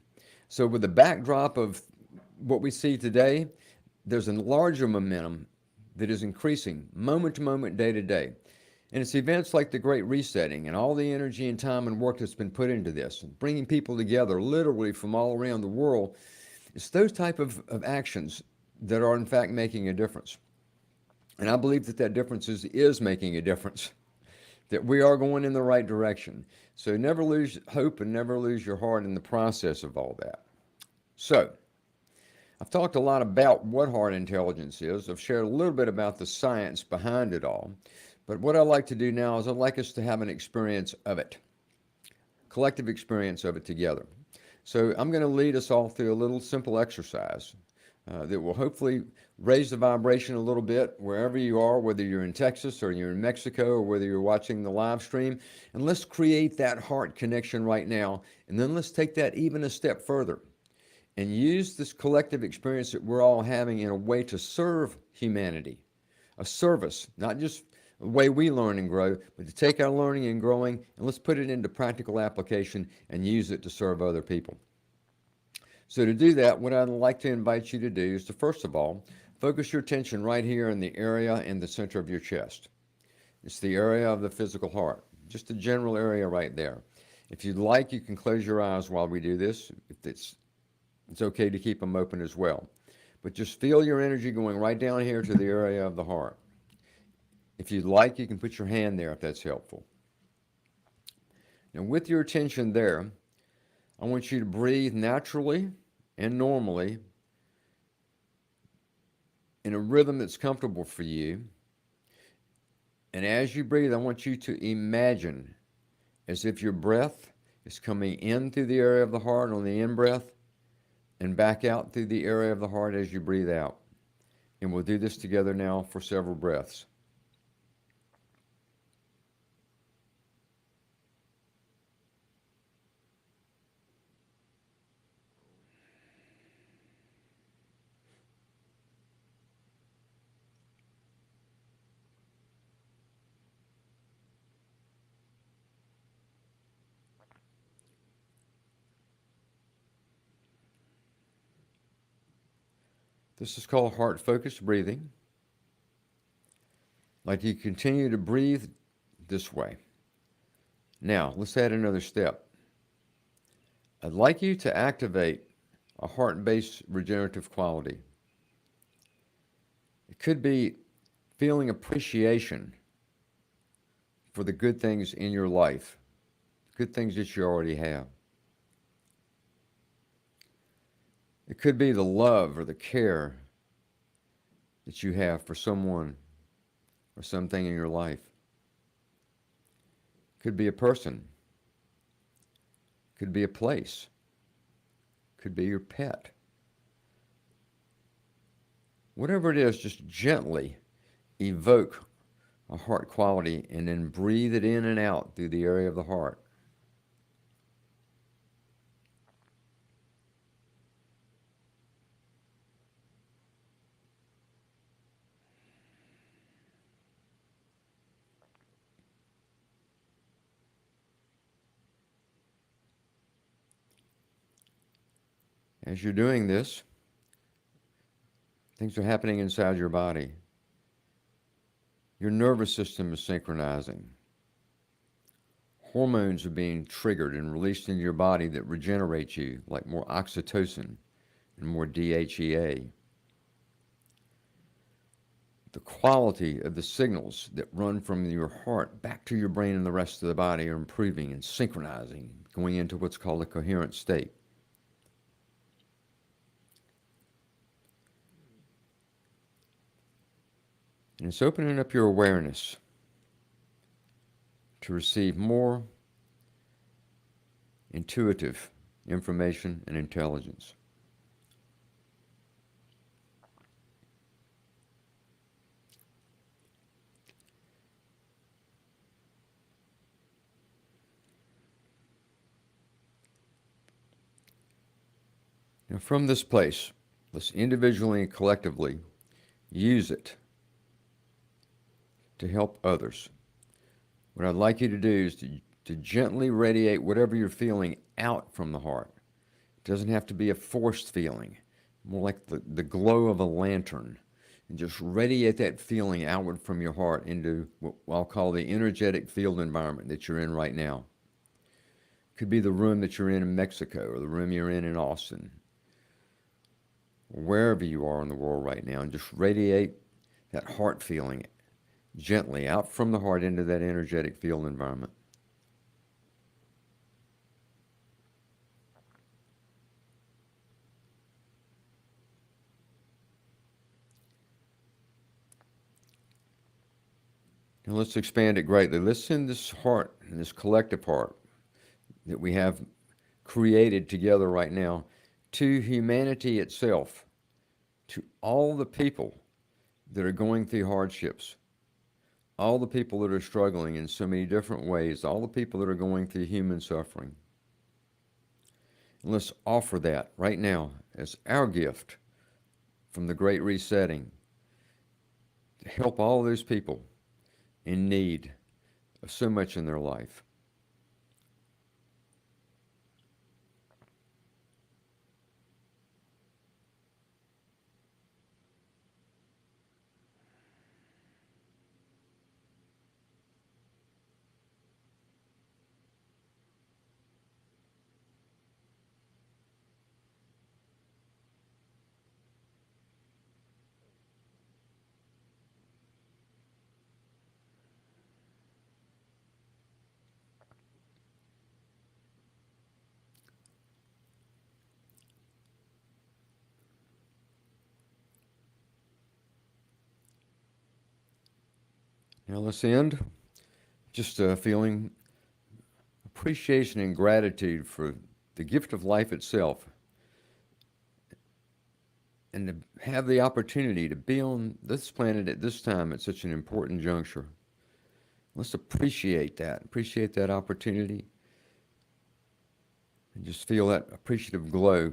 So with the backdrop of what we see today, there's a larger momentum that is increasing moment to moment, day to day. And it's events like the Great Resetting and all the energy and time and work that's been put into this, and bringing people together literally from all around the world. It's those type of actions that are in fact making a difference. And I believe that that difference is making a difference, that we are going in the right direction. So never lose hope and never lose your heart in the process of all that. So I've talked a lot about what heart intelligence is. I've shared a little bit about the science behind it all. But what I'd like to do now is I'd like us to have an experience of it, collective experience of it together. So I'm going to lead us all through a little simple exercise that will hopefully raise the vibration a little bit wherever you are, whether you're in Texas or you're in Mexico or whether you're watching the live stream. And let's create that heart connection right now. And then let's take that even a step further and use this collective experience that we're all having in a way to serve humanity, a service, not just the way we learn and grow, but to take our learning and growing and let's put it into practical application and use it to serve other people. So to do that, what I'd like to invite you to do is to, first of all, focus your attention right here in the area in the center of your chest. It's the area of the physical heart, just a general area right there. If you'd like, you can close your eyes while we do this. If it's okay to keep them open as well. But just feel your energy going right down here to the area of the heart. If you'd like, you can put your hand there if that's helpful. Now, with your attention there, I want you to breathe naturally and normally in a rhythm that's comfortable for you. And as you breathe, I want you to imagine as if your breath is coming in through the area of the heart on the in-breath and back out through the area of the heart as you breathe out. And we'll do this together now for several breaths. This is called heart-focused breathing. Like you continue to breathe this way. Now, let's add another step. I'd like you to activate a heart-based regenerative quality. It could be feeling appreciation for the good things in your life, good things that you already have. It could be the love or the care that you have for someone or something in your life. It could be a person. It could be a place. It could be your pet. Whatever it is, just gently evoke a heart quality and then breathe it in and out through the area of the heart. As you're doing this, things are happening inside your body. Your nervous system is synchronizing. Hormones are being triggered and released into your body that regenerate you, like more oxytocin and more DHEA. The quality of the signals that run from your heart back to your brain and the rest of the body are improving and synchronizing, going into what's called a coherent state. And it's opening up your awareness to receive more intuitive information and intelligence. Now, from this place, let's individually and collectively use it to help others. What I'd like you to do is to gently radiate whatever you're feeling out from the heart. It doesn't have to be a forced feeling, more like the glow of a lantern. And just radiate that feeling outward from your heart into what I'll call the energetic field environment that you're in right now. It could be the room that you're in Mexico, or the room you're in Austin, or wherever you are in the world right now, and just radiate that heart feeling gently out from the heart into that energetic field environment. Now let's expand it greatly. Let's send this heart, and this collective heart that we have created together right now, to humanity itself, to all the people that are going through hardships, all the people that are struggling in so many different ways, all the people that are going through human suffering. And let's offer that right now as our gift from the Great Resetting to help all those people in need of so much in their life. Now let's end just feeling appreciation and gratitude for the gift of life itself, and to have the opportunity to be on this planet at this time at such an important juncture. Let's appreciate that opportunity, and just feel that appreciative glow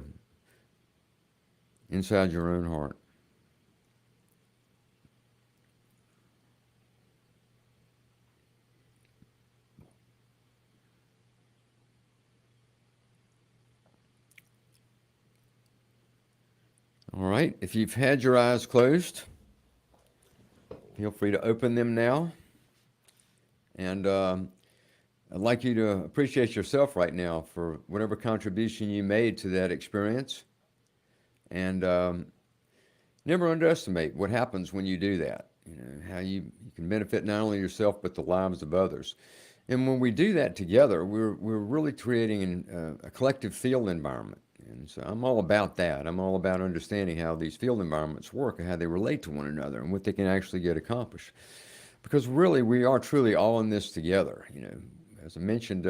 inside your own heart. All right, if you've had your eyes closed, feel free to open them now. And I'd like you to appreciate yourself right now for whatever contribution you made to that experience. And never underestimate what happens when you do that. You know, how you can benefit not only yourself, but the lives of others. And when we do that together, we're really creating a collective field environment. And so I'm all about that. I'm all about understanding how these field environments work and how they relate to one another and what they can actually get accomplished. Because really, we are truly all in this together. You know, as I mentioned,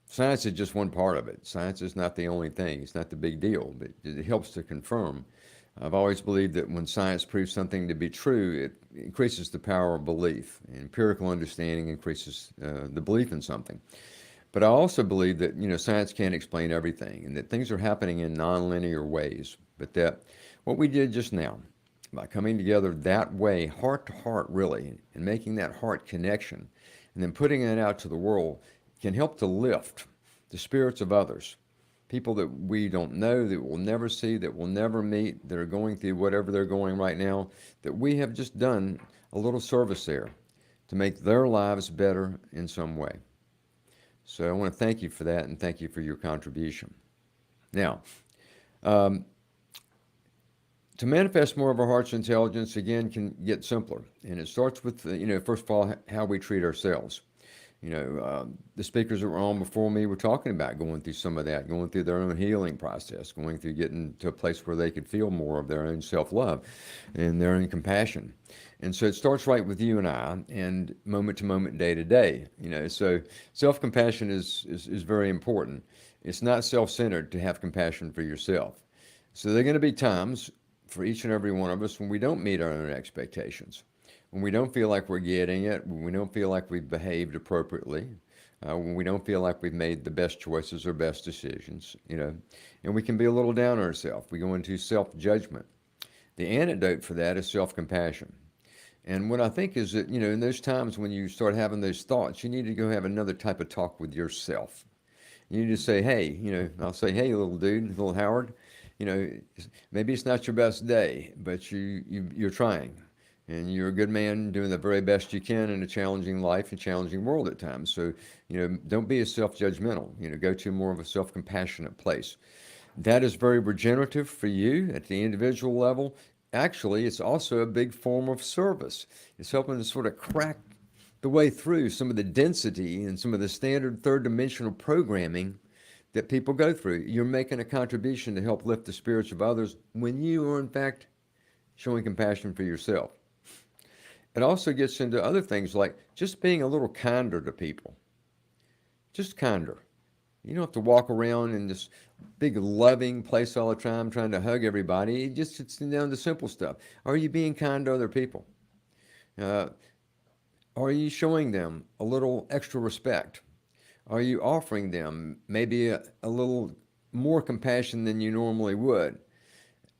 science is just one part of it. Science is not the only thing. It's not the big deal, but it helps to confirm. I've always believed that when science proves something to be true, it increases the power of belief. Empirical understanding increases the belief in something. But I also believe that, you know, science can't explain everything, and that things are happening in nonlinear ways. But that what we did just now, by coming together that way, heart to heart really, and making that heart connection, and then putting it out to the world, can help to lift the spirits of others. People that we don't know, that we'll never see, that we'll never meet, that are going through whatever they're going right now, that we have just done a little service there to make their lives better in some way. So I want to thank you for that, and thank you for your contribution. Now, to manifest more of our heart's intelligence, again, can get simpler. And it starts with, you know, first of all, how we treat ourselves. You know, the speakers that were on before me were talking about going through some of that, going through their own healing process, going through getting to a place where they could feel more of their own self-love and their own compassion. And so it starts right with you and I, and moment to moment, day to day. You know, so self-compassion is very important. It's not self-centered to have compassion for yourself. So there are going to be times for each and every one of us when we don't meet our own expectations, when we don't feel like we're getting it, when we don't feel like we've behaved appropriately, when we don't feel like we've made the best choices or best decisions, you know, and we can be a little down on ourselves. We go into self-judgment. The antidote for that is self-compassion. And what I think is that, you know, in those times when you start having those thoughts, you need to go have another type of talk with yourself. You need to say, hey, you know, I'll say, hey, little dude, little Howard, you know, maybe it's not your best day, but you're trying. And you're a good man doing the very best you can in a challenging life and challenging world at times. So, you know, don't be as self-judgmental. You know, go to more of a self-compassionate place. That is very regenerative for you at the individual level. Actually, it's also a big form of service. It's helping to sort of crack the way through some of the density and some of the standard third-dimensional programming that people go through. You're making a contribution to help lift the spirits of others when you are, in fact, showing compassion for yourself. It also gets into other things like just being a little kinder to people. Just kinder. You don't have to walk around in this big loving place all the time trying to hug everybody. It just gets down to simple stuff. Are you being kind to other people? Are you showing them a little extra respect? Are you offering them maybe a little more compassion than you normally would?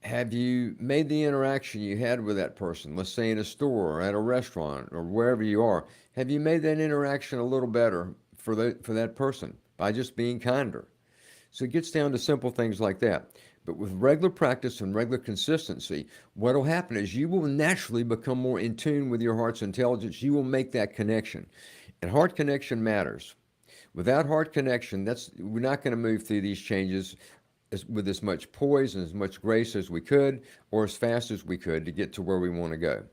Have you made the interaction you had with that person, let's say in a store or at a restaurant or wherever you are, have you made that interaction a little better for that person by just being kinder? So it gets down to simple things like that. But with regular practice and regular consistency, what will happen is you will naturally become more in tune with your heart's intelligence. You will make that connection. And heart connection matters. Without heart connection, we're not going to move through these changes with as much poise and as much grace as we could, or as fast as we could to get to where we want to go.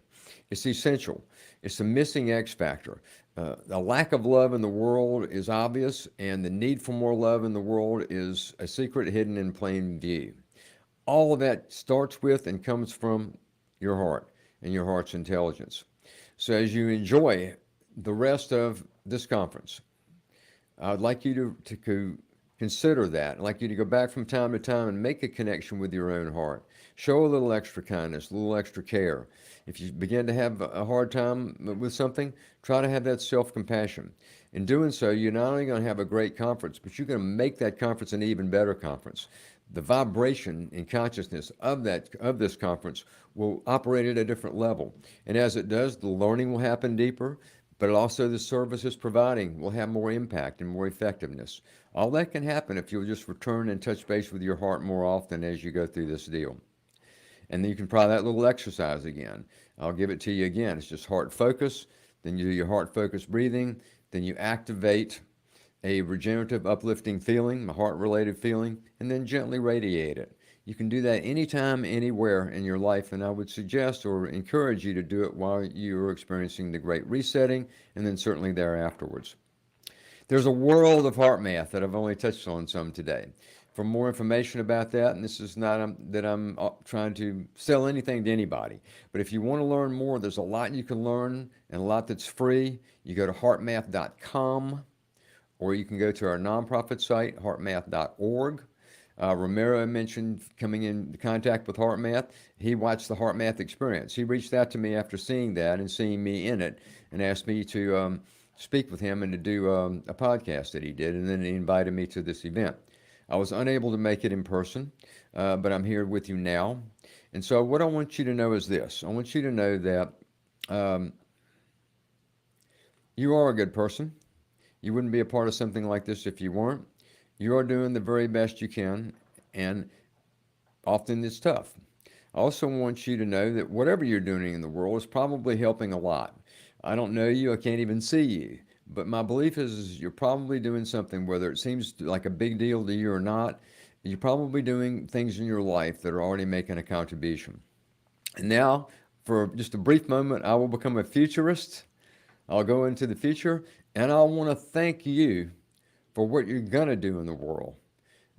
It's essential. It's the missing X factor. The lack of love in the world is obvious, and the need for more love in the world is a secret hidden in plain view. All of that starts with and comes from your heart and your heart's intelligence. So as you enjoy the rest of this conference, I'd like you to consider that. I'd like you to go back from time to time and make a connection with your own heart. Show a little extra kindness, a little extra care. If you begin to have a hard time with something, try to have that self-compassion. In doing so, you're not only going to have a great conference, but you're going to make that conference an even better conference. The vibration and consciousness of this conference will operate at a different level. And as it does, the learning will happen deeper, but also the services providing will have more impact and more effectiveness. All that can happen if you'll just return and touch base with your heart more often as you go through this deal. And then you can try that little exercise again. I'll give it to you again. It's just heart focus. Then you do your heart focused breathing. Then you activate a regenerative, uplifting feeling, a heart-related feeling, and then gently radiate it. You can do that anytime, anywhere in your life, and I would suggest or encourage you to do it while you're experiencing the great resetting, and then certainly there afterwards. There's a world of heart math that I've only touched on some today. For more information about that, and this is not that I'm trying to sell anything to anybody, but if you want to learn more, there's a lot you can learn and a lot that's free. You go to heartmath.com, or you can go to our nonprofit site, heartmath.org. Ramiro mentioned coming in contact with HeartMath. He watched the HeartMath experience. He reached out to me after seeing that and seeing me in it and asked me to speak with him and to do a podcast that he did, and then he invited me to this event. I was unable to make it in person, but I'm here with you now. And so what I want you to know is this. I want you to know that you are a good person. You wouldn't be a part of something like this if you weren't. You are doing the very best you can, and often it's tough. I also want you to know that whatever you're doing in the world is probably helping a lot. I don't know you, I can't even see you, but my belief is you're probably doing something, whether it seems like a big deal to you or not, you're probably doing things in your life that are already making a contribution. And now, for just a brief moment, I will become a futurist. I'll go into the future, and I want to thank you for what you're going to do in the world,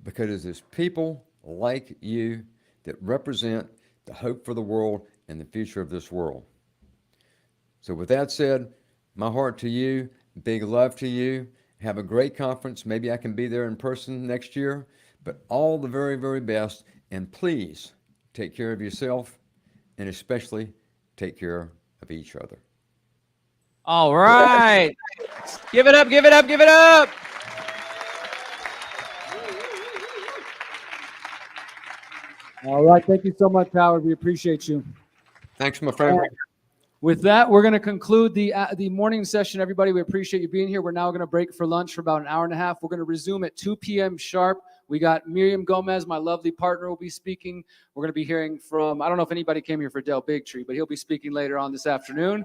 because it's people like you that represent the hope for the world and the future of this world. So with that said, my heart to you, big love to you. Have a great conference. Maybe I can be there in person next year, but all the very, very best. And please take care of yourself, and especially take care of each other. All right. Give it up, give it up, give it up. All right. Thank you so much, Howard. We appreciate you. Thanks, my friend. With that, we're going to conclude the morning session, everybody. We appreciate you being here. We're now going to break for lunch for about an hour and a half. We're going to resume at 2 p.m. sharp. We got Miriam Gomez, my lovely partner, will be speaking. We're going to be hearing from, I don't know if anybody came here for Del Bigtree, but he'll be speaking later on this afternoon.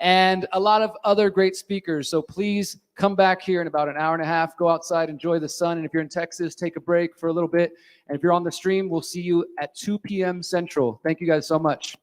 And a lot of other great speakers. So please come back here in about an hour and a half. Go outside, enjoy the sun. And if you're in Texas, take a break for a little bit. And if you're on the stream, we'll see you at 2 p.m. Central. Thank you guys so much.